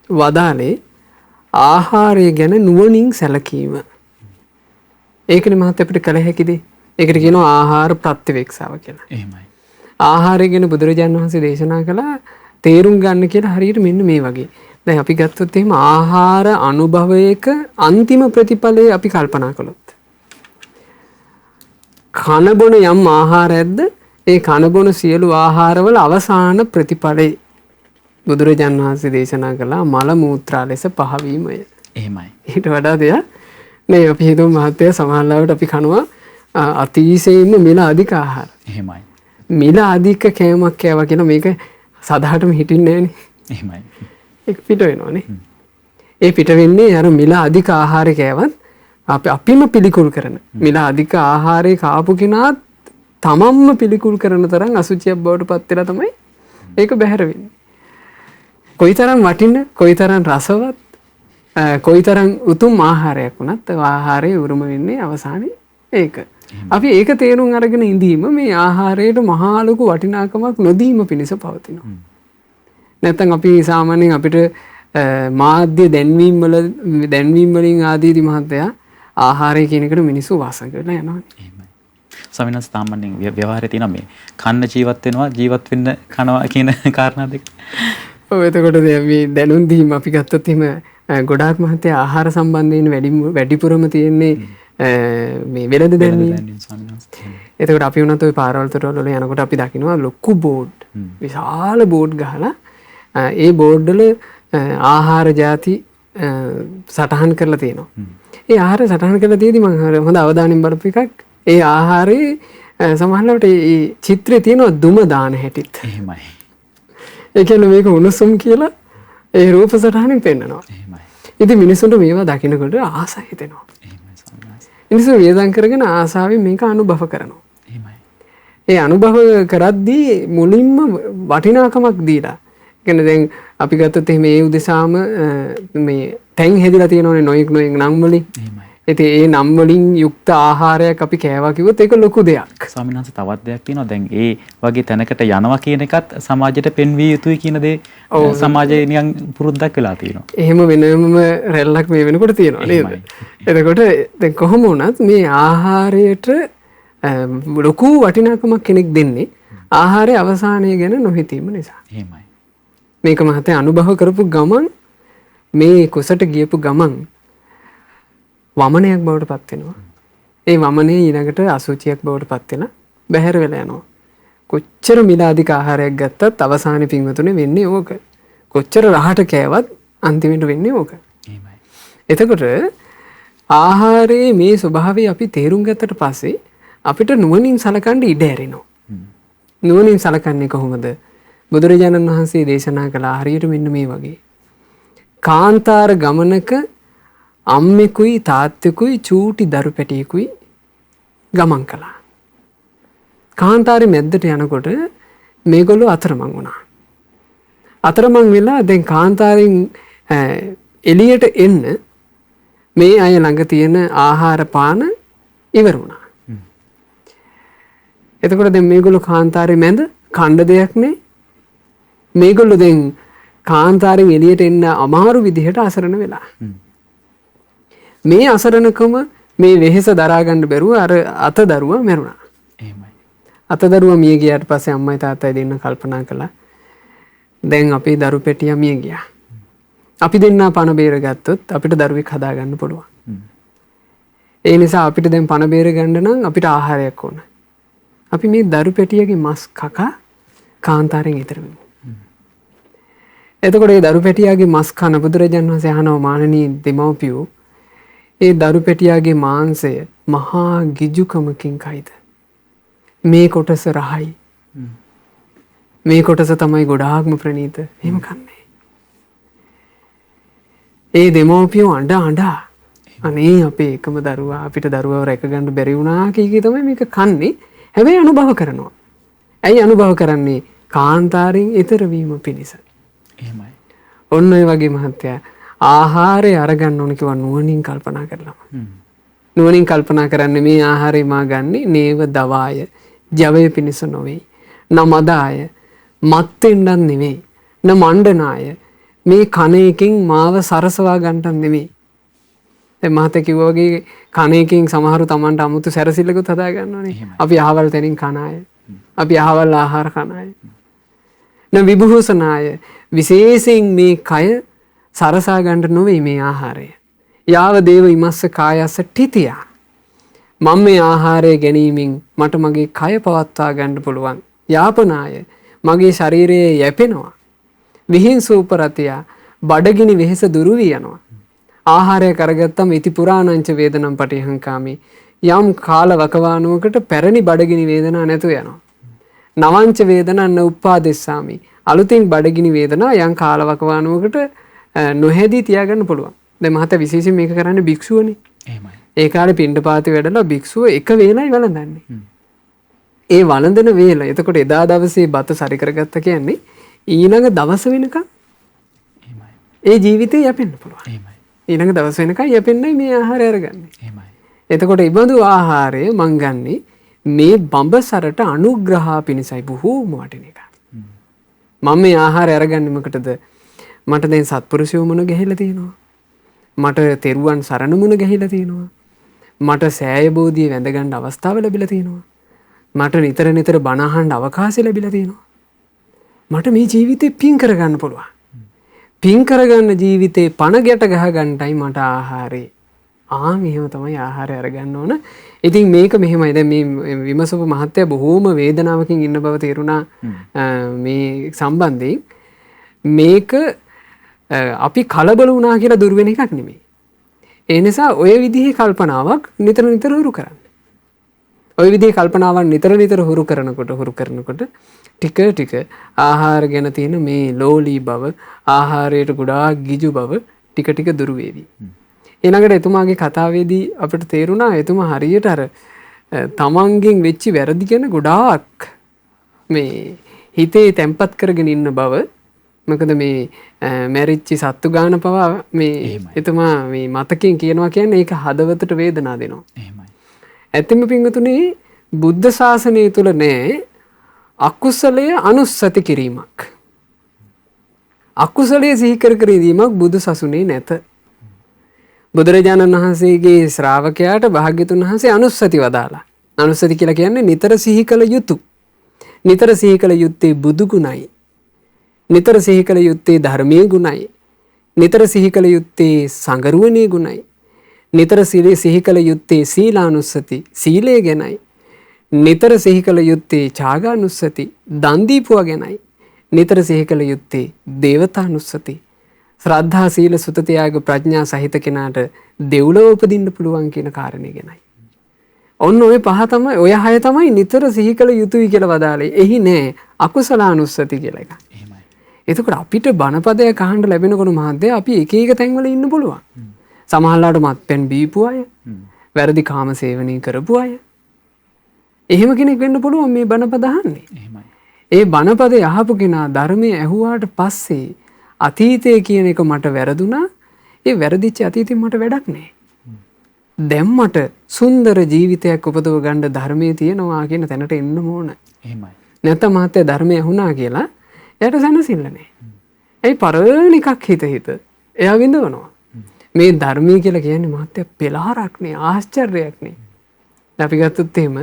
වදාළේ ආහාරය ගැන නුවණින් සැලකීම. ඒකනේ මහත් අපිට කළ හැකි දේ. ඒකට කියනවා ආහාර ප්‍රත්‍යවේක්ෂාව කියලා. එහෙමයි. ආහාරය ගැන බුදුරජාණන් වහන්සේ දේශනා කළා තේරුම් ගන්න කියලා හරියට මෙන්න මේ වගේ. දැන් අපි ගත්තොත් එහෙම ආහාර අනුභවයක අන්තිම ප්‍රතිඵලය අපි කල්පනා කළොත්. කන බොන යම් ආහාරයක්ද ඒ කන බොන සියලු ආහාරවල අවසාන ප්‍රතිඵලය බුදුරජාණන් වහන්සේ දේශනා කළා මල මූත්‍රා ලෙස පහවීමය. එහෙමයි. ඊට වඩා දෙයක් නේ. අපි හිතමු මහත්තයා සමහරවිට අපි කනවා අතිශයින්ම මිල අධික ආහාර. එහෙමයි. මිල අධික කෑමක් කෑවා කියලා මේක සදාටම හිටින්නේ නැහනේ. එහෙමයි. ඒක පිට වෙනවනේ. ඒ පිට වෙන්නේ අර මිල අධික ආහාරය කෑවත් අපිම පිළිකුල් කරන මිල අධික ආහාරය කාපු කෙනාත් තමන්ම පිළිකුල් කරන තරම් අසුචියක් බවට පත් වෙලා තමයි ඒක බැහැර වෙන්නේ. කොයිතරම් වටින, කොයිතරම් රසවත්, කොයිතරම් උතුම් ආහාරයක් වුණත් ආහාරයේ උරුම වෙන්නේ අවසානයේ ඒක. අපි ඒක තේරුම් අරගෙන ඉඳීම මේ ආහාරයට මහා ලොකු වටිනාකමක් නොදීම පිණිස පවතිනවා. නැත්නම් අපි සාමාන්‍යයෙන් අපිට මාධ්‍ය දැන්වීම් වලින් ආදීදී මහත්තයා ආහාරය කියන එකට මිනිස්සු වාසන කරලා යනවා. එහෙමයි. ස්වාමීන් වහන්සේ සාමාන්‍යයෙන් ව්‍යවහාරයේ තියෙන මේ කන්න ජීවත් වෙනවා ජීවත් වෙන්න කනවා කියන කාරණා දෙක. ඔව් එතකොට මේ දැනුම් දීම අපි ගත්තොත් එහෙම ගොඩාක් මහත්තයා ආහාර සම්බන්ධයෙන් වැඩිපුරම තියෙන්නේ මේ වෙළඳ දැන්වීම. එතකොට අපි වුණත් ওই පාරවල් තොරවල යනකොට අපි දකිනවා ලොකු බෝඩ් විශාල බෝඩ් ගහලා ඒ බෝඩ් වල ආහාර ಜಾති සටහන් කරලා තියෙනවා. ඒ ආහාර සටහන් කරලා තියෙදි මම හොඳ අවධානයෙන් බලපු එකක් ඒ ආහාරයේ සමහරවිට ඒ චිත්‍රයේ තියෙනවා දුම දාන හැටිත්. එහෙමයි. ඒ කියන්නේ මේක උණුසුම් කියලා ඒ රූප සටහනින් පෙන්නනවා. එහෙමයි. ඉතින් මිනිස්සුන්ට මේවා දකිනකොට ආසයි හිතෙනවා. එහෙමයි ස්වාමීන් වහන්සේ. මිනිස්සු වේදන් කරගෙන ආසාවෙන් මේක අනුභව කරනවා. එහෙමයි. ඒ අනුභව කරද්දී මුලින්ම වටිනාකමක් දීලා. කියන්නේ දැන් අපි ගත්තොත් එහෙම ඒ උදෙසාම මේ තැන් හැදිලා තියෙනවනේ නොයෙක් නම් වලින්. එහෙමයි. ඉතින් ඒ නම් වලින් යුක්ත ආහාරයක් අපි කෑවා කිව්වොත් ඒක ලොකු දෙයක්. ස්වාමීන් වහන්සේ තවත් දෙයක් තියෙනවා. දැන් ඒ වගේ තැනකට යනවා කියන එකත් සමාජයට පෙන්විය යුතුයි කියන දේ සමාජයේ නිකන් පුරුද්දක් වෙලා තියෙනවා. එහෙම වෙනම රැල්ලක් මේ වෙනකොට තියෙනවා නේද? එතකොට දැන් කොහොම වුණත් මේ ආහාරයට ලොකු වටිනාකමක් කෙනෙක් දෙන්නේ ආහාරයේ අවසානය ගැන නොහිතීම නිසා. එහෙමයි. මේක මහත්තයා අනුභව කරපු ගමන් මේ කුසට ගියපු ගමන් වමනයක් බවට පත් වෙනවා. ඒ වමනේ ඊළඟට අසුචියක් බවට පත් වෙලා බැහැර වෙලා යනවා. කොච්චර මිල අධික ආහාරයක් ගත්තත් අවසානයේ පින්වතුනේ වෙන්නේ ඕක. කොච්චර රහට කෑවත් අන්තිමට වෙන්නේ ඕක. එහෙමයි. එතකොට ආහාරයේ මේ ස්වභාවය අපි තේරුම් ගත්තට පස්සේ අපිට නුවණින් සලකන්න ඉඩ ඇරෙනවා. නුවණින් සලකන්නේ කොහොමද? බුදුරජාණන් වහන්සේ දේශනා කළා හරියට මෙන්න මේ වගේ. කාන්තාර ගමනක අම්මෙකුයි තාත්තෙකුයි චූටි දරු පැටියෙකුයි ගමන් කළා. කාන්තාරේ මැද්දට යනකොට මේගොල්ලෝ අතරමං වුණා. අතරමං වෙලා දැන් කාන්තාරෙන් එළියට එන්න මේ අය ළඟ තියෙන ආහාර පාන ඉවර වුණා. එතකොට දැන් මේගොල්ලෝ කාන්තාරේ මැද කණ්ඩ දෙයක් නෑ. මේගොල්ලෝ දැන් කාන්තාරෙන් එළියට එන්න අමාරු විදිහට අසරණ වෙලා. මේ අසරණකම මේ වෙහෙස දරා ගන්න බැරුව අර අත දරුවා මැරුණා. එහෙමයි. අත දරුවා මිය ගියාට පස්සේ අම්මයි තාත්තයි දෙන්න කල්පනා කළා දැන් අපේ දරු පැටියා මිය ගියා. අපි දෙන්නා පණ බේරගත්තොත් අපිට දරුවෙක් හදාගන්න පුළුවන්. ඒ නිසා අපිට දැන් පණ බේරගන්න නම් අපිට ආහාරයක් ඕන. අපි මේ දරු පැටියගේ මස් කකා කාන්තාරයෙන් ඈතර වෙමු. එතකොට ඒ දරු පැටියාගේ මස් කන බුදුරජාණන් වහන්සේ අහනවා මානනීය දෙමව්පියෝ ඒ දරු පැටියාගේ මාංශය මහා ගිජුකමකින් කයිද? මේ කොටස රහයි. මේ කොටස තමයි ගොඩාක්ම ප්‍රණීත. එහෙම කන්නේ. ඒ දෙමව්පියෝ අඬා අනේ අපේ එකම දරුවා අපිට දරුවව රැකගන්න බැරි වුණා කී තමයි මේක කන්නේ. හැබැයි අනුභව කරනවා. ඇයි අනුභව කරන්නේ? කාන්තාරයෙන් ඈතර වීම පිණිස. එහෙමයි. ඔන්න ඔය වගේ මහත්තයා ආහාරය අරගන්න ඕන කිව්වා නුවණින් කල්පනා කරලා. නුවණින් කල්පනා කරන්නේ මේ ආහාරය මා ගන්නේ නේව දවාය ජවය පිණිස නොවේ. නමදාය මත්ෙන්ඩන් නෙවෙයි. න මණ්ඩනාය මේ කණයකින් මාව සරසවා ගන්නට නෙවෙයි. දැන් මහත්තයා කිව්වා වගේ කණයකින් සමහරු Tamanට අමුතු සැරසිල්ලකුත් හදා ගන්නවනේ. අපි අහවල් තැනින් කන අය. අපි අහවල් ආහාර කන අය. න විභූෂනාය විශේෂයෙන් මේ කය සරසා ගන්නට නොවේ මේ ආහාරය. යාව දේව ඉමස්ස කායස්ස ඨිතියා. මම මේ ආහාරය ගැනීමෙන් මට මගේ කය පවත්වා ගන්න පුළුවන්. යාපනාය මගේ ශරීරයේ යැපෙනවා. විහිංසූපරතිය බඩගිනි වෙහෙස දුරු වී යනවා. ආහාරය කරගත්තම ඉති පුරාණංච වේදනම් පටිහංකාමි. යම් කාල වකවානුවකට පැරණි බඩගිනි වේදනා නැතුව යනවා. නවංච වේදනන්න උප්පාදෙස්සාමි. අලුතින් බඩගිනි වේදනා යම් කාල වකවානුවකට නොහැදී තියාගන්න පුළුවන්. දැන් මහත විශේෂයෙන් මේක කරන්නේ භික්ෂුවනේ. එහෙමයි. ඒ කාලේ පිණ්ඩපාතේ වැඩලා භික්ෂුව එක වේලයි වළඳන්නේ. ඒ වළඳන වේල එතකොට එදා දවසේ බත සරි කරගත්ත කියන්නේ ඊළඟ දවස වෙනකන් ඒ ජීවිතේ යැපෙන්න පුළුවන්. ඊළඟ දවස් වෙනකන් යැපෙන්නයි මේ ආහාරය අරගන්නේ. එතකොට ඉබඳු ආහාරය මං ගන්නේ මේ බඹසරට අනුග්‍රහා පිණිසයි බොහෝම වටින එක. මම මේ ආහාරය අරගන්නේ මොකටද? මට දැන් සත්පුරුෂයෝ මුණ ගැහිලා තියෙනවා. මට තෙරුවන් සරණ මුණ ගැහිලා තියෙනවා. මට සෑය බෝධිය වැඳ ගන්න අවස්ථාව ලැබිලා තියෙනවා. මට නිතර නිතර බණ අහන්න අවකාශය ලැබිලා තියෙනවා. මට මේ ජීවිතේ පින් කරගන්න පුළුවන්. පින් කරගන්න ජීවිතේ පණ ගැට ගහ ගන්නටයි මට ආහාරේ. මෙහෙම තමයි ආහාරය අරගන්න ඕන. ඉතින් මේක මෙහෙමයි. දැන් මේ විමසපු මහත්තයා බොහෝම වේදනාවකින් ඉන්න බව තේරුණා මේ සම්බන්ධයෙන්. මේක අපි කලබල වුණා කියලා දුර වෙන එකක් නෙමෙයි. ඒ නිසා ඔය විදිහේ කල්පනාවක් නිතර නිතර හුරු කරන්න. ඔය විදිහේ කල්පනාවක් නිතර නිතර හුරු කරනකොට ටික ටික ආහාර ගැන තියෙන මේ ලෝලී බව, ආහාරයට ගොඩාක් ගිජු බව ටික ටික දුරු වේවි. ඊළඟට එතුමාගේ කතාවේදී අපිට තේරුණා එතුමා හරියට අර තමන්ගෙන් වෙච්ච වැරදි ගැන ගොඩාක් මේ හිතේ තැම්පත් කරගෙන ඉන්න බව. මොකද මේ මැරිච්චි සත්තු ගාන පවා මේ එතුමා මේ මතකයෙන් කියනවා කියන්නේ ඒක හදවතට වේදනා දෙනවා. ඇත්තම පින්වතුනි බුද්ධ ශාසනය තුල නෑ අකුසලය අනුස්සති කිරීමක්. අකුසලයේ සිහි කර කර ඉදීමක් බුදු සසුනේ නැත. බුදුරජාණන් වහන්සේගේ ශ්‍රාවකයාට භාග්‍යතුන් වහන්සේ අනුස්සති වදාලා. අනුස්සති කියලා කියන්නේ නිතර සිහි කළ යුතු. නිතර සිහි කළ යුත්තේ බුදු ගුණයි. නිතර සිහි කළ යුත්තේ ධර්මයේ ගුණයි. නිතර සිහි කළ යුත්තේ සංගරුවනේ ගුණයි. නිතර සිහි කළ යුත්තේ සීලානුස්සති සීලය ගැනයි. නිතර සිහි කළ යුත්තේ ඡාගානුස්සති දන් දීපුවා ගැනයි. නිතර සිහි කළ යුත්තේ දේවතානුස්සති ශ්‍රද්ධා සීල සුත ත්‍යාග ප්‍රඥා සහිත කෙනාට දෙව්ලොව උපදින්න පුළුවන් කියන කාරණේ ගැනයි. ඔන්න ඔය පහ තමයි ඔය හය තමයි නිතර සිහි කළ යුතුයි කියලා වදාළේ. එහි නෑ අකුසලානුස්සති කියලා එකක්. එතකොට අපිට බණපදයක් අහන්න ලැබෙනකොට මහත්තයා අපි එක එක තැන්වල ඉන්න පුළුවන්. සමහරලාට මත්පැන් බීපු අය, වැරදි කාම සේවනය කරපු අය. එහෙම කෙනෙක් වෙන්න පුළුවන් මේ බණපද අහන්නේ. ඒ බණපදේ අහපු කෙනා ධර්මයේ ඇහුවාට පස්සේ අතීතය කියන එක මට වැරදුනා. ඒ වැරදිච්ච අතීතෙ මට වැඩක් නෑ. දැන් මට සුන්දර ජීවිතයක් උපදව ගන්න ධර්මයේ තියෙනවා කියන තැනට එන්න ඕන. එහෙමයි. නැත්නම් මහත්තයා ධර්මය ඇහුණා කියලා එයාට සැනසෙල්ල නෑ. ඒ පරණ එකක් හිත එයා විඳවනවා. මේ ධර්මය කියලා කියන්නේ මහත්තයා පෙළහරක් නේ, ආශ්චර්යයක් නේ. අපි ගත්තොත් එහෙම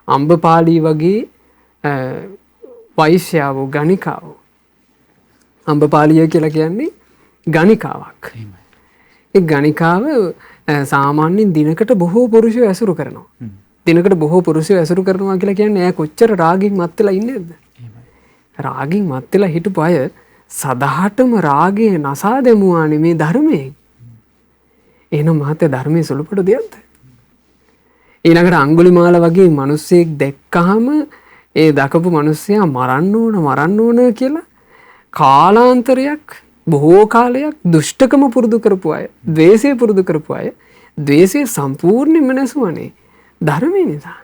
අම්බපාලී වගේ වෛශ්‍යාවෝ ගණිකාවෝ අම්බපාලිය කියලා කියන්නේ ගණිකාවක්. ඒ ගණිකාව සාමාන්‍යයෙන් දිනකට බොහෝ පුරුෂයෝ ඇසුරු කරනවා. දිනකට බොහෝ පුරුෂයෝ ඇසුරු කරනවා කියලා කියන්නේ එයා කොච්චර රාගින් මත් වෙලා ඉන්නේද? රාගින් මත් වෙලා හිටපු අය සදාටම රාගයේ නසා දෙමුවානේ මේ ධර්මයේ. එහෙනම් මහත්ය ධර්මයේ සුළුපටු දෙයක්ද? ඊළඟට අඟුලිමාල වගේ මිනිස්සෙක් දැක්කහම ඒ දකපු මිනිස්සයා මරන්න ඕන කියලා කාලාන්තරයක් බොහෝ කාලයක් දුෂ්ටකම පුරුදු කරපු අය, ද්වේෂය පුරුදු කරපු අය, ද්වේෂය සම්පූර්ණයෙන්ම නැසුවනේ ධර්මයේ නිසා.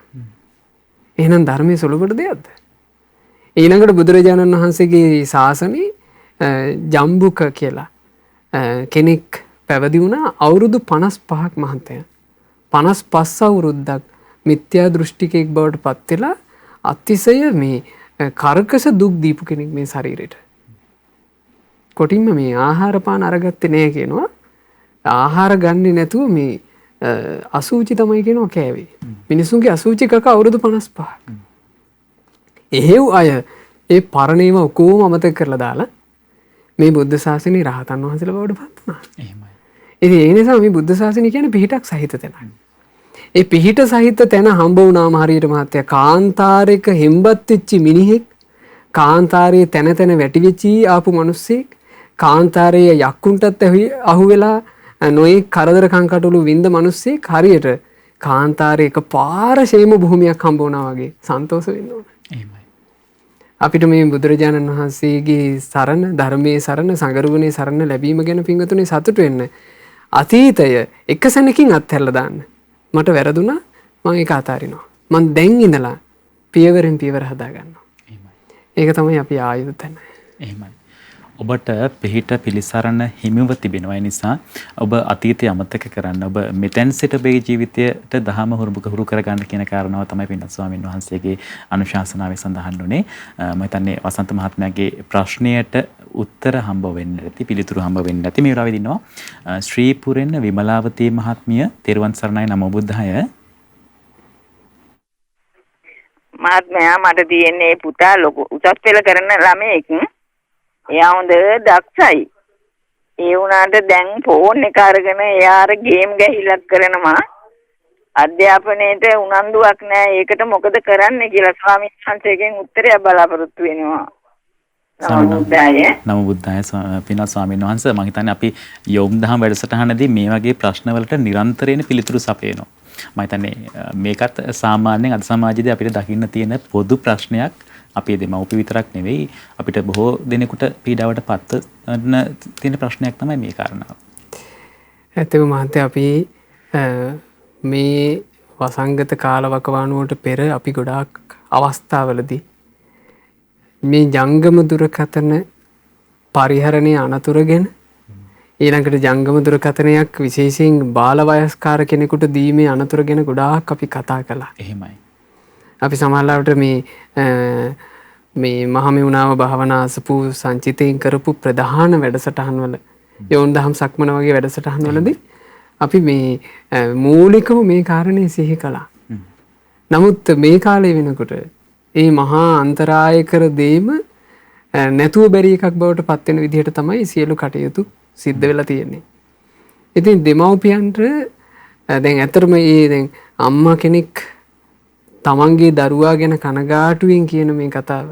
එහෙනම් ධර්මයේ සුළුපටු දෙයක්ද? ඊළඟට බුදුරජාණන් වහන්සේගේ ශාසනයේ ජම්බුක කියලා කෙනෙක් පැවිදි වුණා අවුරුදු 55ක් මහත්තයා. 55 අවුරුද්දක් මිත්‍යා දෘෂ්ටිකෙක් බවට පත් වෙලා අතිශය මේ කර්කශ දුක් දීපු කෙනෙක් මේ ශරීරෙට. කොටින්ම මේ ආහාර පාන අරගත්තේ නෑ කියනවා. ආහාර ගන්නේ නැතුව මේ අසූචි තමයි කියනවා කෑවේ. මිනිසුන්ගේ අසූචි කක අවුරුදු 55ක්. එහෙව් අය ඒ පරණේව ඔක්කොම අමතක කරලා දාලා මේ බුද්ධ ශාසනයේ රහතන් වහන්සේලා බවට පත් වුණා. එහෙමයි. ඉතින් ඒ නිසා මේ බුද්ධ ශාසනය කියන්නේ පිහිටක් සහිත තැනක්. ඒ පිහිට සහිත තැන හම්බ වුණාම හරියට මහත්තයා කාන්තාරයක හෙම්බත් වෙච්ච මිනිහෙක්, කාන්තාරයේ තැන තැන වැටි වෙච්චි ආපු මිනිස්සෙක්, කාන්තාරයේ යක්කුන්ටත් අහු වෙලා නොයේ කරදර කංකටොළු විඳ මිනිස්සෙක් හරියට කාන්තාරයේ එකපාර ෂේම භූමියක් හම්බ වුණා වගේ සන්තෝෂ වෙන්න ඕන. එහෙමයි. අපිට මේ බුදුරජාණන් වහන්සේගේ සරණ, ධර්මයේ සරණ, සංගරුවනේ සරණ ලැබීම ගැන පින්වතුනි සතුටු වෙන්න. අතීතය එක සැනකින් අත්හැරලා දාන්න. මට වැරදුනා මම ඒක අතාරිනවා. මම දැන් ඉඳලා පියවරෙන් පියවර හදා ගන්නවා. එහෙමයි. ඒක තමයි අපි ආයුධ තැන. එහෙමයි. ඔබට පිහිට පිළිසරණ හිමිව තිබෙනවා. ඒ නිසා ඔබ අතීතය අමතක කරන්න. ඔබ මෙතෙන් සිට ඔබේ ජීවිතයට දහම හුරු කරගන්න කියන කාරණාව තමයි පින්වත් ස්වාමීන් වහන්සේගේ අනුශාසනාවේ සඳහන් වුණේ. මම හිතන්නේ වසන්ත මහත්මයාගේ ප්‍රශ්නයට උත්තර හම්බ වෙන්න ඇති, පිළිතුරු හම්බ වෙන්න ඇති. මේ වෙලාවේදී ඉන්නවා ශ්‍රීපුරෙන් විමලාවතී මහත්මිය. තෙරුවන් සරණයි. නමෝ බුද්ධාය. මහත්මයා මට තියෙන්නේ පුතා ලොකු උසස් පෙළ කරන ළමයෙක්. එයා හොඳ දක්ෂයි. ඒ වුණාට දැන් ෆෝන් එක අරගෙන එයා ගේම් ගැහිලක් කරනවා. අධ්‍යාපනයේට උනන්දුවක් නැහැ. ඒකට මොකද කරන්න කියලා ස්වාමීන් වහන්සේගෙන් උත්තරයක් බලාපොරොත්තු වෙනවා. නමෝ බුද්ධාය පින්වත් ස්වාමීන් වහන්සේ, මම හිතන්නේ අපි යෝම් දහම් වැඩසටහනදී මේ වගේ ප්‍රශ්නවලට නිරන්තරයෙන් පිළිතුරු සපයනවා. මම හිතන්නේ මේකත් සාමාන්‍යයෙන් අද සමාජයේදී අපිට දකින්න තියෙන පොදු ප්‍රශ්නයක්. අපේ දෙමව්පිය විතරක් නෙවෙයි අපිට බොහෝ දෙනෙකුට පීඩාවට පත් වෙන තියෙන ප්‍රශ්නයක් තමයි මේ කාරණාව. ඇත්තම මහත්තයා අපි මේ වසංගත කාලවකවානුවට පෙර අපි ගොඩාක් අවස්ථාවලදී මේ ජංගම දුරකථන පරිහරණය අනතුරු ගැන ඊළඟට ජංගම දුරකථනයක් විශේෂයෙන් බාල වයස්කාර කෙනෙකුට දීමේ අනතුරු ගැන ගොඩාක් අපි කතා කළා. එහෙමයි. අපි සමහරවිට මේ මහමෙවුනාව භාවනා අසපු සංචිතයෙන් කරපු ප්‍රධාන වැඩසටහන් වල යෝන් දහම් සක්මන වගේ වැඩසටහන් වලදී අපි මේ මූලිකව මේ කාරණේ සිහි කළා. නමුත් මේ කාලේ වෙනකොට මේ මහා අන්තරාය කර දෙීම නැතුව බැරි එකක් බවට පත් වෙන විදිහට තමයි සියලු කටයුතු සිද්ධ වෙලා තියෙන්නේ. ඉතින් දෙමව්පියන්ට දැන් ඇත්තටම දැන් අම්මා කෙනෙක් තමන්ගේ දරුවා ගැන කනගාටුවෙන් කියන මේ කතාව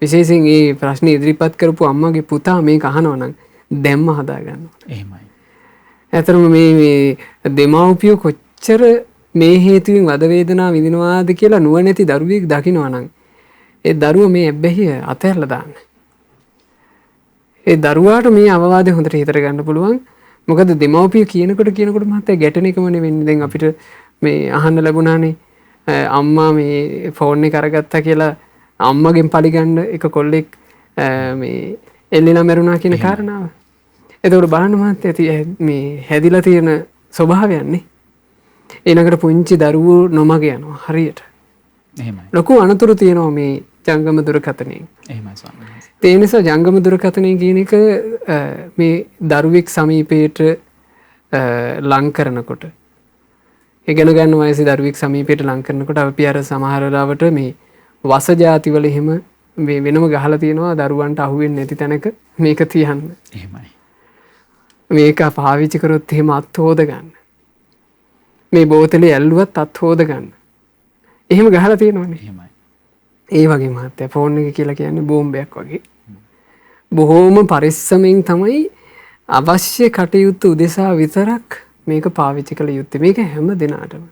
විශේෂයෙන් මේ ප්‍රශ්නේ ඉදිරිපත් කරපු අම්මගේ පුතා මේක අහනවා නම් දැම්ම හදා ගන්නවා. එහෙමයි. ඇත්තටම මේ දෙමව්පියෝ කොච්චර මේ හේතුවෙන් වද වේදනා විඳිනවාද කියලා නුවණැති දරුවෙක් දකිනවා නම් ඒ දරුවා මේ ඇබ්බැහිය අතහැරලා දාන්න. ඒ දරුවාට මේ අවවාදය හොඳට හිතට ගන්න පුළුවන්. මොකද දෙමව්පිය කියනකොට මහත්තයා ගැටෙන එකමනේ වෙන්නේ. දැන් අපිට මේ අහන්න ලැබුණානේ අම්මා මේ ෆෝන් එක අරගත්තා කියලා අම්මගෙන් පරිගන්න එක කොල්ලෙක් මේ එල්ලෙලා මැරුණා කියන කාරණාව. එතකොට බලන්න මහත්තයා මේ හැදිලා තියෙන ස්වභාවයන්නේ. ඊළඟට පුංචි දරුවෝ නොමග යනවා හරියට. එහෙමයි. ලොකු අනතුරු තියෙනවා මේ ජංගම දුරකථනයෙන්. එහෙමයි ස්වාමීනි. ඒ නිසා ජංගම දුරකථනය කියන එක මේ දරුවෙක් සමීපයට ලං කරනකොට ඉගෙන ගන්න වයසේ දරුවෙක් සමීපයට ලං කරනකොට අපි අර සමහර වෙලාවට මේ වස ಜಾතිවල එහෙම මේ වෙනම ගහලා තියෙනවා දරුවන්ට අහුවෙන්නේ නැති තැනක මේක තියන්න. එහෙමයි. මේක පාවිච්චි කරොත් එහෙම අත් හොද ගන්න. මේ බෝතලේ ඇල්ලුවත් අත් හොද ගන්න. එහෙම ගහලා තියෙනවනේ. එහෙමයි. ඒ වගේ මහත්තයා ෆෝන් එක කියලා කියන්නේ බෝම්බයක් වගේ. බොහෝම පරිස්සමෙන් තමයි අවශ්‍ය කටයුතු උදෙසා විතරක් මේක පාවිච්චි කළ යුත්තේ. මේක හැම දිනාටම.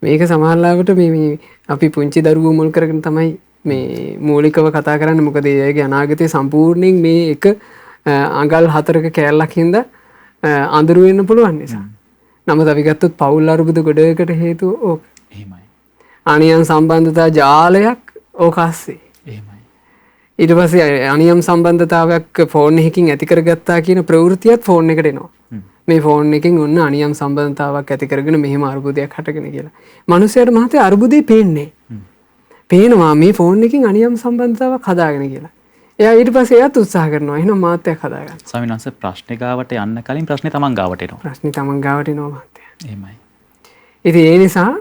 මේක සමහරවිට මේ අපි පුංචි දරුවෝ මුල් කරගෙන තමයි මේ මූලිකව කතා කරන්නේ. මොකද ඒගේ අනාගතය සම්පූර්ණයෙන් මේ එක අඟල් 4ක කෑල්ලක් හින්දා අඳුරු වෙන්න පුළුවන් නිසා. නමුත් අපි ගත්තොත් පෞල් අරුබුද ගොඩකට හේතුව ඕක. එහෙමයි. අනියම් සම්බන්ධතා ජාලයක් ඕක ASCII. එහෙමයි. ඊට පස්සේ අනියම් සම්බන්ධතාවයක් ෆෝන් එකකින් ඇති කරගත්තා කියන ප්‍රවෘත්තියත් ෆෝන් එකට එනවා. මේ ෆෝන් එකෙන් ඔන්න අනියම් සම්බන්ධතාවක් ඇති කරගෙන මෙහෙම අර්බුදයක් හටගෙන කියලා. මිනිස්සුන්ට මහත්තයා අර්බුදේ පේන්නේ. පේනවා මේ ෆෝන් එකකින් අනියම් සම්බන්ධතාවක් හදාගෙන කියලා. එයා ඊට පස්සේ එයාත් උත්සාහ කරනවා එහෙනම් මාත්‍යක් හදාගන්න. ස්වාමීන් වහන්සේ ප්‍රශ්නේ ගාවට යන්න කලින් ප්‍රශ්නේ තමන් ගාවට එනවා. ප්‍රශ්නේ තමන් ගාවට එනවා මහත්තයා. එහෙමයි. ඉතින් ඒ නිසා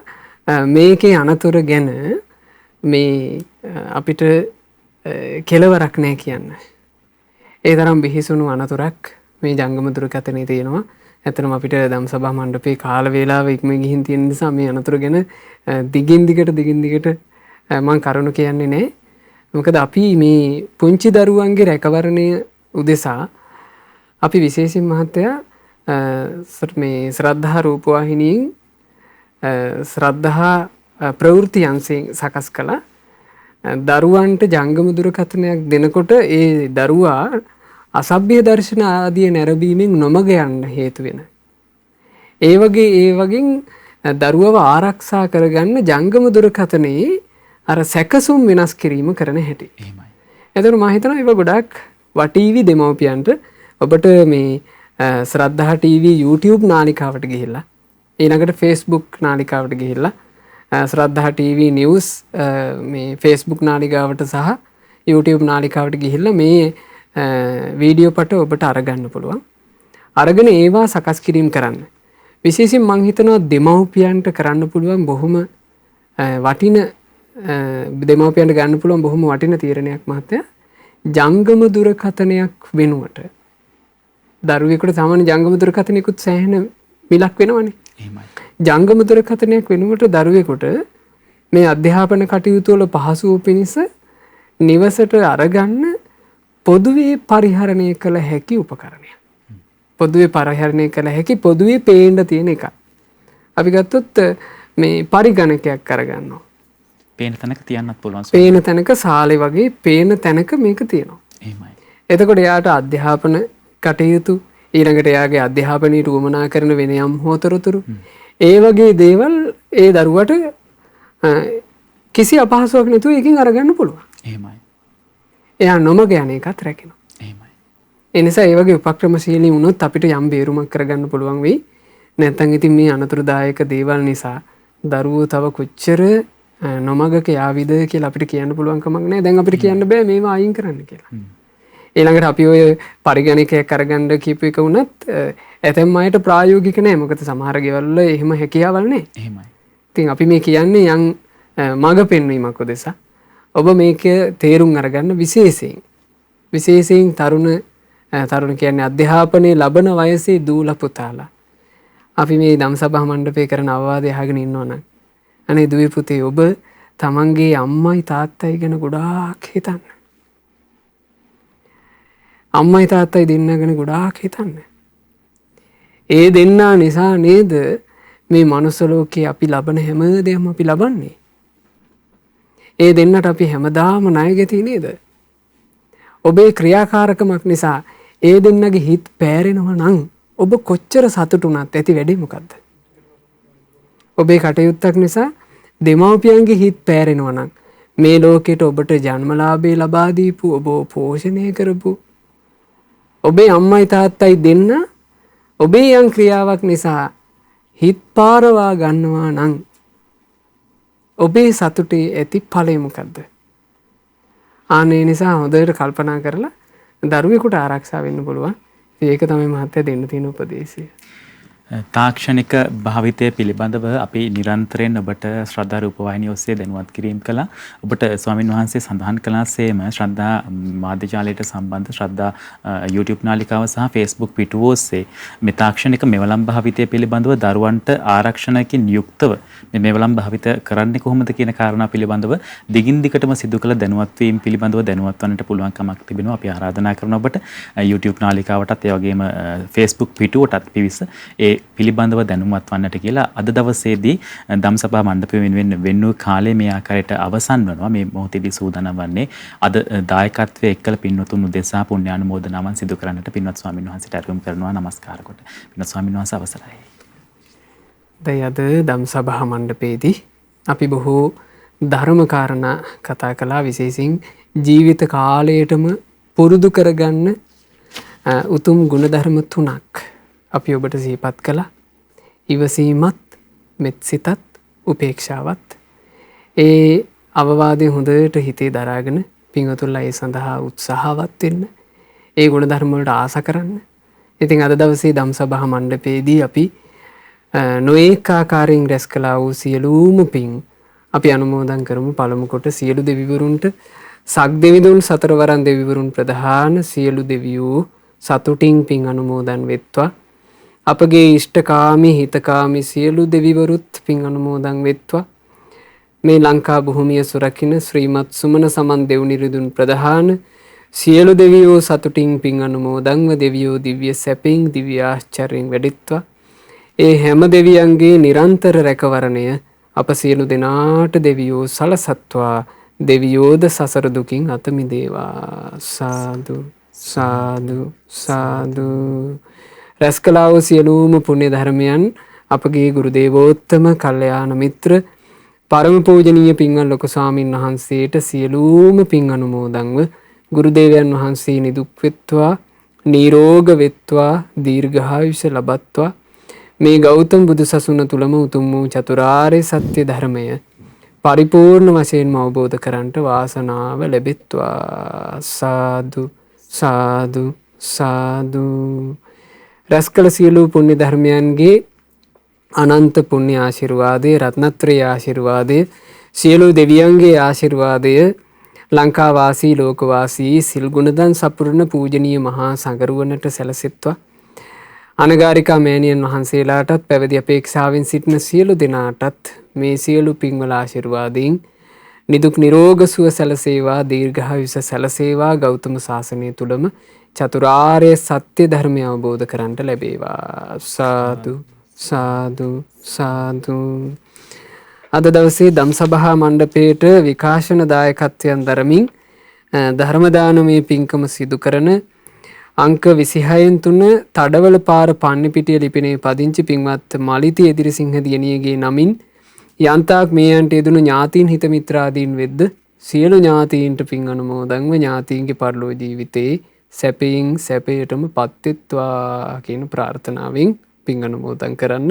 මේකේ අනතුර ගැන මේ අපිට කෙලවරක් නැහැ කියන්න. ඒ තරම් බිහිසුණු අනතුරක් මේ ජංගම දුරකථනයේ තියෙනවා. ඇත්තටම අපිට දම්සභා මණ්ඩපේ කාල වේලාව ඉක්ම ගිහින් තියෙන නිසා මේ අනතුර ගැන දිගින් දිගට මම කරුණු කියන්නේ නැහැ. මොකද අපි මේ පුංචි දරුවන්ගේ රැකවරණය උදෙසා අපි විශේෂයෙන් මහත්තයා මේ ශ්‍රද්ධා රූපවාහිනියෙන් ශ්‍රද්ධා ප්‍රවෘත්ති අංශයෙන් සකස් කළා. දරුවන්ට ජංගම දුරකථනයක් දෙනකොට ඒ දරුවා අසභ්‍ය දර්ශන ආදිය නැරඹීමෙන් නොමග යන්න හේතු වෙන. ඒ වගේ දරුවව ආරක්ෂා කරගන්න ජංගම දුරකථනයේ අර සැකසුම් වෙනස් කිරීම කරන හැටි. එහෙමයි. එතකොට මම හිතනවා ඒක ගොඩක් වටීවි දෙමව්පියන්ට ඔබට මේ ශ්‍රද්ධා TV YouTube නාලිකාවට ගිහිල්ලා ඊළඟට Facebook නාලිකාවට ගිහිල්ලා ශ්‍රද්ධා TV නිවුස් මේ Facebook නාලිකාවට සහ YouTube නාලිකාවට ගිහිල්ලා මේ වීඩියෝ පට ඔබට අරගන්න පුළුවන්. අරගෙන ඒවා සකස් කිරීම කරන්න. විශේෂයෙන් මම හිතනවා දෙමව්පියන්ට කරන්න පුළුවන් බොහොම වටින දෙමව්පියන්ට ගන්න පුළුවන් බොහොම වටින තීරණයක් මහත්තයා. ජංගම දුරකථනයක් වෙනුවට දරුවෙකුට සාමාන්‍ය ජංගම දුරකථනයකුත් සෑහෙන මිලක් වෙනවනේ. එහෙමයි. ජංගම දුරකථනයක් වෙනුවට දරුවෙකුට මේ අධ්‍යාපන කටයුතු වල පහසුව පිණිස නිවසට අරගන්න පොදුවේ පරිහරණය කළ හැකි උපකරණයක්. පොදුවේ පරිහරණය කළ හැකි පොදුවේ පේන්න තියෙන එකක්. අපි ගත්තොත් මේ පරිගණකයක් අරගන්නවා. පේන තැනක තියන්නත් පුළුවන්. පේන තැනක සාලේ වගේ පේන තැනක මේක තියෙනවා. එහෙමයි. එතකොට එයාට අධ්‍යාපන කටයුතු ඊළඟට එයාගේ අධ්‍යාපනයේ රුවමනා කරන වෙන යම් හොතරතුරු ඒ වගේ දේවල් ඒ දරුවට කිසි අපහසුයක් නැතුව එකකින් අරගන්න පුළුවන්. එහෙමයි. එයා නොමග යන එකත් රැකෙනවා. එහෙමයි. ඒ නිසා ඒ වගේ උපක්‍රමශීලී වුණොත් අපිට යම් බේරුමක් කරගන්න පුළුවන් වෙයි. නැත්නම් ඉතින් මේ අනතුරුදායක දේවල් නිසා දරුවෝ තව කොච්චර නොමගක යාවිද කියලා අපිට කියන්න පුළුවන් කමක් නැහැ. දැන් අපිට කියන්න බෑ මේවා අයින් කරන්න කියලා. ඊළඟට අපි ඔය පරිගණකයක් අරගන්න කියපු එක වුණත් ඇතැම් අයට ප්‍රායෝගික නැහැ. මොකද සමහර ගෙවල් වල එහෙම හැකියාවල් නැහැ. එහෙමයි. ඉතින් අපි මේ කියන්නේ යම් මඟ පෙන්වීමක් උදෙසා ඔබ මේක තේරුම් අරගන්න විශේෂයෙන් තරුණ කියන්නේ අධ්‍යාපනයේ ලබන වයසේ දූල පුතාලා අපි මේ දම්සභා මණ්ඩපේ කරන අවවාදය අහගෙන ඉන්නවා නම් අනේ දුවේ පුතේ ඔබ තමන්ගේ අම්මයි තාත්තයි ගැන ගොඩාක් හිතන්න. අම්මයි තාත්තයි දෙන්න ගැන ගොඩාක් හිතන්න. ඒ දෙන්නා නිසා නේද මේ මනුස්ස ලෝකේ අපි ලබන හැම දෙයක්ම අපි ලබන්නේ. ඒ දෙන්නට අපි හැමදාම ණය ගැති නේද? ඔබේ ක්‍රියාකාරකමක් නිසා ඒ දෙන්නගේ හිත පෑරෙනවා නම් ඔබ කොච්චර සතුටුුණත් ඇති වැඩේ මොකද්ද? ඔබේ කටයුත්තක් නිසා දෙමව්පියන්ගේ හිත පෑරෙනවා නම් මේ ලෝකෙට ඔබට ජන්මලාභය ලබා දීපු ඔබ පෝෂණය කරපු ඔබේ අම්මයි තාත්තයි දෙන්න ඔබේ යම් ක්‍රියාවක් නිසා හිත පාරවා ගන්නවා නම් ඔබේ සතුටේ ඇති ඵලය මොකද්ද? ආනේ නිසා හොඳට කල්පනා කරලා දරුවෙකුට ආරක්ෂා වෙන්න පුළුවන්. ඒක තමයි මහත්තයා දෙන්න තියෙන උපදේශය. තාක්ෂණික භාවිතය පිළිබඳව අපි නිරන්තරයෙන් ඔබට ශ්‍රද්ධා රූපවාහිනිය ඔස්සේ දැනුවත් කිරීම කළා. ඔබට ස්වාමින් වහන්සේ සඳහන් කළාසේම ශ්‍රද්ධා මාධ්‍ය ජාලයට සම්බන්ධ ශ්‍රද්ධා YouTube නාලිකාව සහ Facebook පිටුව ඔස්සේ මේ තාක්ෂණික මෙවලම් භාවිතය පිළිබඳව දරුවන්ට ආරක්ෂණයකින් යුක්තව මේ මෙවලම් භාවිත කරන්නේ කොහොමද කියන කාරණා පිළිබඳව දිගින් දිගටම සිදු කළ දැනුවත් වීම පිළිබඳව දැනුවත් වන්නට පුළුවන් කමක් තිබෙනවා. අපි ආරාධනා කරනවා ඔබට YouTube නාලිකාවටත් ඒ වගේම Facebook පිටුවටත් පිවිස ඒ පිළිබඳව දැනුවත් වන්නට කියලා අද දවසේදී ධම්සභා මණ්ඩපය වෙනුවෙන් වෙන්නු කාලේ මේ ආකාරයට අවසන් වෙනවා. මේ මොහොතේදී සූදානම් වන්නේ අද දායකත්වයේ එක්කල පින්වතුන් උදෙසා පුණ්‍යානුමෝදනාවන් සිදු කරන්නට පින්වත් ස්වාමීන් වහන්සේට අරුම් කරනවා. නමස්කාර කොට පින්වත් ස්වාමීන් වහන්සේ අවසරයි. දැන් අද ධම්සභා මණ්ඩපයේදී අපි බොහෝ ධර්ම කාරණා කතා කළා. විශේෂයෙන් ජීවිත කාලයටම පුරුදු කරගන්න උතුම් ගුණධර්ම 3ක් අපි ඔබට සිහිපත් කළා. ඉවසීමත්, මෙත්සිතත්, උපේක්ෂාවත්. ඒ අවවාදය හොඳට හිතේ දරාගෙන පින්වතුන්ලා ඒ සඳහා උත්සාහවත් වෙන්න. ඒ ගුණධර්ම වලට ආස කරන්න. ඉතින් අද දවසේ ධම්සභා මණ්ඩපයේදී අපි නොඑක ආකාරයෙන් රැස් කළා වූ සියලුම පින් අපි අනුමෝදන් කරමු. පළමු කොට සියලු දෙවිවරුන්ට සක් දෙවිඳුන් සතරවරන් දෙවිවරුන් ප්‍රධාන සියලු දෙවියෝ සතුටින් පින් අනුමෝදන් වෙත්වා. අපගේ ඉෂ්ඨකාමී හිතකාමී සියලු දෙවිවරුත් පින් අනුමෝදන් වෙත්වා. මේ ලංකා භූමිය සුරකින්න ශ්‍රීමත් සුමන සමන් දෙව්නිරිඳුන් ප්‍රධාන සියලු දෙවියෝ සතුටින් පින් අනුමෝදන්ව දෙවියෝ දිව්‍ය සැපින් දිව්‍ය ආශ්චර්යයෙන් වැඩිත්වා. ඒ හැම දෙවියන්ගේ නිරන්තර රැකවරණය අප සියලු දෙනාට දෙවියෝ සලසත්වා. දෙවියෝද සසර දුකින් අත මිදේවා. සාදු සාදු සාදු. රැස් කළා වූ සියලුම පුණ්‍ය ධර්මයන් අපගේ ගුරු දේවෝත්තම කල්යාණ මිත්‍ර පරම පූජනීය පින්වත් ලොකු ස්වාමීන් වහන්සේට සියලුම පින් අනුමෝදන්ව ගුරු දේවයන් වහන්සේ නිදුක් වෙත්වා, නිරෝග වෙත්වා, දීර්ඝායුෂ ලබත්වා. මේ ගෞතම බුදු සසුන තුලම උතුම් වූ චතුරාර්ය සත්‍ය ධර්මය පරිපූර්ණ වශයෙන්ම අවබෝධ කරන්ට වාසනාව ලැබෙත්වා. සාදු සාදු සාදු. රැස් කළ සියලු පුණ්‍ය ධර්මයන්ගේ අනන්ත පුණ්‍ය ආශිර්වාදය, රත්නත්‍රයේ ආශිර්වාදය, සියලු දෙවියන්ගේ ආශිර්වාදය ලංකාවාසී ලෝකවාසී සිල් ගුණදන් සපුරන පූජනීය මහා සංඝරුවනට සැලසෙත්වා. අනගාരികා මෑණියන් වහන්සේලාටත් පැවිදි අපේක්ෂාවෙන් සිටින සියලු දෙනාටත් මේ සියලු පින්වල ආශිර්වාදයෙන් නිදුක් නිරෝග සුව සැලසේවා, දීර්ඝායුෂ සැලසේවා. ගෞතම සාසනය තුලම චතුරාර්ය සත්‍ය ධර්මය අවබෝධ කරන්ට ලැබේවා. සාදු සාදු සාදු. අද දවසේ ධම්සභා මණ්ඩපයේට විකාශන දායකත්වයන් දරමින් ධර්ම දානමය පින්කම සිදු කරන අංක 26/3 තඩවල පාර පන්නිපිටිය ලිපිනේ පදිංචි පින්වත් මලිති එදිරිසිංහ දියණියගේ නමින් යන්තාක් මේ යන්ට යෙදුණු ඥාතීන් හිත මිත්‍රාදීන් වෙද්ද සියලු ඥාතීන්ට පින් අනුමෝදන්ව ඥාතීන්ගේ පරලෝ ජීවිතේ සැපයෙන් සැපයටම පත්වෙත්වා කියන ප්‍රාර්ථනාවෙන් පින් අනුමෝදන් කරන්න.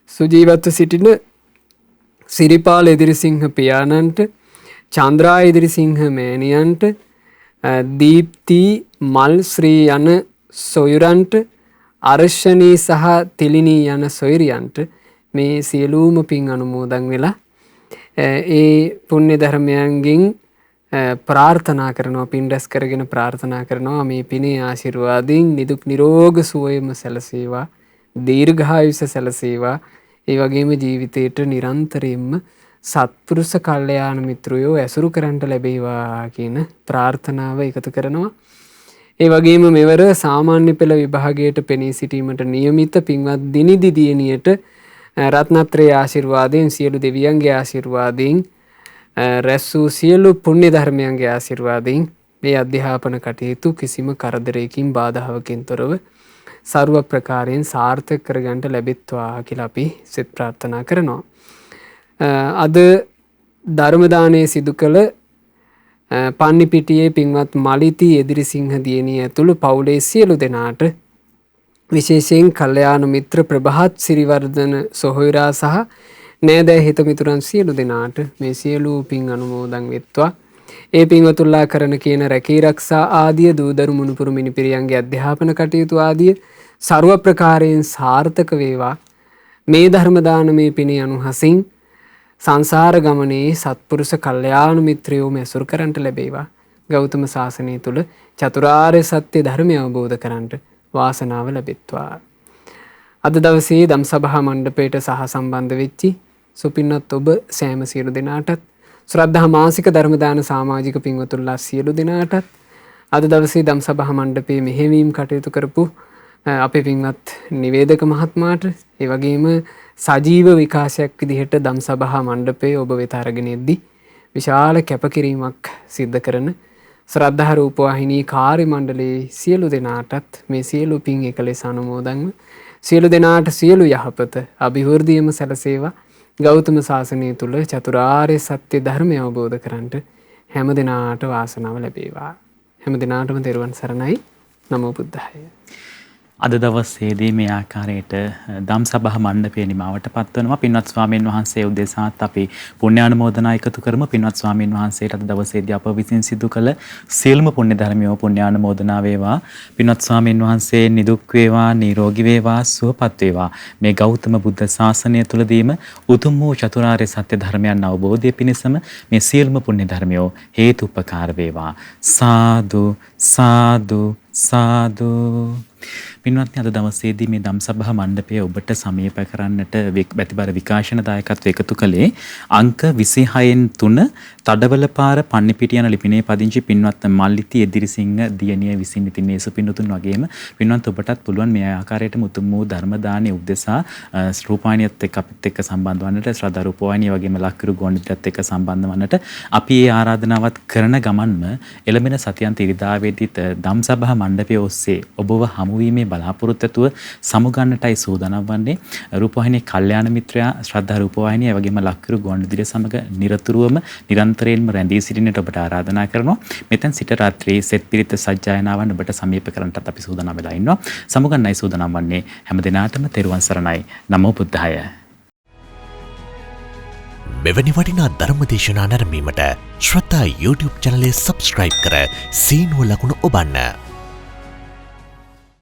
සුජීවත්ව සිටින සිරිපාල එදිරිසිංහ පියාණන්ට, චන්ද්‍රා එදිරිසිංහ මෑණියන්ට, දීප්ති මල් ශ්‍රී යන සොයුරන්ට, අර්ශනී සහ තිලිනී යන සොයුරියන්ට මේ සියලුම පින් අනුමෝදන් වෙලා ඒ පුණ්‍ය ධර්මයන්ගෙන් ප්‍රාර්ථනා කරනවා, පින් රැස් කරගෙන ප්‍රාර්ථනා කරනවා මේ පිනේ ආශිර්වාදයෙන් නිදුක් නිරෝග සුවයම සැලසේවා, දීර්ඝායුෂ සැලසේවා. ඒ වගේම ජීවිතේට නිරන්තරයෙන්ම සත්පුරුෂ කල්යාණ මිත්‍රයෝ ඇසුරු කරන්ට ලැබේවා කියන ප්‍රාර්ථනාව එකතු කරනවා. ඒ වගේම මෙවර සාමාන්‍ය පෙළ විභාගයට පෙනී සිටීමට නියමිත පින්වත් දිනිදි දියණියට රත්නත්‍රයේ ආශිර්වාදයෙන්, සියලු දෙවියන්ගේ ආශිර්වාදයෙන්, රැස් වූ සියලු පුණ්‍ය ධර්මයන්ගේ ආශිර්වාදයෙන් මේ අධ්‍යාපන කටයුතු කිසිම කරදරයකින් බාධාවකින් තොරව සර්ව ප්‍රකාරයෙන් සාර්ථක කරගන්නට ලැබෙත්වා කියලා අපි සෙත් ප්‍රාර්ථනා කරනවා. අද ධර්ම දානයේ සිදු කළ පන්නිපිටියේ පින්වත් මලිති එදිරිසිංහ දියණිය ඇතුළු පවුලේ සියලු දෙනාට, විශේෂයෙන් කල්යාණ මිත්‍ර ප්‍රභාත් සිරිවර්ධන සොහොයුරා සහ නෑදෑ හිත මිතුරන් සියලු දෙනාට මේ සියලු පින් අනුමෝදන් වෙත්වා. ඒ පින්වතුන්ලා කරන කියන රැකී රක්ෂා ආදිය, දූදරු මුණුපුරු මිනිපිරියන්ගේ අධ්‍යාපන කටයුතු ආදිය ਸਰව ප්‍රකාරයෙන් සාර්ථක වේවා. මේ ධර්ම දානමේ පිණි අනුහසින් සංසාර ගමනේ සත්පුරුෂ කල්යාණ මිත්‍රයෝ මැසුරු කරන්ට ලැබේවා. ගෞතම ශාසනය තුල චතුරාර්ය සත්‍ය ධර්මය අවබෝධ කරන්ට වාසනාව ලැබෙත්වා. අද දවසේ ධම්සභා මණ්ඩපයට සහ සම්බන්ධ වෙච්චි සුපින්නත් ඔබ සෑම සියලු දෙනාටත් ශ්‍රද්ධා මාසික ධර්ම දාන සමාජික පින්වතුන්ලා සියලු දෙනාටත් අද දවසේ ධම්සභා මණ්ඩපයේ මෙහෙවීම් කටයුතු කරපු අපේ පින්වත් නිවේදක මහත්මයාට ඒ වගේම සජීව විකාශයක් විදිහට ධම්සභා මණ්ඩපයේ ඔබ වෙත අරගෙන එද්දී විශාල කැපකිරීමක් සිද්ධ කරන ශ්‍රද්ධා රූපවාහිනී කාර්ය මණ්ඩලයේ සියලු දෙනාටත් මේ සියලු පින් එකලෙස අනුමෝදන්ව සියලු දෙනාට සියලු යහපත අභිවෘද්ධියම සැලසේවා. ගෞතම ශාසනය තුල චතුරාර්ය සත්‍ය ධර්මය අවබෝධ කරගන්නට හැම දිනාට වාසනාව ලැබේවා. හැම දිනාටම තෙරුවන් සරණයි. නමෝ බුද්ධාය. අද දවසේදී මේ ආකාරයට ධම්සභා මණ්ඩපයේ නිමාවට පත්වනවා. පින්වත් ස්වාමීන් වහන්සේ උදෙසාත් අපි පුණ්‍යානුමෝදනා එකතු කරමු. පින්වත් ස්වාමීන් වහන්සේට අද දවසේදී අප විසින් සිදු කළ සියලුම පුණ්‍ය ධර්මියෝ පුණ්‍යානුමෝදනා වේවා. පින්වත් ස්වාමීන් වහන්සේ නිදුක් වේවා, නිරෝගී වේවා, සුවපත් වේවා. මේ ගෞතම බුද්ධ ශාසනය තුලදීම උතුම් වූ චතුරාර්ය සත්‍ය ධර්මයන් අවබෝධය පිණිසම මේ සියලුම පුණ්‍ය ධර්මියෝ හේතු උපකාර වේවා. සාදු සාදු සාදු. පින්වත්නි, අද දවසේදී මේ ධම්සභා මණ්ඩපය ඔබට සමීප කරන්නට වැතිබර විකාශන දායකත්ව එකතු කළේ අංක 26න් 3 තඩවලපාර පන්නිපිටිය යන ලිපිනේ පදිංචි පින්වත් මල්ලිති එදිරිසිංහ දියණිය විසින්. ඉතින් මේ සුපින්තුන් වගේම පින්වත් ඔබටත් පුළුවන් මේ ආකාරයටම උතුම් වූ ධර්ම දානයේ උද්දේශා රූපවාහිනියත් එක්ක අපිත් එක්ක සම්බන්ධ වන්නට, ශ්‍රද්ධා රූපවාහිනිය වගේම ලක්කිරු ගුවන්විදුලියත් එක්ක සම්බන්ධ වන්නට අපි මේ ආරාධනාවත් කරන ගමන්ම එළඹෙන සතියන්ත ඉරිදාවේදීත් ධම්සභා මණ්ඩපය ඔස්සේ ඔබව හමුවීමේ බලාපොරොත්තුව සමුගන්නටයි සූදානම් වන්නේ. රූපවාහිනියේ කල්යාණ මිත්‍රයා ශ්‍රද්ධා රූපවාහිනිය වගේම ලක්කිරු ගුවන්විදුලිය සමග නිරතුරුවම නිරන්තරයෙන්ම රැඳී සිටින්නට ඔබට ආරාධනා කරනවා. මෙතෙන් සිට රාත්‍රියේ සෙත් පිරිත සජ්ජායනාවන් ඔබට සමීප කරන්නටත් අපි සූදානම් වෙලා ඉන්නවා. සමුගන්නයි සූදානම් වන්නේ. හැම දිනාටම තෙරුවන් සරණයි. නමෝ බුද්ධාය. මෙවැනි වටිනා ධර්ම දේශනා නැරඹීමට ශ්‍රද්ධා YouTube චැනලය සබ්ස්ක්‍රයිබ් කර සීනුව ලකුණ ඔබන්න.